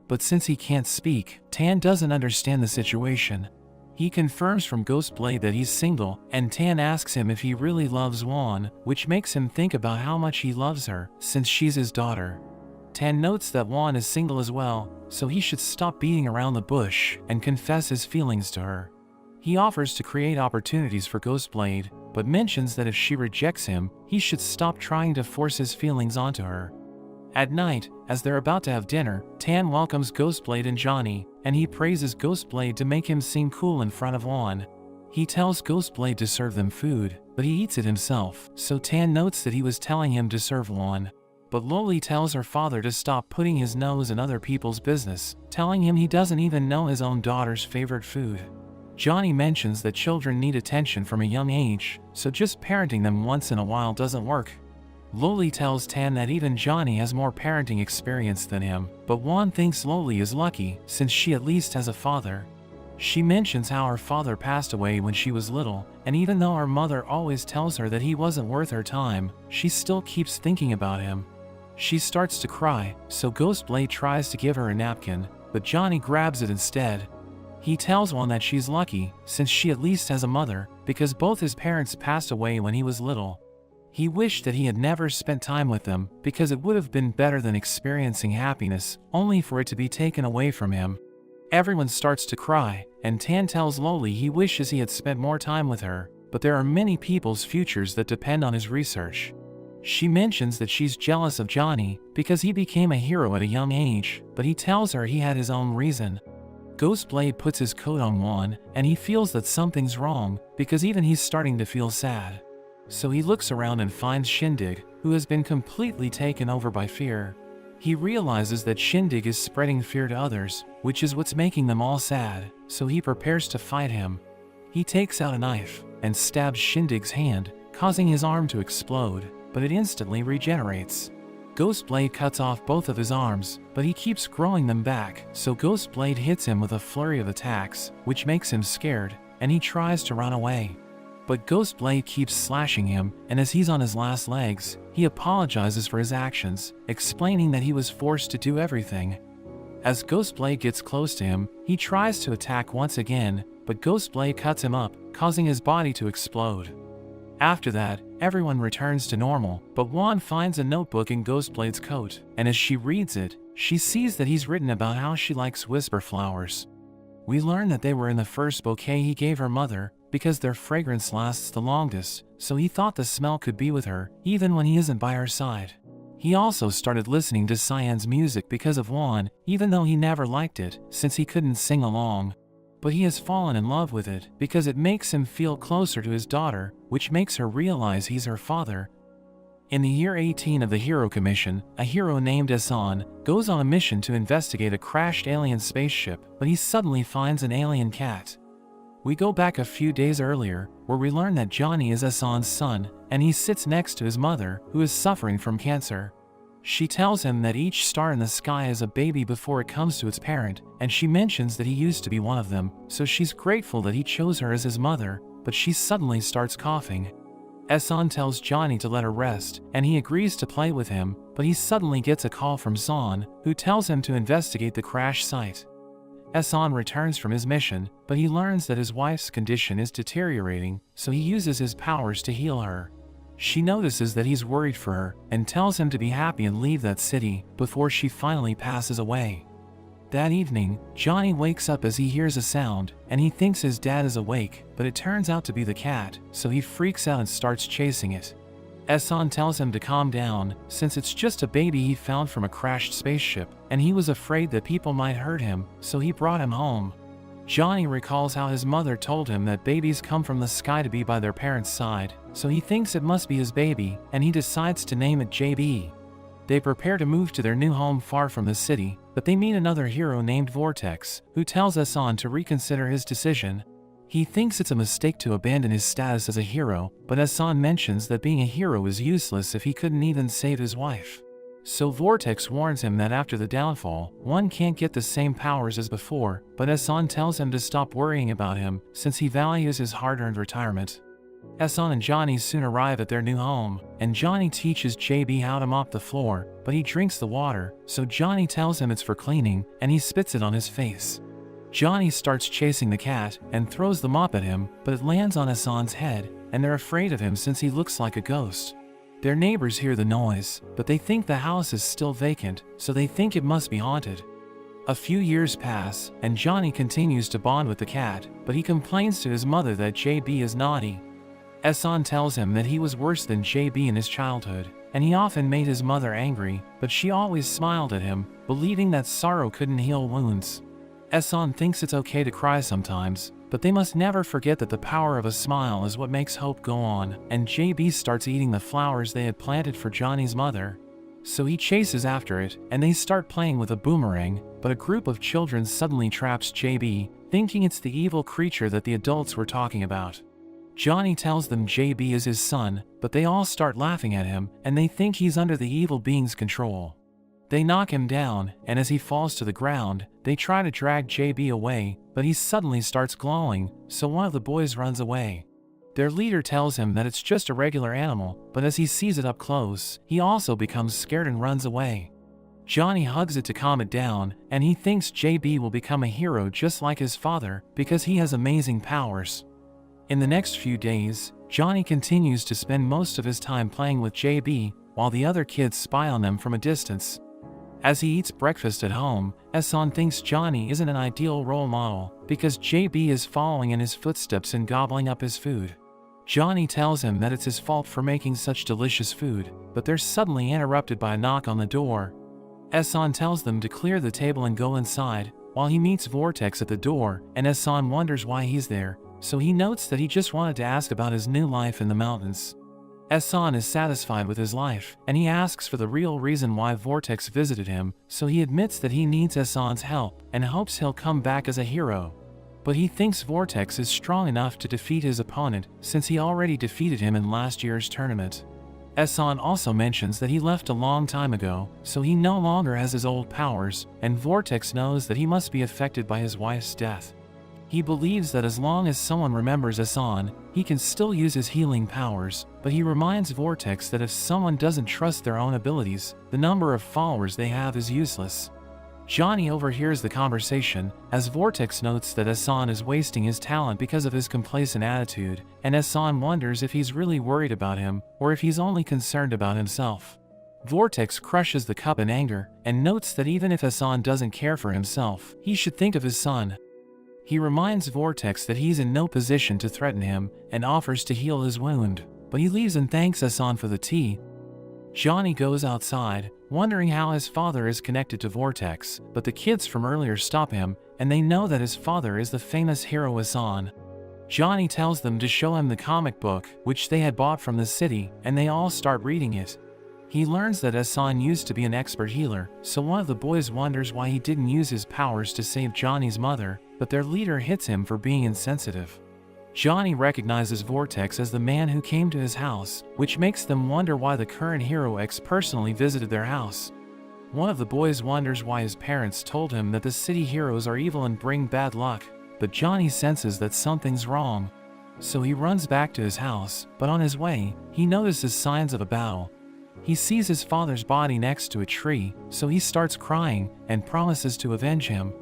Speaker 1: But since he can't speak, Tan doesn't understand the situation. He confirms from Ghostblade that he's single, and Tan asks him if he really loves Juan, which makes him think about how much he loves her, since she's his daughter. Tan notes that Juan is single as well, so he should stop beating around the bush and confess his feelings to her. He offers to create opportunities for Ghostblade, but mentions that if she rejects him, he should stop trying to force his feelings onto her. At night, as they're about to have dinner, Tan welcomes Ghostblade and Johnny, and he praises Ghostblade to make him seem cool in front of Juan. He tells Ghostblade to serve them food, but he eats it himself, so Tan notes that he was telling him to serve Juan. But Loli tells her father to stop putting his nose in other people's business, telling him he doesn't even know his own daughter's favorite food. Johnny mentions that children need attention from a young age, so just parenting them once in a while doesn't work. Loli tells Tan that even Johnny has more parenting experience than him, but Juan thinks Loli is lucky since she at least has a father. She mentions how her father passed away when she was little, and even though her mother always tells her that he wasn't worth her time, she still keeps thinking about him. She starts to cry, so Ghostblade tries to give her a napkin, but Johnny grabs it instead. He tells Juan that she's lucky since she at least has a mother, because both his parents passed away when he was little. He wished that he had never spent time with them because it would have been better than experiencing happiness only for it to be taken away from him. Everyone starts to cry, and Tan tells Loli he wishes he had spent more time with her, but there are many people's futures that depend on his research. She mentions that she's jealous of Johnny because he became a hero at a young age, but he tells her he had his own reason. Ghostblade puts his coat on Juan, and he feels that something's wrong because even he's starting to feel sad. So he looks around and finds Shindig, who has been completely taken over by fear. He realizes that Shindig is spreading fear to others, which is what's making them all sad, so he prepares to fight him. He takes out a knife and stabs Shindig's hand, causing his arm to explode, but it instantly regenerates. Ghostblade cuts off both of his arms, but he keeps growing them back, so Ghostblade hits him with a flurry of attacks, which makes him scared, and he tries to run away. But Ghostblade keeps slashing him, and as he's on his last legs, he apologizes for his actions, explaining that he was forced to do everything. As Ghostblade gets close to him, he tries to attack once again, but Ghostblade cuts him up, causing his body to explode. After that, everyone returns to normal, but Juan finds a notebook in Ghostblade's coat, and as she reads it, she sees that he's written about how she likes whisper flowers. We learn that they were in the first bouquet he gave her mother, because their fragrance lasts the longest, so he thought the smell could be with her, even when he isn't by her side. He also started listening to Cyan's music because of Juan, even though he never liked it, since he couldn't sing along. But he has fallen in love with it, because it makes him feel closer to his daughter, which makes her realize he's her father. In the year 18 of the Hero Commission, a hero named Hassan goes on a mission to investigate a crashed alien spaceship, but he suddenly finds an alien cat. We go back a few days earlier, where we learn that Johnny is Hassan's son, and he sits next to his mother, who is suffering from cancer. She tells him that each star in the sky is a baby before it comes to its parent, and she mentions that he used to be one of them, so she's grateful that he chose her as his mother, but she suddenly starts coughing. Hassan tells Johnny to let her rest, and he agrees to play with him, but he suddenly gets a call from Zahn, who tells him to investigate the crash site. Hassan returns from his mission, but he learns that his wife's condition is deteriorating, so he uses his powers to heal her. She notices that he's worried for her, and tells him to be happy and leave that city, before she finally passes away. That evening, Johnny wakes up as he hears a sound, and he thinks his dad is awake, but it turns out to be the cat, so he freaks out and starts chasing it. Hassan tells him to calm down, since it's just a baby he found from a crashed spaceship, and he was afraid that people might hurt him, so he brought him home. Johnny recalls how his mother told him that babies come from the sky to be by their parents' side, so he thinks it must be his baby, and he decides to name it JB. They prepare to move to their new home far from the city, but they meet another hero named Vortex, who tells Hassan to reconsider his decision. He thinks it's a mistake to abandon his status as a hero, but Hassan mentions that being a hero is useless if he couldn't even save his wife. So Vortex warns him that after the downfall, one can't get the same powers as before, but Hassan tells him to stop worrying about him, since he values his hard-earned retirement. Hassan and Johnny soon arrive at their new home, and Johnny teaches JB how to mop the floor, but he drinks the water, so Johnny tells him it's for cleaning, and he spits it on his face. Johnny starts chasing the cat, and throws the mop at him, but it lands on Hassan's head, and they're afraid of him since he looks like a ghost. Their neighbors hear the noise, but they think the house is still vacant, so they think it must be haunted. A few years pass, and Johnny continues to bond with the cat, but he complains to his mother that JB is naughty. Hassan tells him that he was worse than JB in his childhood, and he often made his mother angry, but she always smiled at him, believing that sorrow couldn't heal wounds. Hassan thinks it's okay to cry sometimes, but they must never forget that the power of a smile is what makes hope go on, and JB starts eating the flowers they had planted for Johnny's mother. So he chases after it, and they start playing with a boomerang, but a group of children suddenly traps JB, thinking it's the evil creature that the adults were talking about. Johnny tells them JB is his son, but they all start laughing at him, and they think he's under the evil being's control. They knock him down, and as he falls to the ground, they try to drag JB away, but he suddenly starts glowing, so one of the boys runs away. Their leader tells him that it's just a regular animal, but as he sees it up close, he also becomes scared and runs away. Johnny hugs it to calm it down, and he thinks JB will become a hero just like his father because he has amazing powers. In the next few days, Johnny continues to spend most of his time playing with JB, while the other kids spy on them from a distance. As he eats breakfast at home, Ehsan thinks Johnny isn't an ideal role model because JB is following in his footsteps and gobbling up his food. Johnny tells him that it's his fault for making such delicious food, but they're suddenly interrupted by a knock on the door. Ehsan tells them to clear the table and go inside, while he meets Vortex at the door, and Ehsan wonders why he's there, so he notes that he just wanted to ask about his new life in the mountains. Ehsan is satisfied with his life, and he asks for the real reason why Vortex visited him, so he admits that he needs Ehsan's help, and hopes he'll come back as a hero. But he thinks Vortex is strong enough to defeat his opponent, since he already defeated him in last year's tournament. Ehsan also mentions that he left a long time ago, so he no longer has his old powers, and Vortex knows that he must be affected by his wife's death. He believes that as long as someone remembers Ehsan, he can still use his healing powers, but he reminds Vortex that if someone doesn't trust their own abilities, the number of followers they have is useless. Johnny overhears the conversation, as Vortex notes that Ehsan is wasting his talent because of his complacent attitude, and Ehsan wonders if he's really worried about him, or if he's only concerned about himself. Vortex crushes the cup in anger, and notes that even if Ehsan doesn't care for himself, he should think of his son. He reminds Vortex that he's in no position to threaten him, and offers to heal his wound, but he leaves and thanks Ehsan for the tea. Johnny goes outside, wondering how his father is connected to Vortex, but the kids from earlier stop him, and they know that his father is the famous hero Ehsan. Johnny tells them to show him the comic book, which they had bought from the city, and they all start reading it. He learns that Ehsan used to be an expert healer, so one of the boys wonders why he didn't use his powers to save Johnny's mother, but their leader hits him for being insensitive. Johnny recognizes Vortex as the man who came to his house, which makes them wonder why the current hero X personally visited their house. One of the boys wonders why his parents told him that the city heroes are evil and bring bad luck, but Johnny senses that something's wrong. So he runs back to his house, but on his way, he notices signs of a battle. He sees his father's body next to a tree, so he starts crying and promises to avenge him.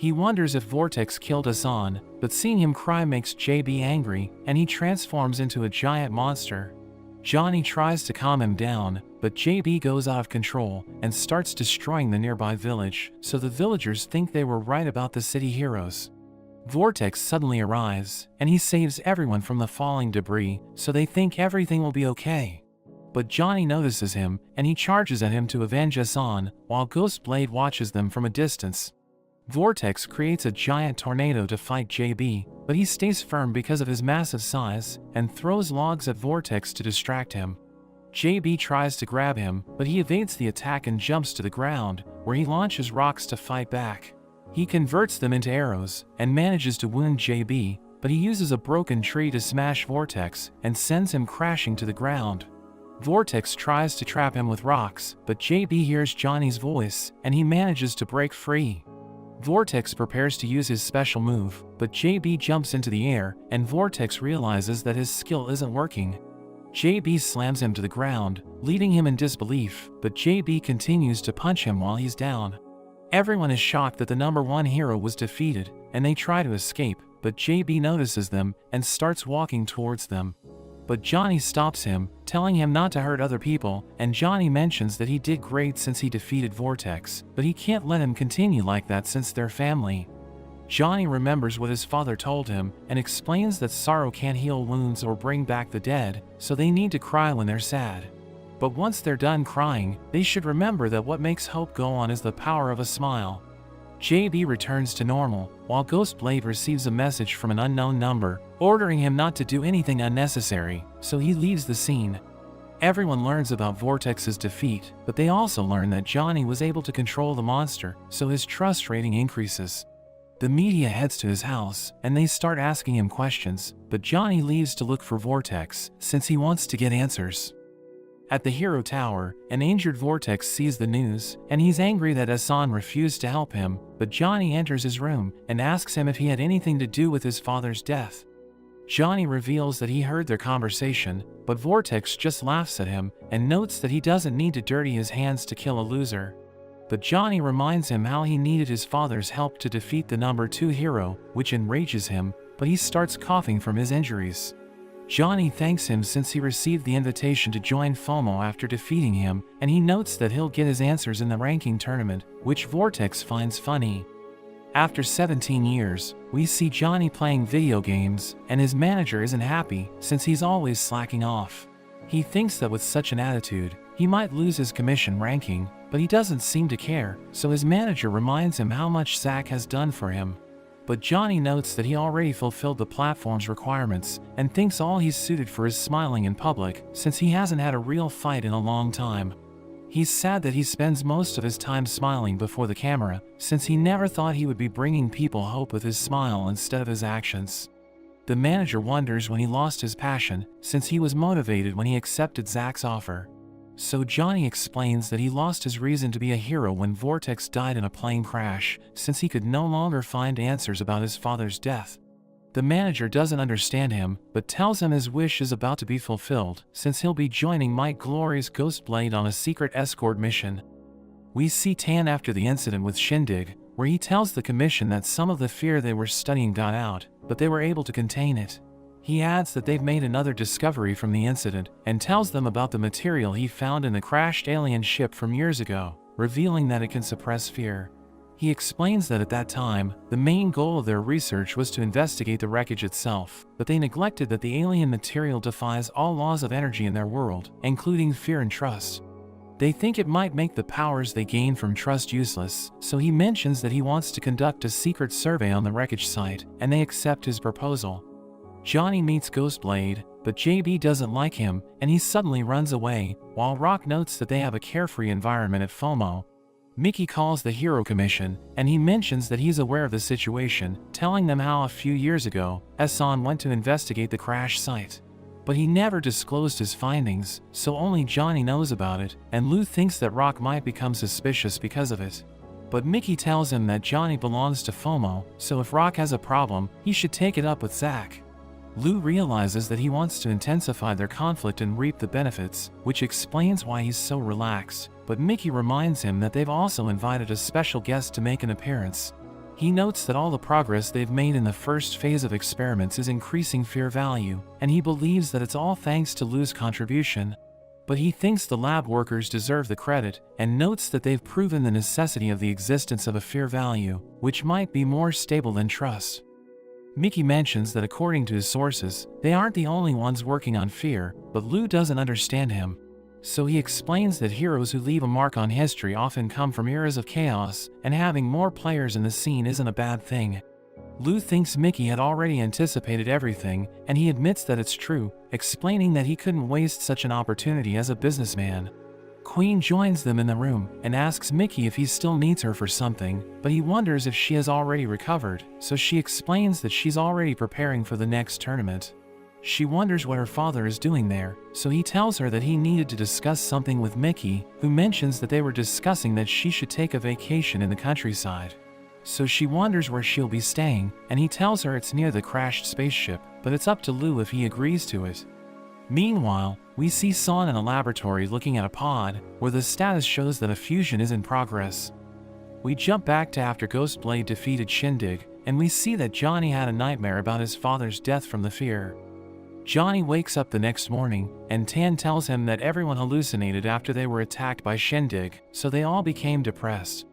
Speaker 1: He wonders if Vortex killed Ehsan, but seeing him cry makes JB angry, and he transforms into a giant monster. Johnny tries to calm him down, but JB goes out of control and starts destroying the nearby village, so the villagers think they were right about the city heroes. Vortex suddenly arrives, and he saves everyone from the falling debris, so they think everything will be okay. But Johnny notices him, and he charges at him to avenge Ehsan, while Ghostblade watches them from a distance. Vortex creates a giant tornado to fight JB, but he stays firm because of his massive size, and throws logs at Vortex to distract him. JB tries to grab him, but he evades the attack and jumps to the ground, where he launches rocks to fight back. He converts them into arrows, and manages to wound JB, but he uses a broken tree to smash Vortex, and sends him crashing to the ground. Vortex tries to trap him with rocks, but JB hears Johnny's voice, and he manages to break free. Vortex prepares to use his special move, but JB jumps into the air, and Vortex realizes that his skill isn't working. JB slams him to the ground, leaving him in disbelief, but JB continues to punch him while he's down. Everyone is shocked that the number one hero was defeated, and they try to escape, but JB notices them and starts walking towards them. But Johnny stops him, telling him not to hurt other people, and Johnny mentions that he did great since he defeated Vortex, but he can't let him continue like that since they're family. Johnny remembers what his father told him, and explains that sorrow can't heal wounds or bring back the dead, so they need to cry when they're sad. But once they're done crying, they should remember that what makes hope go on is the power of a smile. JB returns to normal, while Ghostblade receives a message from an unknown number, ordering him not to do anything unnecessary, so he leaves the scene. Everyone learns about Vortex's defeat, but they also learn that Johnny was able to control the monster, so his trust rating increases. The media heads to his house, and they start asking him questions, but Johnny leaves to look for Vortex, since he wants to get answers. At the Hero Tower, an injured Vortex sees the news, and he's angry that Hassan refused to help him, but Johnny enters his room and asks him if he had anything to do with his father's death. Johnny reveals that he heard their conversation, but Vortex just laughs at him and notes that he doesn't need to dirty his hands to kill a loser. But Johnny reminds him how he needed his father's help to defeat the number 2 hero, which enrages him, but he starts coughing from his injuries. Johnny thanks him since he received the invitation to join FOMO after defeating him, and he notes that he'll get his answers in the ranking tournament, which Vortex finds funny. After 17 years, we see Johnny playing video games, and his manager isn't happy since he's always slacking off. He thinks that with such an attitude, he might lose his commission ranking, but he doesn't seem to care, so his manager reminds him how much Zach has done for him. But Johnny notes that he already fulfilled the platform's requirements, and thinks all he's suited for is smiling in public, since he hasn't had a real fight in a long time. He's sad that he spends most of his time smiling before the camera, since he never thought he would be bringing people hope with his smile instead of his actions. The manager wonders when he lost his passion, since he was motivated when he accepted Zach's offer. So Johnny explains that he lost his reason to be a hero when Vortex died in a plane crash, since he could no longer find answers about his father's death. The manager doesn't understand him, but tells him his wish is about to be fulfilled, since he'll be joining Mike Glory's Ghostblade on a secret escort mission. We see Tan after the incident with Shindig, where he tells the commission that some of the fear they were studying got out, but they were able to contain it. He adds that they've made another discovery from the incident, and tells them about the material he found in the crashed alien ship from years ago, revealing that it can suppress fear. He explains that at that time, the main goal of their research was to investigate the wreckage itself, but they neglected that the alien material defies all laws of energy in their world, including fear and trust. They think it might make the powers they gain from trust useless, so he mentions that he wants to conduct a secret survey on the wreckage site, and they accept his proposal. Johnny meets Ghostblade, but JB doesn't like him, and he suddenly runs away, while Rock notes that they have a carefree environment at FOMO. Mickey calls the Hero Commission, and he mentions that he's aware of the situation, telling them how a few years ago, Hassan went to investigate the crash site. But he never disclosed his findings, so only Johnny knows about it, and Lou thinks that Rock might become suspicious because of it. But Mickey tells him that Johnny belongs to FOMO, so if Rock has a problem, he should take it up with Zach. Lou realizes that he wants to intensify their conflict and reap the benefits, which explains why he's so relaxed, but Mickey reminds him that they've also invited a special guest to make an appearance. He notes that all the progress they've made in the first phase of experiments is increasing fear value, and he believes that it's all thanks to Lou's contribution. But he thinks the lab workers deserve the credit, and notes that they've proven the necessity of the existence of a fear value, which might be more stable than trust. Mickey mentions that according to his sources, they aren't the only ones working on fear, but Lou doesn't understand him. So he explains that heroes who leave a mark on history often come from eras of chaos, and having more players in the scene isn't a bad thing. Lou thinks Mickey had already anticipated everything, and he admits that it's true, explaining that he couldn't waste such an opportunity as a businessman. Queen joins them in the room and asks Mickey if he still needs her for something, but he wonders if she has already recovered, so she explains that she's already preparing for the next tournament. She wonders what her father is doing there, so he tells her that he needed to discuss something with Mickey, who mentions that they were discussing that she should take a vacation in the countryside. So she wonders where she'll be staying, and he tells her it's near the crashed spaceship, but it's up to Lou if he agrees to it. Meanwhile, we see Son in a laboratory looking at a pod, where the status shows that a fusion is in progress. We jump back to after Ghostblade defeated Shindig, and we see that Johnny had a nightmare about his father's death from the fear. Johnny wakes up the next morning, and Tan tells him that everyone hallucinated after they were attacked by Shindig, so they all became depressed.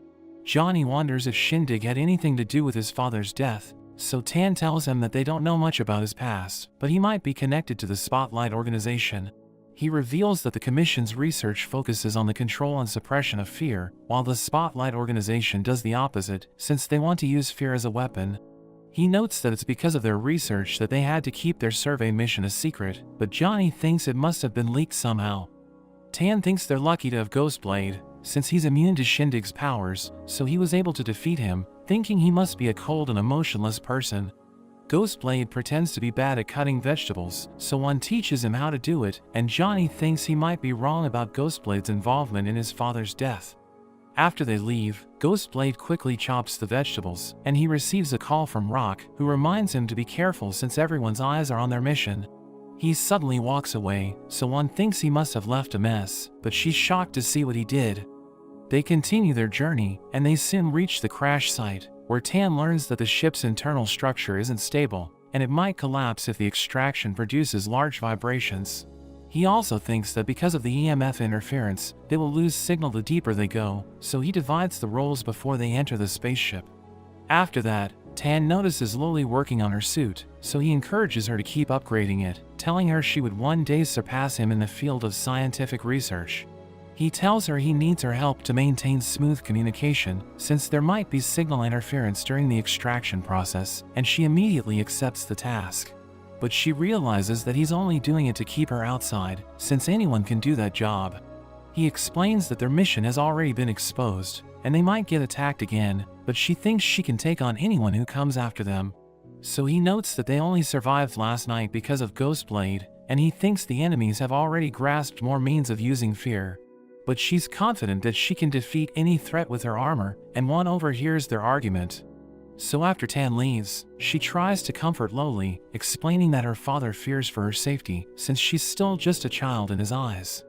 Speaker 1: Johnny wonders if Shindig had anything to do with his father's death, so Tan tells him that they don't know much about his past, but he might be connected to the Spotlight organization. He reveals that the Commission's research focuses on the control and suppression of fear, while the Spotlight organization does the opposite, since they want to use fear as a weapon. He notes that it's because of their research that they had to keep their survey mission a secret, but Johnny thinks it must have been leaked somehow. Tan thinks they're lucky to have Ghostblade, since he's immune to Shindig's powers, so he was able to defeat him, thinking he must be a cold and emotionless person. Ghostblade pretends to be bad at cutting vegetables, so one teaches him how to do it, and Johnny thinks he might be wrong about Ghostblade's involvement in his father's death. After they leave, Ghostblade quickly chops the vegetables, and he receives a call from Rock, who reminds him to be careful since everyone's eyes are on their mission. He suddenly walks away, so one thinks he must have left a mess, but she's shocked to see what he did. They continue their journey, and they soon reach the crash site, where Tan learns that the ship's internal structure isn't stable, and it might collapse if the extraction produces large vibrations. He also thinks that because of the EMF interference, they will lose signal the deeper they go, so he divides the roles before they enter the spaceship. After that, Tan notices Loli working on her suit, so he encourages her to keep upgrading it, telling her she would one day surpass him in the field of scientific research. He tells her he needs her help to maintain smooth communication, since there might be signal interference during the extraction process, and she immediately accepts the task. But she realizes that he's only doing it to keep her outside, since anyone can do that job. He explains that their mission has already been exposed, and they might get attacked again, but she thinks she can take on anyone who comes after them. So he notes that they only survived last night because of Ghostblade, and he thinks the enemies have already grasped more means of using fear. But she's confident that she can defeat any threat with her armor, and one overhears their argument. So after Tan leaves, she tries to comfort Loli, explaining that her father fears for her safety, since she's still just a child in his eyes.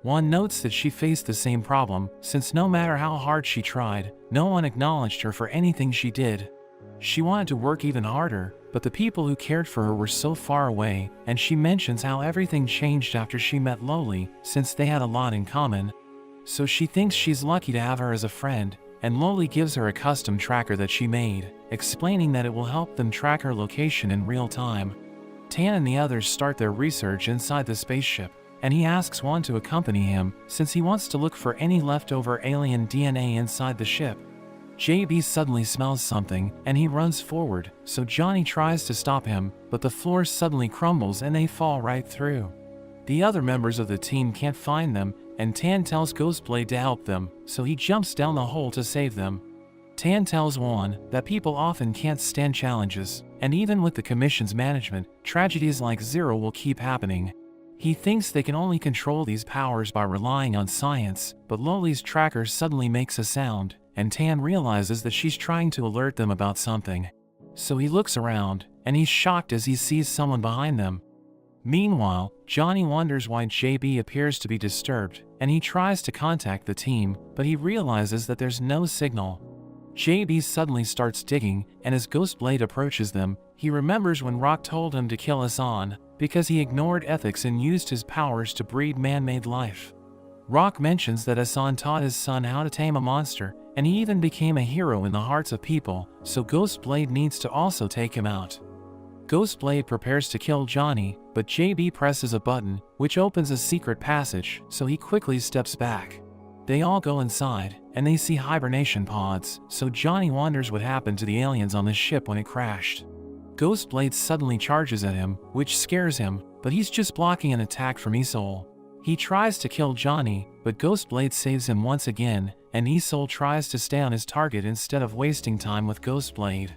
Speaker 1: One notes that she faced the same problem, since no matter how hard she tried, no one acknowledged her for anything she did. She wanted to work even harder, but the people who cared for her were so far away, and she mentions how everything changed after she met Loli, since they had a lot in common. So she thinks she's lucky to have her as a friend, and Loli gives her a custom tracker that she made, explaining that it will help them track her location in real time. Tan and the others start their research inside the spaceship, and he asks One to accompany him, since he wants to look for any leftover alien DNA inside the ship. JB suddenly smells something, and he runs forward, so Johnny tries to stop him, but the floor suddenly crumbles and they fall right through. The other members of the team can't find them, and Tan tells Ghostblade to help them, so he jumps down the hole to save them. Tan tells Juan that people often can't stand challenges, and even with the Commission's management, tragedies like Zero will keep happening. He thinks they can only control these powers by relying on science, but Loli's tracker suddenly makes a sound, and Tan realizes that she's trying to alert them about something. So he looks around, and he's shocked as he sees someone behind them. Meanwhile, Johnny wonders why JB appears to be disturbed, and he tries to contact the team, but he realizes that there's no signal. JB suddenly starts digging, and as Ghostblade approaches them, he remembers when Rock told him to kill Hassan, because he ignored ethics and used his powers to breed man-made life. Rock mentions that Hassan taught his son how to tame a monster, and he even became a hero in the hearts of people, so Ghostblade needs to also take him out. Ghostblade prepares to kill Johnny, but JB presses a button, which opens a secret passage, so he quickly steps back. They all go inside, and they see hibernation pods, so Johnny wonders what happened to the aliens on the ship when it crashed. Ghostblade suddenly charges at him, which scares him, but he's just blocking an attack from Isol. He tries to kill Johnny, but Ghostblade saves him once again, and Isol tries to stay on his target instead of wasting time with Ghostblade.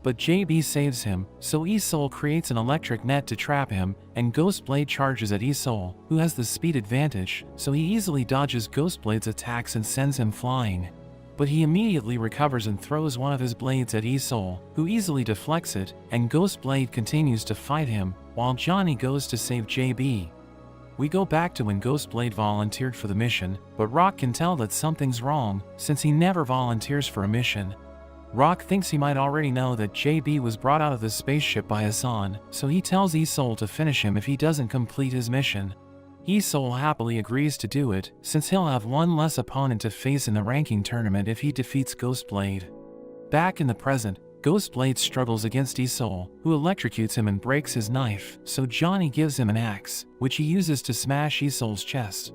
Speaker 1: But JB saves him, so Isol creates an electric net to trap him, and Ghostblade charges at Isol, who has the speed advantage, so he easily dodges Ghostblade's attacks and sends him flying. But he immediately recovers and throws one of his blades at Isol, who easily deflects it, and Ghostblade continues to fight him, while Johnny goes to save JB. We go back to when Ghostblade volunteered for the mission, but Rock can tell that something's wrong, since he never volunteers for a mission. Rock thinks he might already know that JB was brought out of the spaceship by Hassan, so he tells Isol to finish him if he doesn't complete his mission. Isol happily agrees to do it, since he'll have one less opponent to face in the ranking tournament if he defeats Ghostblade. Back in the present, Ghostblade struggles against Isol, who electrocutes him and breaks his knife, so Johnny gives him an axe, which he uses to smash Isol's chest.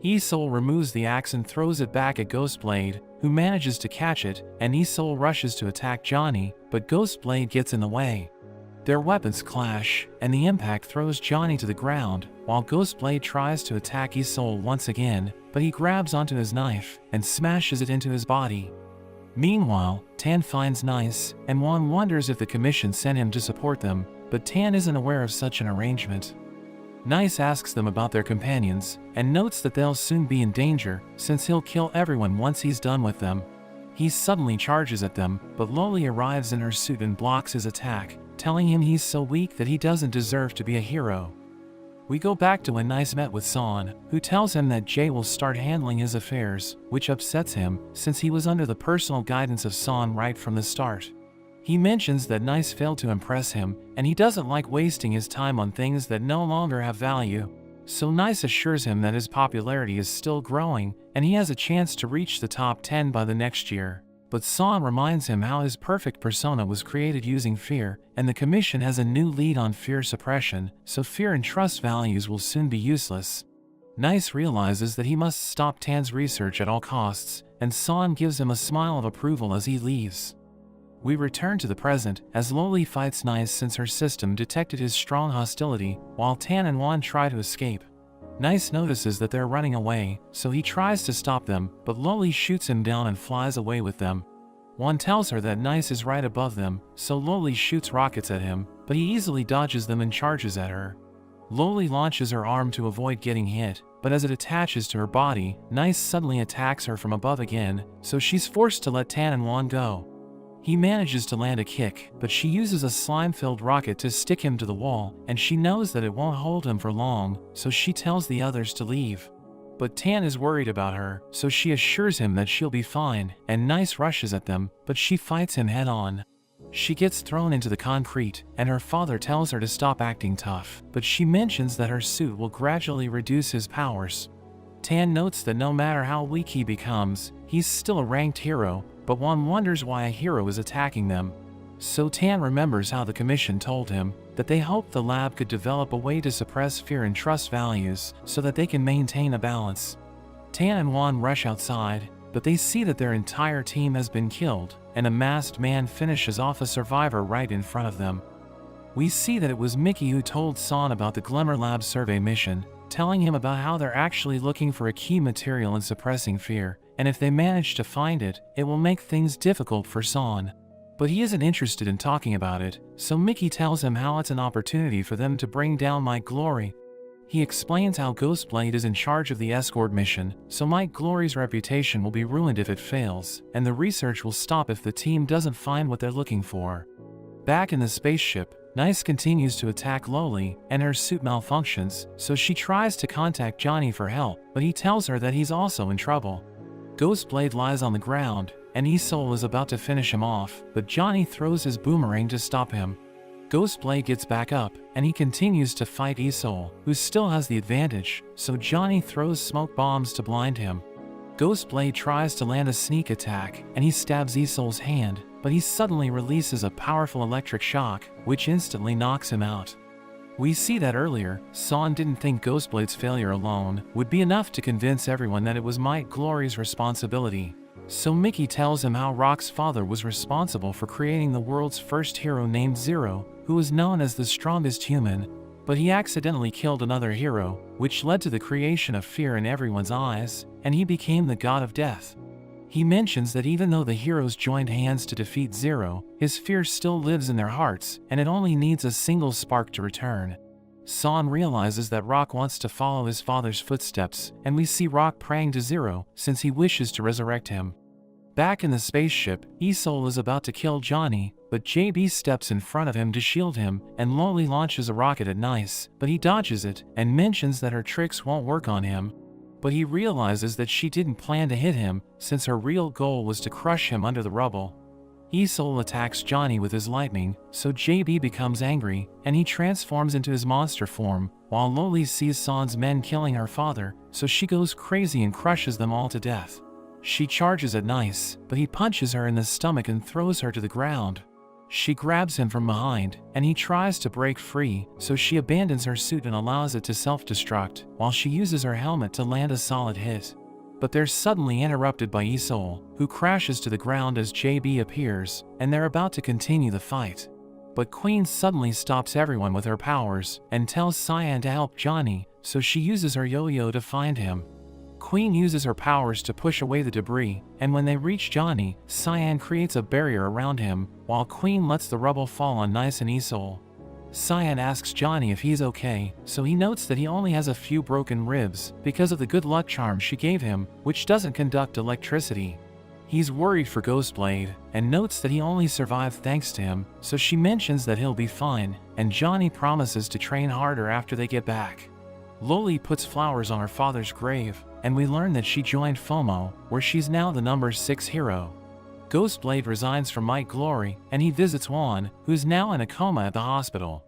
Speaker 1: Isol removes the axe and throws it back at Ghostblade, who manages to catch it, and Isol rushes to attack Johnny, but Ghostblade gets in the way. Their weapons clash, and the impact throws Johnny to the ground, while Ghostblade tries to attack Isol once again, but he grabs onto his knife and smashes it into his body. Meanwhile, Tan finds Nice, and Juan wonders if the commission sent him to support them, but Tan isn't aware of such an arrangement. Nice asks them about their companions, and notes that they'll soon be in danger, since he'll kill everyone once he's done with them. He suddenly charges at them, but Loli arrives in her suit and blocks his attack, telling him he's so weak that he doesn't deserve to be a hero. We go back to when Nice met with San, who tells him that Jay will start handling his affairs, which upsets him, since he was under the personal guidance of San right from the start. He mentions that Nice failed to impress him, and he doesn't like wasting his time on things that no longer have value. So Nice assures him that his popularity is still growing, and he has a chance to reach the top 10 by the next year. But San reminds him how his perfect persona was created using fear, and the commission has a new lead on fear suppression, so fear and trust values will soon be useless. Nice realizes that he must stop Tan's research at all costs, and San gives him a smile of approval as he leaves. We return to the present, as Loli fights Nice since her system detected his strong hostility, while Tan and Juan try to escape. Nice notices that they're running away, so he tries to stop them, but Loli shoots him down and flies away with them. Juan tells her that Nice is right above them, so Loli shoots rockets at him, but he easily dodges them and charges at her. Loli launches her arm to avoid getting hit, but as it attaches to her body, Nice suddenly attacks her from above again, so she's forced to let Tan and Juan go. He manages to land a kick, but she uses a slime-filled rocket to stick him to the wall, and she knows that it won't hold him for long, so she tells the others to leave. But Tan is worried about her, so she assures him that she'll be fine, and Nice rushes at them, but she fights him head-on. She gets thrown into the concrete, and her father tells her to stop acting tough, but she mentions that her suit will gradually reduce his powers. Tan notes that no matter how weak he becomes, he's still a ranked hero, but Juan wonders why a hero is attacking them. So Tan remembers how the commission told him that they hoped the lab could develop a way to suppress fear and trust values so that they can maintain a balance. Tan and Juan rush outside, but they see that their entire team has been killed, and a masked man finishes off a survivor right in front of them. We see that it was Mickey who told San about the Glimmer Lab survey mission, telling him about how they're actually looking for a key material in suppressing fear, and if they manage to find it, it will make things difficult for San. But he isn't interested in talking about it, so Mickey tells him how it's an opportunity for them to bring down Mike Glory. He explains how Ghostblade is in charge of the escort mission, so Mike Glory's reputation will be ruined if it fails, and the research will stop if the team doesn't find what they're looking for. Back in the spaceship, Nice continues to attack Loli, and her suit malfunctions, so she tries to contact Johnny for help, but he tells her that he's also in trouble. Ghostblade lies on the ground, and Isol is about to finish him off, but Johnny throws his boomerang to stop him. Ghostblade gets back up, and he continues to fight Isol, who still has the advantage, so Johnny throws smoke bombs to blind him. Ghostblade tries to land a sneak attack, and he stabs Isol's hand, but he suddenly releases a powerful electric shock, which instantly knocks him out. We see that earlier, San didn't think Ghostblade's failure alone would be enough to convince everyone that it was Mike Glory's responsibility. So Mickey tells him how Rock's father was responsible for creating the world's first hero named Zero, who was known as the strongest human, but he accidentally killed another hero, which led to the creation of fear in everyone's eyes, and he became the god of death. He mentions that even though the heroes joined hands to defeat Zero, his fear still lives in their hearts, and it only needs a single spark to return. San realizes that Rock wants to follow his father's footsteps, and we see Rock praying to Zero since he wishes to resurrect him. Back in the spaceship, Isol is about to kill Johnny, but JB steps in front of him to shield him, and Loli launches a rocket at Nice, but he dodges it and mentions that her tricks won't work on him. But he realizes that she didn't plan to hit him, since her real goal was to crush him under the rubble. Isol attacks Johnny with his lightning, so JB becomes angry, and he transforms into his monster form, while Loli sees San's men killing her father, so she goes crazy and crushes them all to death. She charges at Nice, but he punches her in the stomach and throws her to the ground. She grabs him from behind, and he tries to break free, so she abandons her suit and allows it to self-destruct, while she uses her helmet to land a solid hit. But they're suddenly interrupted by Isol, who crashes to the ground as JB appears, and they're about to continue the fight. But Queen suddenly stops everyone with her powers, and tells Cyan to help Johnny, so she uses her yo-yo to find him. Queen uses her powers to push away the debris, and when they reach Johnny, Cyan creates a barrier around him, while Queen lets the rubble fall on Nice and Isol. Cyan asks Johnny if he's okay, so he notes that he only has a few broken ribs because of the good luck charm she gave him, which doesn't conduct electricity. He's worried for Ghostblade, and notes that he only survived thanks to him, so she mentions that he'll be fine, and Johnny promises to train harder after they get back. Loli puts flowers on her father's grave, and we learn that she joined FOMO, where she's now the number 6 hero. Ghostblade resigns from Might Glory, and he visits Juan, who's now in a coma at the hospital.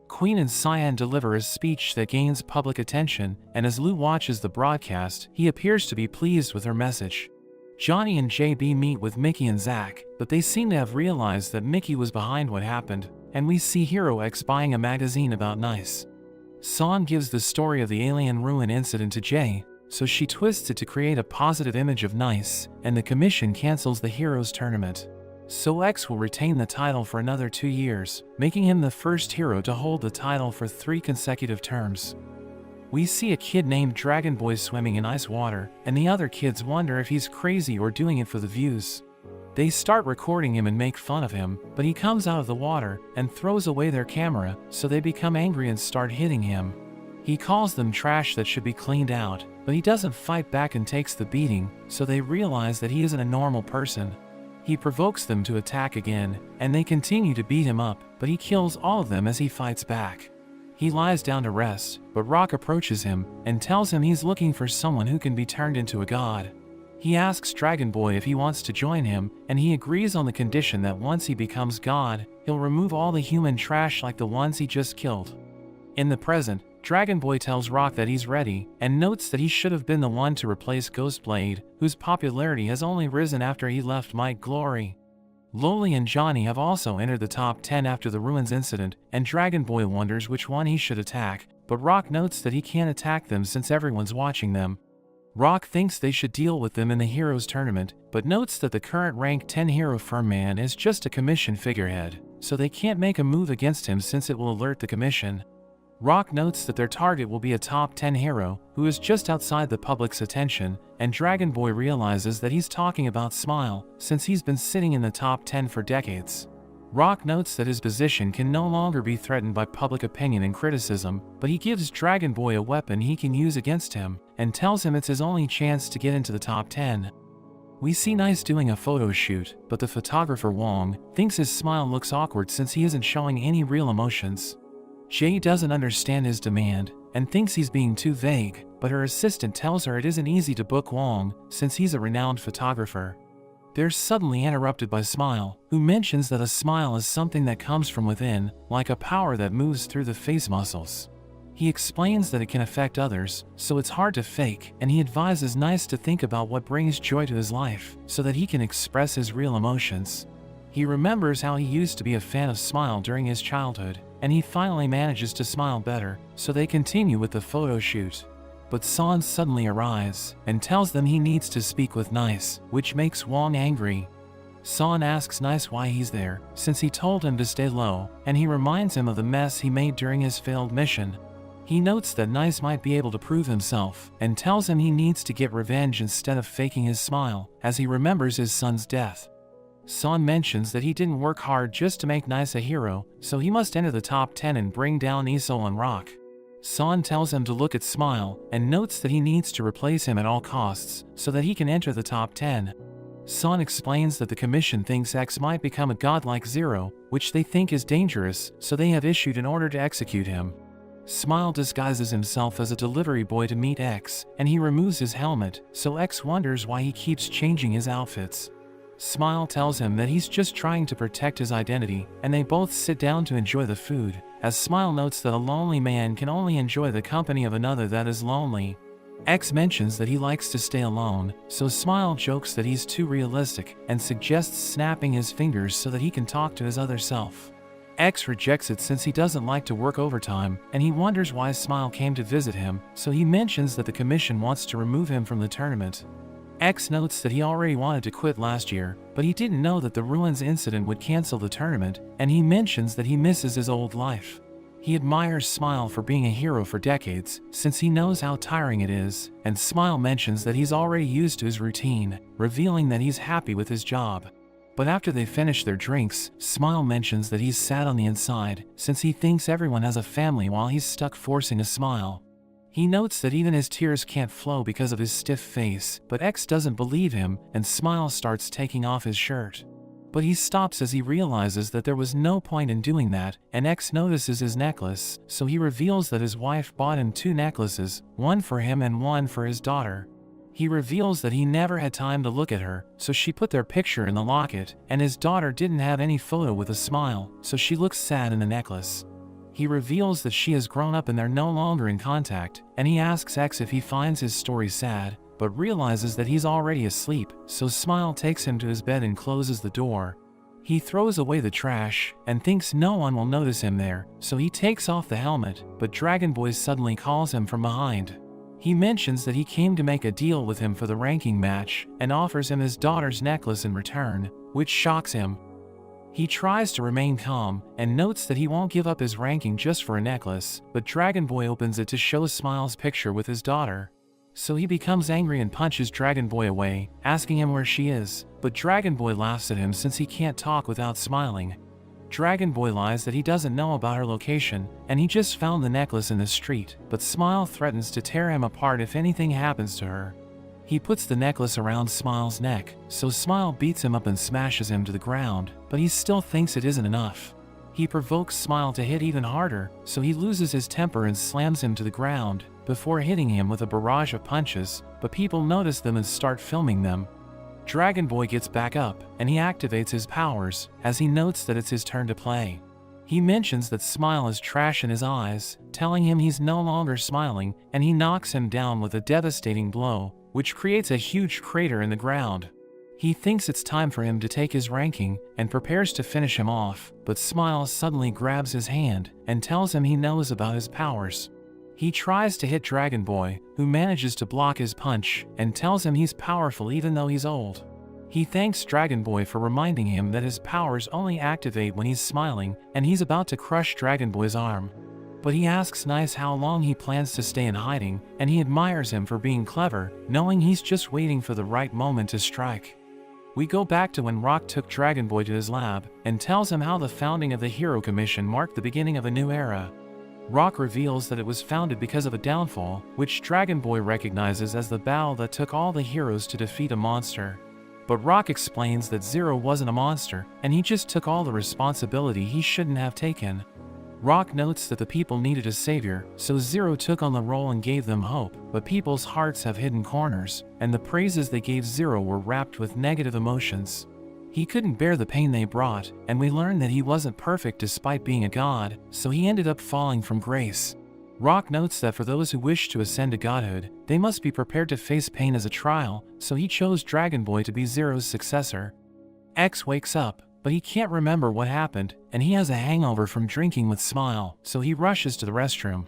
Speaker 1: Queen and Cyan deliver a speech that gains public attention, and as Lou watches the broadcast, he appears to be pleased with her message. Johnny and JB meet with Mickey and Zach, but they seem to have realized that Mickey was behind what happened, and we see Hero X buying a magazine about Nice. San gives the story of the alien ruin incident to Jay, so she twists it to create a positive image of Nice, and the commission cancels the Heroes tournament. So X will retain the title for another 2 years, making him the first hero to hold the title for 3 consecutive terms. We see a kid named Dragon Boy swimming in ice water, and the other kids wonder if he's crazy or doing it for the views. They start recording him and make fun of him, but he comes out of the water and throws away their camera, so they become angry and start hitting him. He calls them trash that should be cleaned out, but he doesn't fight back and takes the beating, so they realize that he isn't a normal person. He provokes them to attack again, and they continue to beat him up, but he kills all of them as he fights back. He lies down to rest, but Rock approaches him and tells him he's looking for someone who can be turned into a god. He asks Dragon Boy if he wants to join him, and he agrees on the condition that once he becomes god, he'll remove all the human trash like the ones he just killed. In the present, Dragon Boy tells Rock that he's ready, and notes that he should have been the one to replace Ghostblade, whose popularity has only risen after he left Might Glory. Loli and Johnny have also entered the top 10 after the Ruins incident, and Dragon Boy wonders which one he should attack, but Rock notes that he can't attack them since everyone's watching them. Rock thinks they should deal with them in the Heroes tournament, but notes that the current rank 10 hero Furman is just a commission figurehead, so they can't make a move against him since it will alert the commission. Rock notes that their target will be a top 10 hero, who is just outside the public's attention, and Dragon Boy realizes that he's talking about Smile, since he's been sitting in the top 10 for decades. Rock notes that his position can no longer be threatened by public opinion and criticism, but he gives Dragon Boy a weapon he can use against him, and tells him it's his only chance to get into the top 10. We see Nice doing a photo shoot, but the photographer Wong thinks his smile looks awkward since he isn't showing any real emotions. Jay doesn't understand his demand, and thinks he's being too vague, but her assistant tells her it isn't easy to book Wong, since he's a renowned photographer. They're suddenly interrupted by Smile, who mentions that a smile is something that comes from within, like a power that moves through the face muscles. He explains that it can affect others, so it's hard to fake, and he advises Nice to think about what brings joy to his life, so that he can express his real emotions. He remembers how he used to be a fan of Smile during his childhood, and he finally manages to smile better, so they continue with the photo shoot. But San suddenly arrives, and tells them he needs to speak with Nice, which makes Wong angry. San asks Nice why he's there, since he told him to stay low, and he reminds him of the mess he made during his failed mission. He notes that Nice might be able to prove himself, and tells him he needs to get revenge instead of faking his smile, as he remembers his son's death. San mentions that he didn't work hard just to make Nice a hero, so he must enter the top 10 and bring down Isol and Rock. San tells him to look at Smile, and notes that he needs to replace him at all costs, so that he can enter the top 10. San explains that the commission thinks X might become a god like Zero, which they think is dangerous, so they have issued an order to execute him. Smile disguises himself as a delivery boy to meet X, and he removes his helmet, so X wonders why he keeps changing his outfits. Smile tells him that he's just trying to protect his identity, and they both sit down to enjoy the food, as Smile notes that a lonely man can only enjoy the company of another that is lonely. X mentions that he likes to stay alone, so Smile jokes that he's too realistic, and suggests snapping his fingers so that he can talk to his other self. X rejects it since he doesn't like to work overtime, and he wonders why Smile came to visit him, so he mentions that the commission wants to remove him from the tournament. X notes that he already wanted to quit last year, but he didn't know that the Ruins incident would cancel the tournament, and he mentions that he misses his old life. He admires Smile for being a hero for decades, since he knows how tiring it is, and Smile mentions that he's already used to his routine, revealing that he's happy with his job. But after they finish their drinks, Smile mentions that he's sad on the inside, since he thinks everyone has a family while he's stuck forcing a smile. He notes that even his tears can't flow because of his stiff face, but X doesn't believe him, and Smile starts taking off his shirt. But he stops as he realizes that there was no point in doing that, and X notices his necklace, so he reveals that his wife bought him 2 necklaces, one for him and one for his daughter. He reveals that he never had time to look at her, so she put their picture in the locket, and his daughter didn't have any photo with a smile, so she looks sad in the necklace. He reveals that she has grown up and they're no longer in contact, and he asks X if he finds his story sad, but realizes that he's already asleep, so Smile takes him to his bed and closes the door. He throws away the trash, and thinks no one will notice him there, so he takes off the helmet, but Dragon Boy suddenly calls him from behind. He mentions that he came to make a deal with him for the ranking match, and offers him his daughter's necklace in return, which shocks him. He tries to remain calm, and notes that he won't give up his ranking just for a necklace, but Dragon Boy opens it to show Smile's picture with his daughter. So he becomes angry and punches Dragon Boy away, asking him where she is, but Dragon Boy laughs at him since he can't talk without smiling. Dragon Boy lies that he doesn't know about her location, and he just found the necklace in the street, but Smile threatens to tear him apart if anything happens to her. He puts the necklace around Smile's neck, so Smile beats him up and smashes him to the ground, but he still thinks it isn't enough. He provokes Smile to hit even harder, so he loses his temper and slams him to the ground, before hitting him with a barrage of punches, but people notice them and start filming them. Dragon Boy gets back up, and he activates his powers, as he notes that it's his turn to play. He mentions that Smile has trash in his eyes, telling him he's no longer smiling, and he knocks him down with a devastating blow, which creates a huge crater in the ground. He thinks it's time for him to take his ranking, and prepares to finish him off, but Smile suddenly grabs his hand, and tells him he knows about his powers. He tries to hit Dragon Boy, who manages to block his punch, and tells him he's powerful even though he's old. He thanks Dragon Boy for reminding him that his powers only activate when he's smiling, and he's about to crush Dragon Boy's arm. But he asks Nice how long he plans to stay in hiding, and he admires him for being clever, knowing he's just waiting for the right moment to strike. We go back to when Rock took Dragon Boy to his lab, and tells him how the founding of the Hero Commission marked the beginning of a new era. Rock reveals that it was founded because of a downfall, which Dragon Boy recognizes as the battle that took all the heroes to defeat a monster. But Rock explains that Zero wasn't a monster, and he just took all the responsibility he shouldn't have taken. Rock notes that the people needed a savior, so Zero took on the role and gave them hope, but people's hearts have hidden corners, and the praises they gave Zero were wrapped with negative emotions. He couldn't bear the pain they brought, and we learned that he wasn't perfect despite being a god, so he ended up falling from grace. Rock notes that for those who wish to ascend to godhood, they must be prepared to face pain as a trial, so he chose Dragon Boy to be Zero's successor. X wakes up, but he can't remember what happened, and he has a hangover from drinking with Smile, so he rushes to the restroom.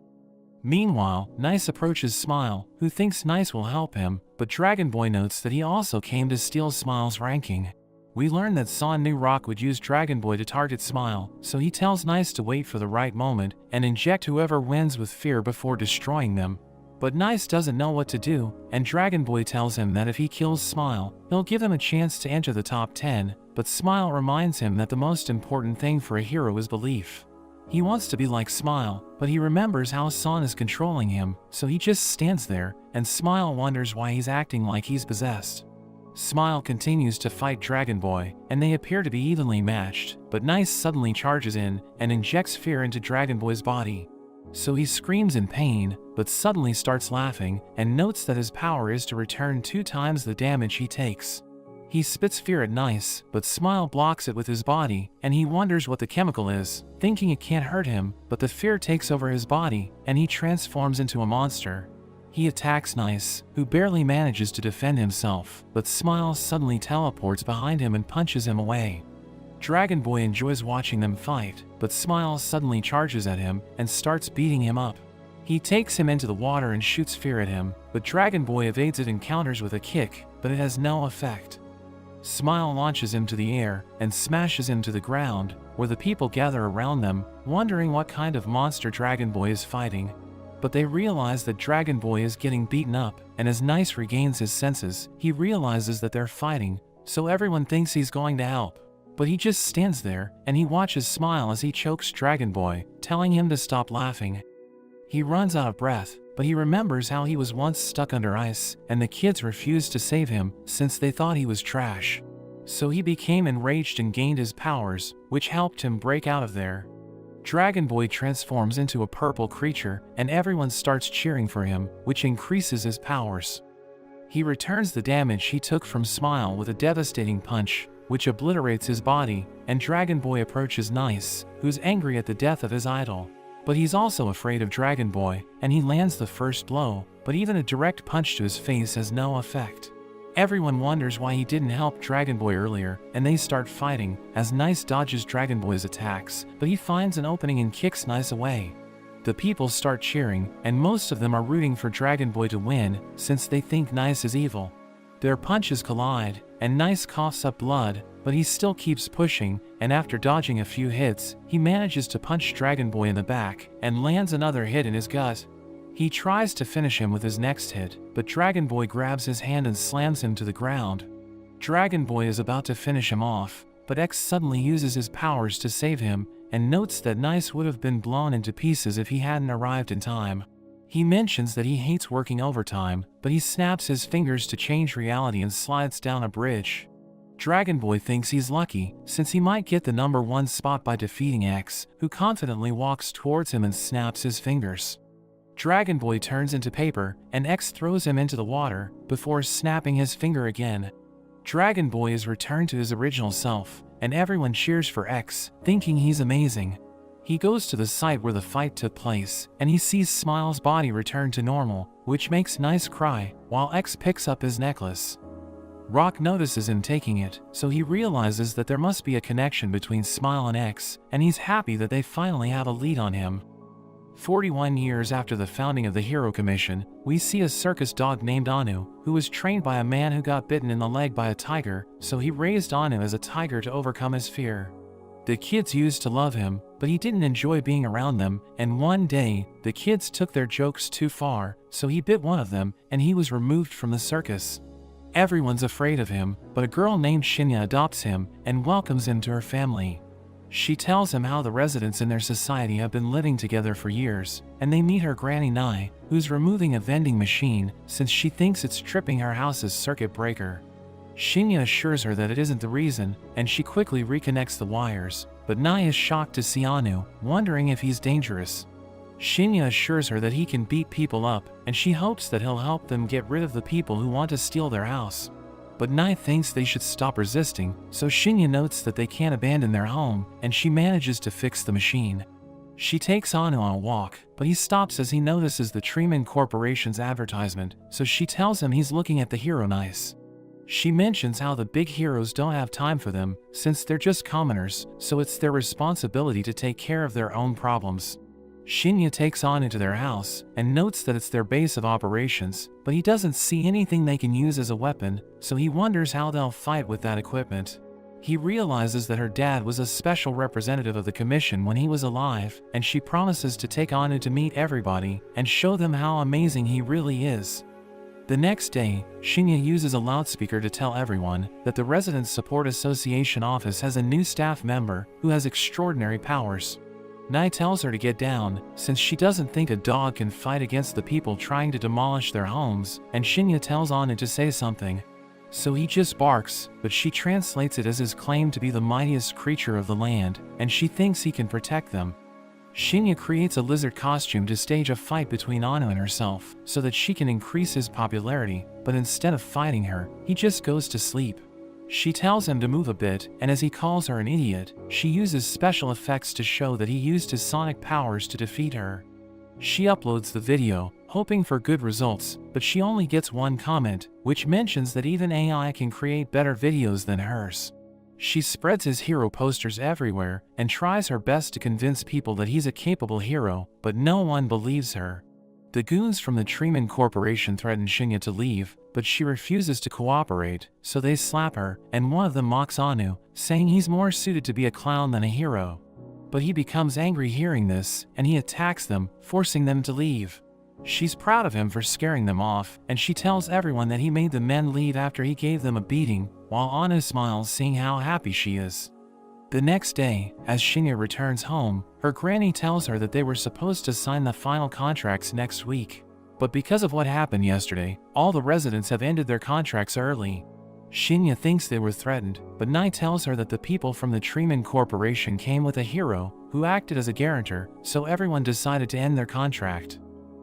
Speaker 1: Meanwhile, Nice approaches Smile, who thinks Nice will help him, but Dragon Boy notes that he also came to steal Smile's ranking. We learn that Son knew Rock would use Dragon Boy to target Smile, so he tells Nice to wait for the right moment and inject whoever wins with fear before destroying them. But Nice doesn't know what to do, and Dragon Boy tells him that if he kills Smile, he'll give him a chance to enter the top 10, but Smile reminds him that the most important thing for a hero is belief. He wants to be like Smile, but he remembers how Son is controlling him, so he just stands there, and Smile wonders why he's acting like he's possessed. Smile continues to fight Dragon Boy, and they appear to be evenly matched, but Nice suddenly charges in and injects fear into Dragon Boy's body. So he screams in pain, but suddenly starts laughing, and notes that his power is to return 2 times the damage he takes. He spits fear at Nice, but Smile blocks it with his body, and he wonders what the chemical is, thinking it can't hurt him, but the fear takes over his body, and he transforms into a monster. He attacks Nice, who barely manages to defend himself, but Smile suddenly teleports behind him and punches him away. Dragon Boy enjoys watching them fight, but Smile suddenly charges at him and starts beating him up. He takes him into the water and shoots fear at him, but Dragon Boy evades it and counters with a kick, but it has no effect. Smile launches him to the air and smashes him to the ground, where the people gather around them, wondering what kind of monster Dragon Boy is fighting. But they realize that Dragon Boy is getting beaten up, and as Nice regains his senses, he realizes that they're fighting, so everyone thinks he's going to help. But he just stands there, and he watches Smile as he chokes Dragon Boy, telling him to stop laughing. He runs out of breath, but he remembers how he was once stuck under ice, and the kids refused to save him since they thought he was trash. So he became enraged and gained his powers, which helped him break out of there. Dragon Boy transforms into a purple creature, and everyone starts cheering for him, which increases his powers. He returns the damage he took from Smile with a devastating punch, which obliterates his body, and Dragon Boy approaches Nice, who's angry at the death of his idol. But he's also afraid of Dragon Boy, and he lands the first blow, but even a direct punch to his face has no effect. Everyone wonders why he didn't help Dragon Boy earlier, and they start fighting, as Nice dodges Dragon Boy's attacks, but he finds an opening and kicks Nice away. The people start cheering, and most of them are rooting for Dragon Boy to win, since they think Nice is evil. Their punches collide, and Nice coughs up blood, but he still keeps pushing, and after dodging a few hits, he manages to punch Dragon Boy in the back, and lands another hit in his gut. He tries to finish him with his next hit, but Dragon Boy grabs his hand and slams him to the ground. Dragon Boy is about to finish him off, but X suddenly uses his powers to save him, and notes that Nice would have been blown into pieces if he hadn't arrived in time. He mentions that he hates working overtime, but he snaps his fingers to change reality and slides down a bridge. Dragon Boy thinks he's lucky, since he might get the number 1 spot by defeating X, who confidently walks towards him and snaps his fingers. Dragon Boy turns into paper, and X throws him into the water, before snapping his finger again. Dragon Boy is returned to his original self, and everyone cheers for X, thinking he's amazing. He goes to the site where the fight took place, and he sees Smile's body return to normal, which makes Nice cry, while X picks up his necklace. Rock notices him taking it, so he realizes that there must be a connection between Smile and X, and he's happy that they finally have a lead on him. 41 years after the founding of the Hero Commission, we see a circus dog named Anu, who was trained by a man who got bitten in the leg by a tiger, so he raised Anu as a tiger to overcome his fear. The kids used to love him, but he didn't enjoy being around them, and one day, the kids took their jokes too far, so he bit one of them, and he was removed from the circus. Everyone's afraid of him, but a girl named Shinya adopts him, and welcomes him to her family. She tells him how the residents in their society have been living together for years, and they meet her Granny Nai, who's removing a vending machine since she thinks it's tripping her house's circuit breaker. Shinya assures her that it isn't the reason, and she quickly reconnects the wires, but Nai is shocked to see Anu, wondering if he's dangerous. Shinya assures her that he can beat people up, and she hopes that he'll help them get rid of the people who want to steal their house. But Nai thinks they should stop resisting, so Shinya notes that they can't abandon their home, and she manages to fix the machine. She takes Anu on a walk, but he stops as he notices the Treeman Corporation's advertisement, so she tells him he's looking at the hero Nice. She mentions how the big heroes don't have time for them, since they're just commoners, so it's their responsibility to take care of their own problems. Shinya takes Anu to their house, and notes that it's their base of operations, but he doesn't see anything they can use as a weapon, so he wonders how they'll fight with that equipment. He realizes that her dad was a special representative of the commission when he was alive, and she promises to take Anu to meet everybody, and show them how amazing he really is. The next day, Shinya uses a loudspeaker to tell everyone that the Residents Support Association office has a new staff member who has extraordinary powers. Nai tells her to get down, since she doesn't think a dog can fight against the people trying to demolish their homes, and Shinya tells Anu to say something. So he just barks, but she translates it as his claim to be the mightiest creature of the land, and she thinks he can protect them. Shinya creates a lizard costume to stage a fight between Anu and herself, so that she can increase his popularity, but instead of fighting her, he just goes to sleep. She tells him to move a bit, and as he calls her an idiot, she uses special effects to show that he used his sonic powers to defeat her. She uploads the video, hoping for good results, but she only gets one comment, which mentions that even AI can create better videos than hers. She spreads his hero posters everywhere, and tries her best to convince people that he's a capable hero, but no one believes her. The goons from the Treeman Corporation threaten Shinya to leave, but she refuses to cooperate, so they slap her, and one of them mocks Anu, saying he's more suited to be a clown than a hero. But he becomes angry hearing this, and he attacks them, forcing them to leave. She's proud of him for scaring them off, and she tells everyone that he made the men leave after he gave them a beating, while Anu smiles seeing how happy she is. The next day, as Shinya returns home, her granny tells her that they were supposed to sign the final contracts next week. But because of what happened yesterday, all the residents have ended their contracts early. Shinya thinks they were threatened, but Nai tells her that the people from the Treeman Corporation came with a hero who acted as a guarantor, so everyone decided to end their contract.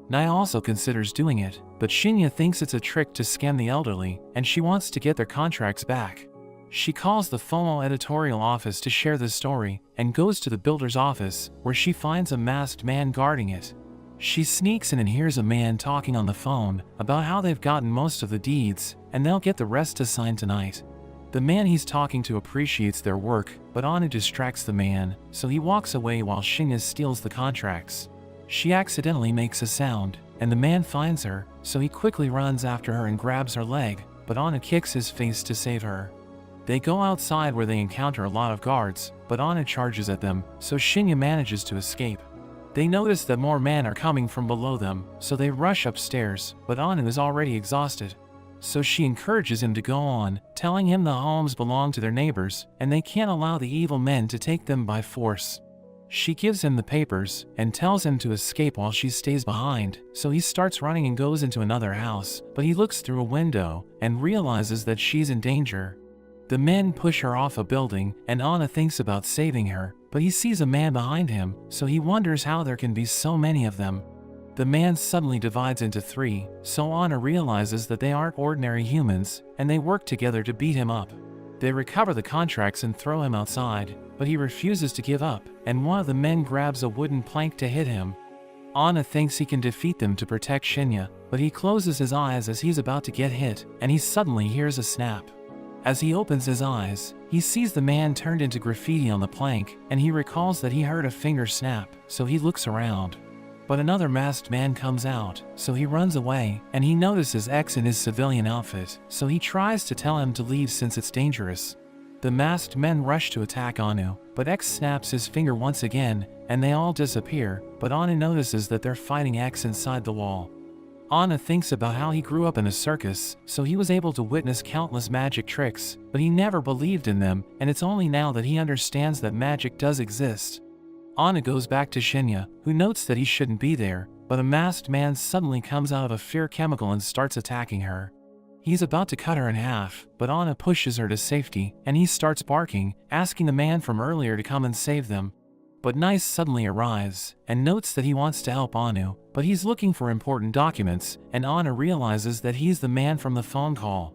Speaker 1: Nai also considers doing it, but Shinya thinks it's a trick to scam the elderly, and she wants to get their contracts back. She calls the FOMO editorial office to share the story, and goes to the builder's office, where she finds a masked man guarding it. She sneaks in and hears a man talking on the phone about how they've gotten most of the deeds, and they'll get the rest to sign tonight. The man he's talking to appreciates their work, but Anu distracts the man, so he walks away while Shinya steals the contracts. She accidentally makes a sound, and the man finds her, so he quickly runs after her and grabs her leg, but Anu kicks his face to save her. They go outside where they encounter a lot of guards, but Anu charges at them, so Shinya manages to escape. They notice that more men are coming from below them, so they rush upstairs, but Anu is already exhausted. So she encourages him to go on, telling him the homes belong to their neighbors, and they can't allow the evil men to take them by force. She gives him the papers, and tells him to escape while she stays behind, so he starts running and goes into another house, but he looks through a window, and realizes that she's in danger. The men push her off a building, and Anu thinks about saving her, but he sees a man behind him, so he wonders how there can be so many of them. The man suddenly divides into three, so Anu realizes that they aren't ordinary humans, and they work together to beat him up. They recover the contracts and throw him outside, but he refuses to give up, and one of the men grabs a wooden plank to hit him. Anu thinks he can defeat them to protect Shinya, but he closes his eyes as he's about to get hit, and he suddenly hears a snap. As he opens his eyes, he sees the man turned into graffiti on the plank, and he recalls that he heard a finger snap, so he looks around. But another masked man comes out, so he runs away, and he notices X in his civilian outfit, so he tries to tell him to leave since it's dangerous. The masked men rush to attack Anu, but X snaps his finger once again, and they all disappear, but Anu notices that they're fighting X inside the wall. Anu thinks about how he grew up in a circus, so he was able to witness countless magic tricks, but he never believed in them, and it's only now that he understands that magic does exist. Anu goes back to Shinya, who notes that he shouldn't be there, but a masked man suddenly comes out of a fear chemical and starts attacking her. He's about to cut her in half, but Anu pushes her to safety, and he starts barking, asking the man from earlier to come and save them. But Nice suddenly arrives, and notes that he wants to help Anu, but he's looking for important documents, and Anu realizes that he's the man from the phone call.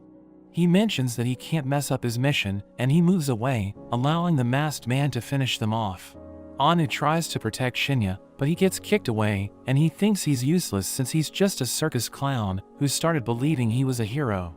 Speaker 1: He mentions that he can't mess up his mission, and he moves away, allowing the masked man to finish them off. Anu tries to protect Shinya, but he gets kicked away, and he thinks he's useless since he's just a circus clown who started believing he was a hero.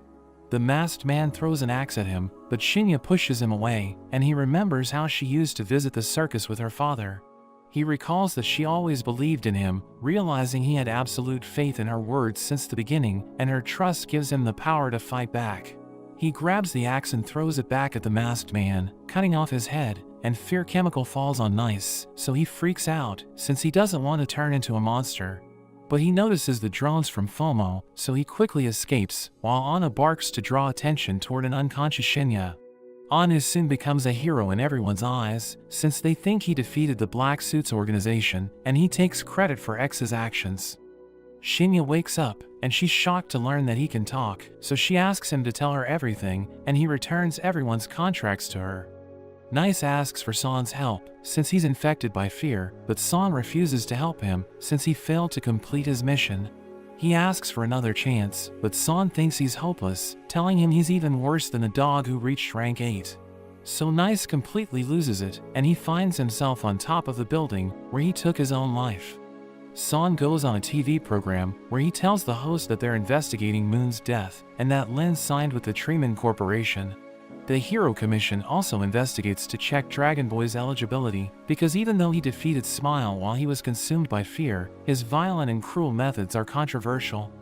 Speaker 1: The masked man throws an axe at him, but Shinya pushes him away, and he remembers how she used to visit the circus with her father. He recalls that she always believed in him, realizing he had absolute faith in her words since the beginning, and her trust gives him the power to fight back. He grabs the axe and throws it back at the masked man, cutting off his head, and fear chemical falls on Nice, so he freaks out, since he doesn't want to turn into a monster. But he notices the drones from FOMO, so he quickly escapes, while Anu barks to draw attention toward an unconscious Shinya. Anu soon becomes a hero in everyone's eyes, since they think he defeated the Black Suits organization, and he takes credit for X's actions. Shinya wakes up, and she's shocked to learn that he can talk, so she asks him to tell her everything, and he returns everyone's contracts to her. Nice asks for Son's help, since he's infected by fear, but Son refuses to help him, since he failed to complete his mission. He asks for another chance, but Son thinks he's hopeless, telling him he's even worse than a dog who reached rank 8. So Nice completely loses it, and he finds himself on top of the building, where he took his own life. Son goes on a TV program, where he tells the host that they're investigating Moon's death, and that Lin signed with the Treeman Corporation. The Hero Commission also investigates to check Dragon Boy's eligibility, because even though he defeated Smile while he was consumed by fear, his violent and cruel methods are controversial.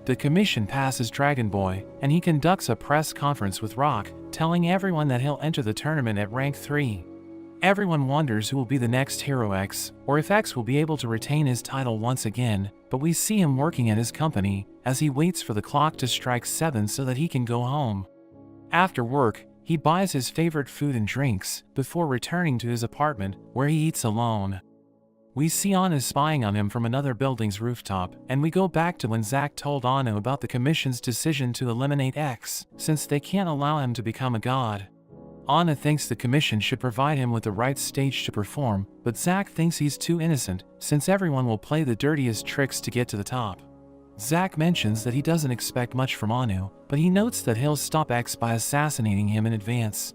Speaker 1: The commission passes Dragon Boy, and he conducts a press conference with Rock, telling everyone that he'll enter the tournament at rank 3. Everyone wonders who will be the next Hero X, or if X will be able to retain his title once again, but we see him working at his company, as he waits for the clock to strike 7 so that he can go home. After work, he buys his favorite food and drinks, before returning to his apartment, where he eats alone. We see Anu spying on him from another building's rooftop, and we go back to when Zack told Anu about the commission's decision to eliminate X, since they can't allow him to become a god. Anu thinks the commission should provide him with the right stage to perform, but Zack thinks he's too innocent, since everyone will play the dirtiest tricks to get to the top. Zack mentions that he doesn't expect much from Anu, but he notes that he'll stop X by assassinating him in advance.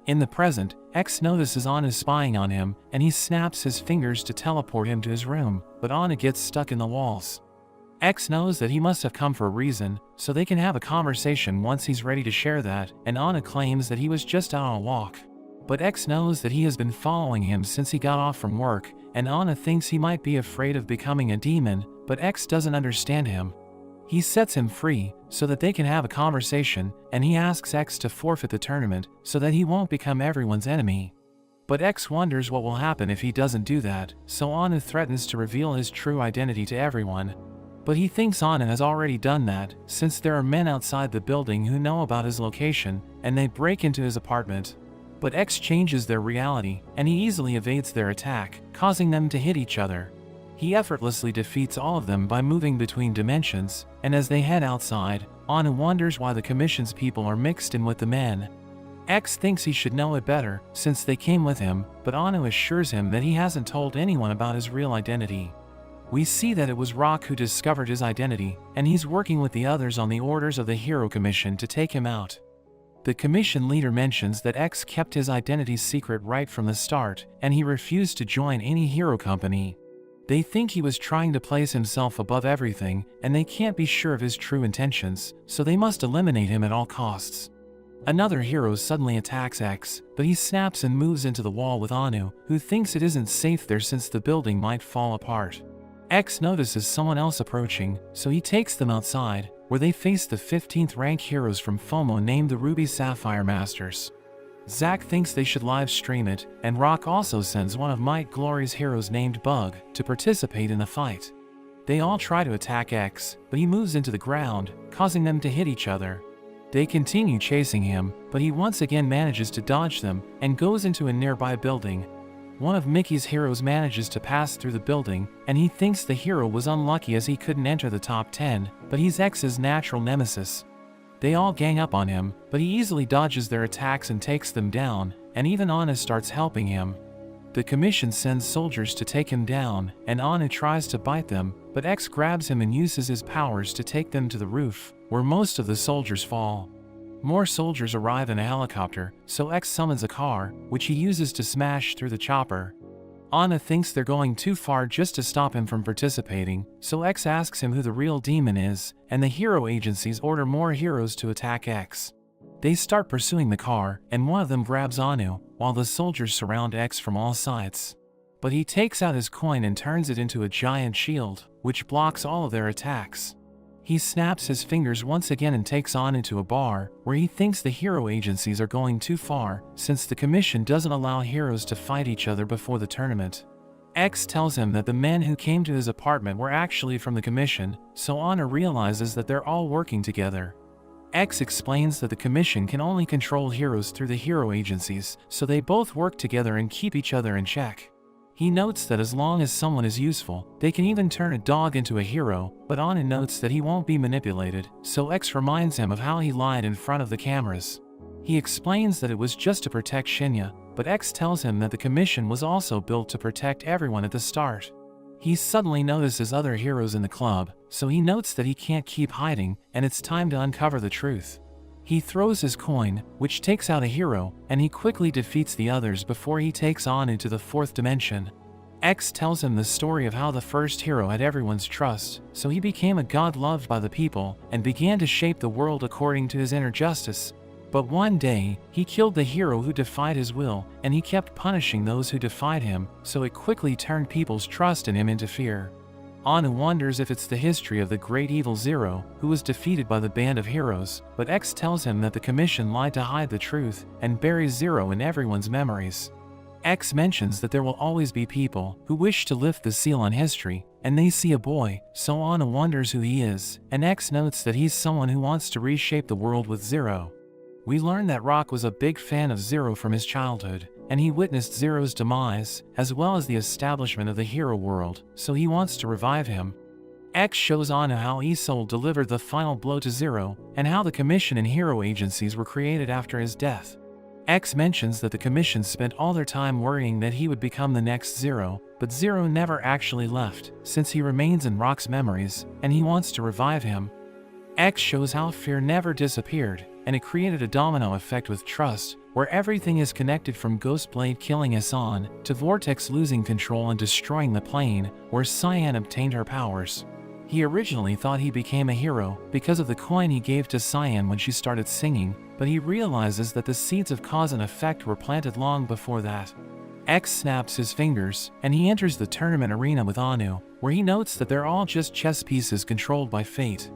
Speaker 1: In the present, X notices Anu spying on him, and he snaps his fingers to teleport him to his room, but Anu gets stuck in the walls. X knows that he must have come for a reason, so they can have a conversation once he's ready to share that, and Anu claims that he was just out on a walk. But X knows that he has been following him since he got off from work, and Anu thinks he might be afraid of becoming a demon, but X doesn't understand him. He sets him free, so that they can have a conversation, and he asks X to forfeit the tournament, so that he won't become everyone's enemy. But X wonders what will happen if he doesn't do that, so Anu threatens to reveal his true identity to everyone. But he thinks Anu has already done that, since there are men outside the building who know about his location, and they break into his apartment. But X changes their reality, and he easily evades their attack, causing them to hit each other. He effortlessly defeats all of them by moving between dimensions, and as they head outside, Anu wonders why the commission's people are mixed in with the men. X thinks he should know it better, since they came with him, but Anu assures him that he hasn't told anyone about his real identity. We see that it was Rock who discovered his identity, and he's working with the others on the orders of the Hero Commission to take him out. The commission leader mentions that X kept his identity secret right from the start, and he refused to join any hero company. They think he was trying to place himself above everything, and they can't be sure of his true intentions, so they must eliminate him at all costs. Another hero suddenly attacks X, but he snaps and moves into the wall with Anu, who thinks it isn't safe there since the building might fall apart. X notices someone else approaching, so he takes them outside, where they face the 15th rank heroes from FOMO named the Ruby Sapphire Masters. Zack thinks they should live stream it, and Rock also sends one of Might Glory's heroes named Bug to participate in the fight. They all try to attack X, but he moves into the ground, causing them to hit each other. They continue chasing him, but he once again manages to dodge them and goes into a nearby building. One of Mickey's heroes manages to pass through the building, and he thinks the hero was unlucky as he couldn't enter the top 10, but he's X's natural nemesis. They all gang up on him, but he easily dodges their attacks and takes them down, and even Anu starts helping him. The commission sends soldiers to take him down, and Anu tries to bite them, but X grabs him and uses his powers to take them to the roof, where most of the soldiers fall. More soldiers arrive in a helicopter, so X summons a car, which he uses to smash through the chopper. Anu thinks they're going too far just to stop him from participating, so X asks him who the real demon is, and the hero agencies order more heroes to attack X. They start pursuing the car, and one of them grabs Anu, while the soldiers surround X from all sides. But he takes out his coin and turns it into a giant shield, which blocks all of their attacks. He snaps his fingers once again and takes Anu to a bar, where he thinks the hero agencies are going too far, since the commission doesn't allow heroes to fight each other before the tournament. X tells him that the men who came to his apartment were actually from the commission, so Anu realizes that they're all working together. X explains that the commission can only control heroes through the hero agencies, so they both work together and keep each other in check. He notes that as long as someone is useful, they can even turn a dog into a hero, but Anu notes that he won't be manipulated, so X reminds him of how he lied in front of the cameras. He explains that it was just to protect Shinya, but X tells him that the commission was also built to protect everyone at the start. He suddenly notices other heroes in the club, so he notes that he can't keep hiding, and it's time to uncover the truth. He throws his coin, which takes out a hero, and he quickly defeats the others before he takes Anu to the 4th dimension. X tells him the story of how the first hero had everyone's trust, so he became a god loved by the people, and began to shape the world according to his inner justice. But one day, he killed the hero who defied his will, and he kept punishing those who defied him, so it quickly turned people's trust in him into fear. Anu wonders if it's the history of the great evil Zero, who was defeated by the band of heroes, but X tells him that the Commission lied to hide the truth, and buries Zero in everyone's memories. X mentions that there will always be people who wish to lift the seal on history, and they see a boy, so Anu wonders who he is, and X notes that he's someone who wants to reshape the world with Zero. We learn that Rock was a big fan of Zero from his childhood, and he witnessed Zero's demise, as well as the establishment of the hero world, so he wants to revive him. X shows Anu how Isol delivered the final blow to Zero, and how the Commission and hero agencies were created after his death. X mentions that the Commission spent all their time worrying that he would become the next Zero, but Zero never actually left, since he remains in Rock's memories, and he wants to revive him. X shows how fear never disappeared, and it created a domino effect with trust, where everything is connected from Ghostblade killing Hassan, to Vortex losing control and destroying the plane, where Cyan obtained her powers. He originally thought he became a hero because of the coin he gave to Cyan when she started singing, but he realizes that the seeds of cause and effect were planted long before that. X snaps his fingers, and he enters the tournament arena with Anu, where he notes that they're all just chess pieces controlled by fate.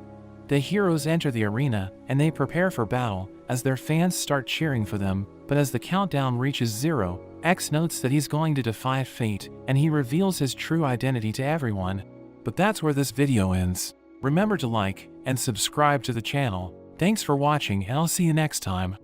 Speaker 1: The heroes enter the arena, and they prepare for battle, as their fans start cheering for them, but as the countdown reaches 0, X notes that he's going to defy fate, and he reveals his true identity to everyone. But that's where this video ends. Remember to like and subscribe to the channel. Thanks for watching, and I'll see you next time.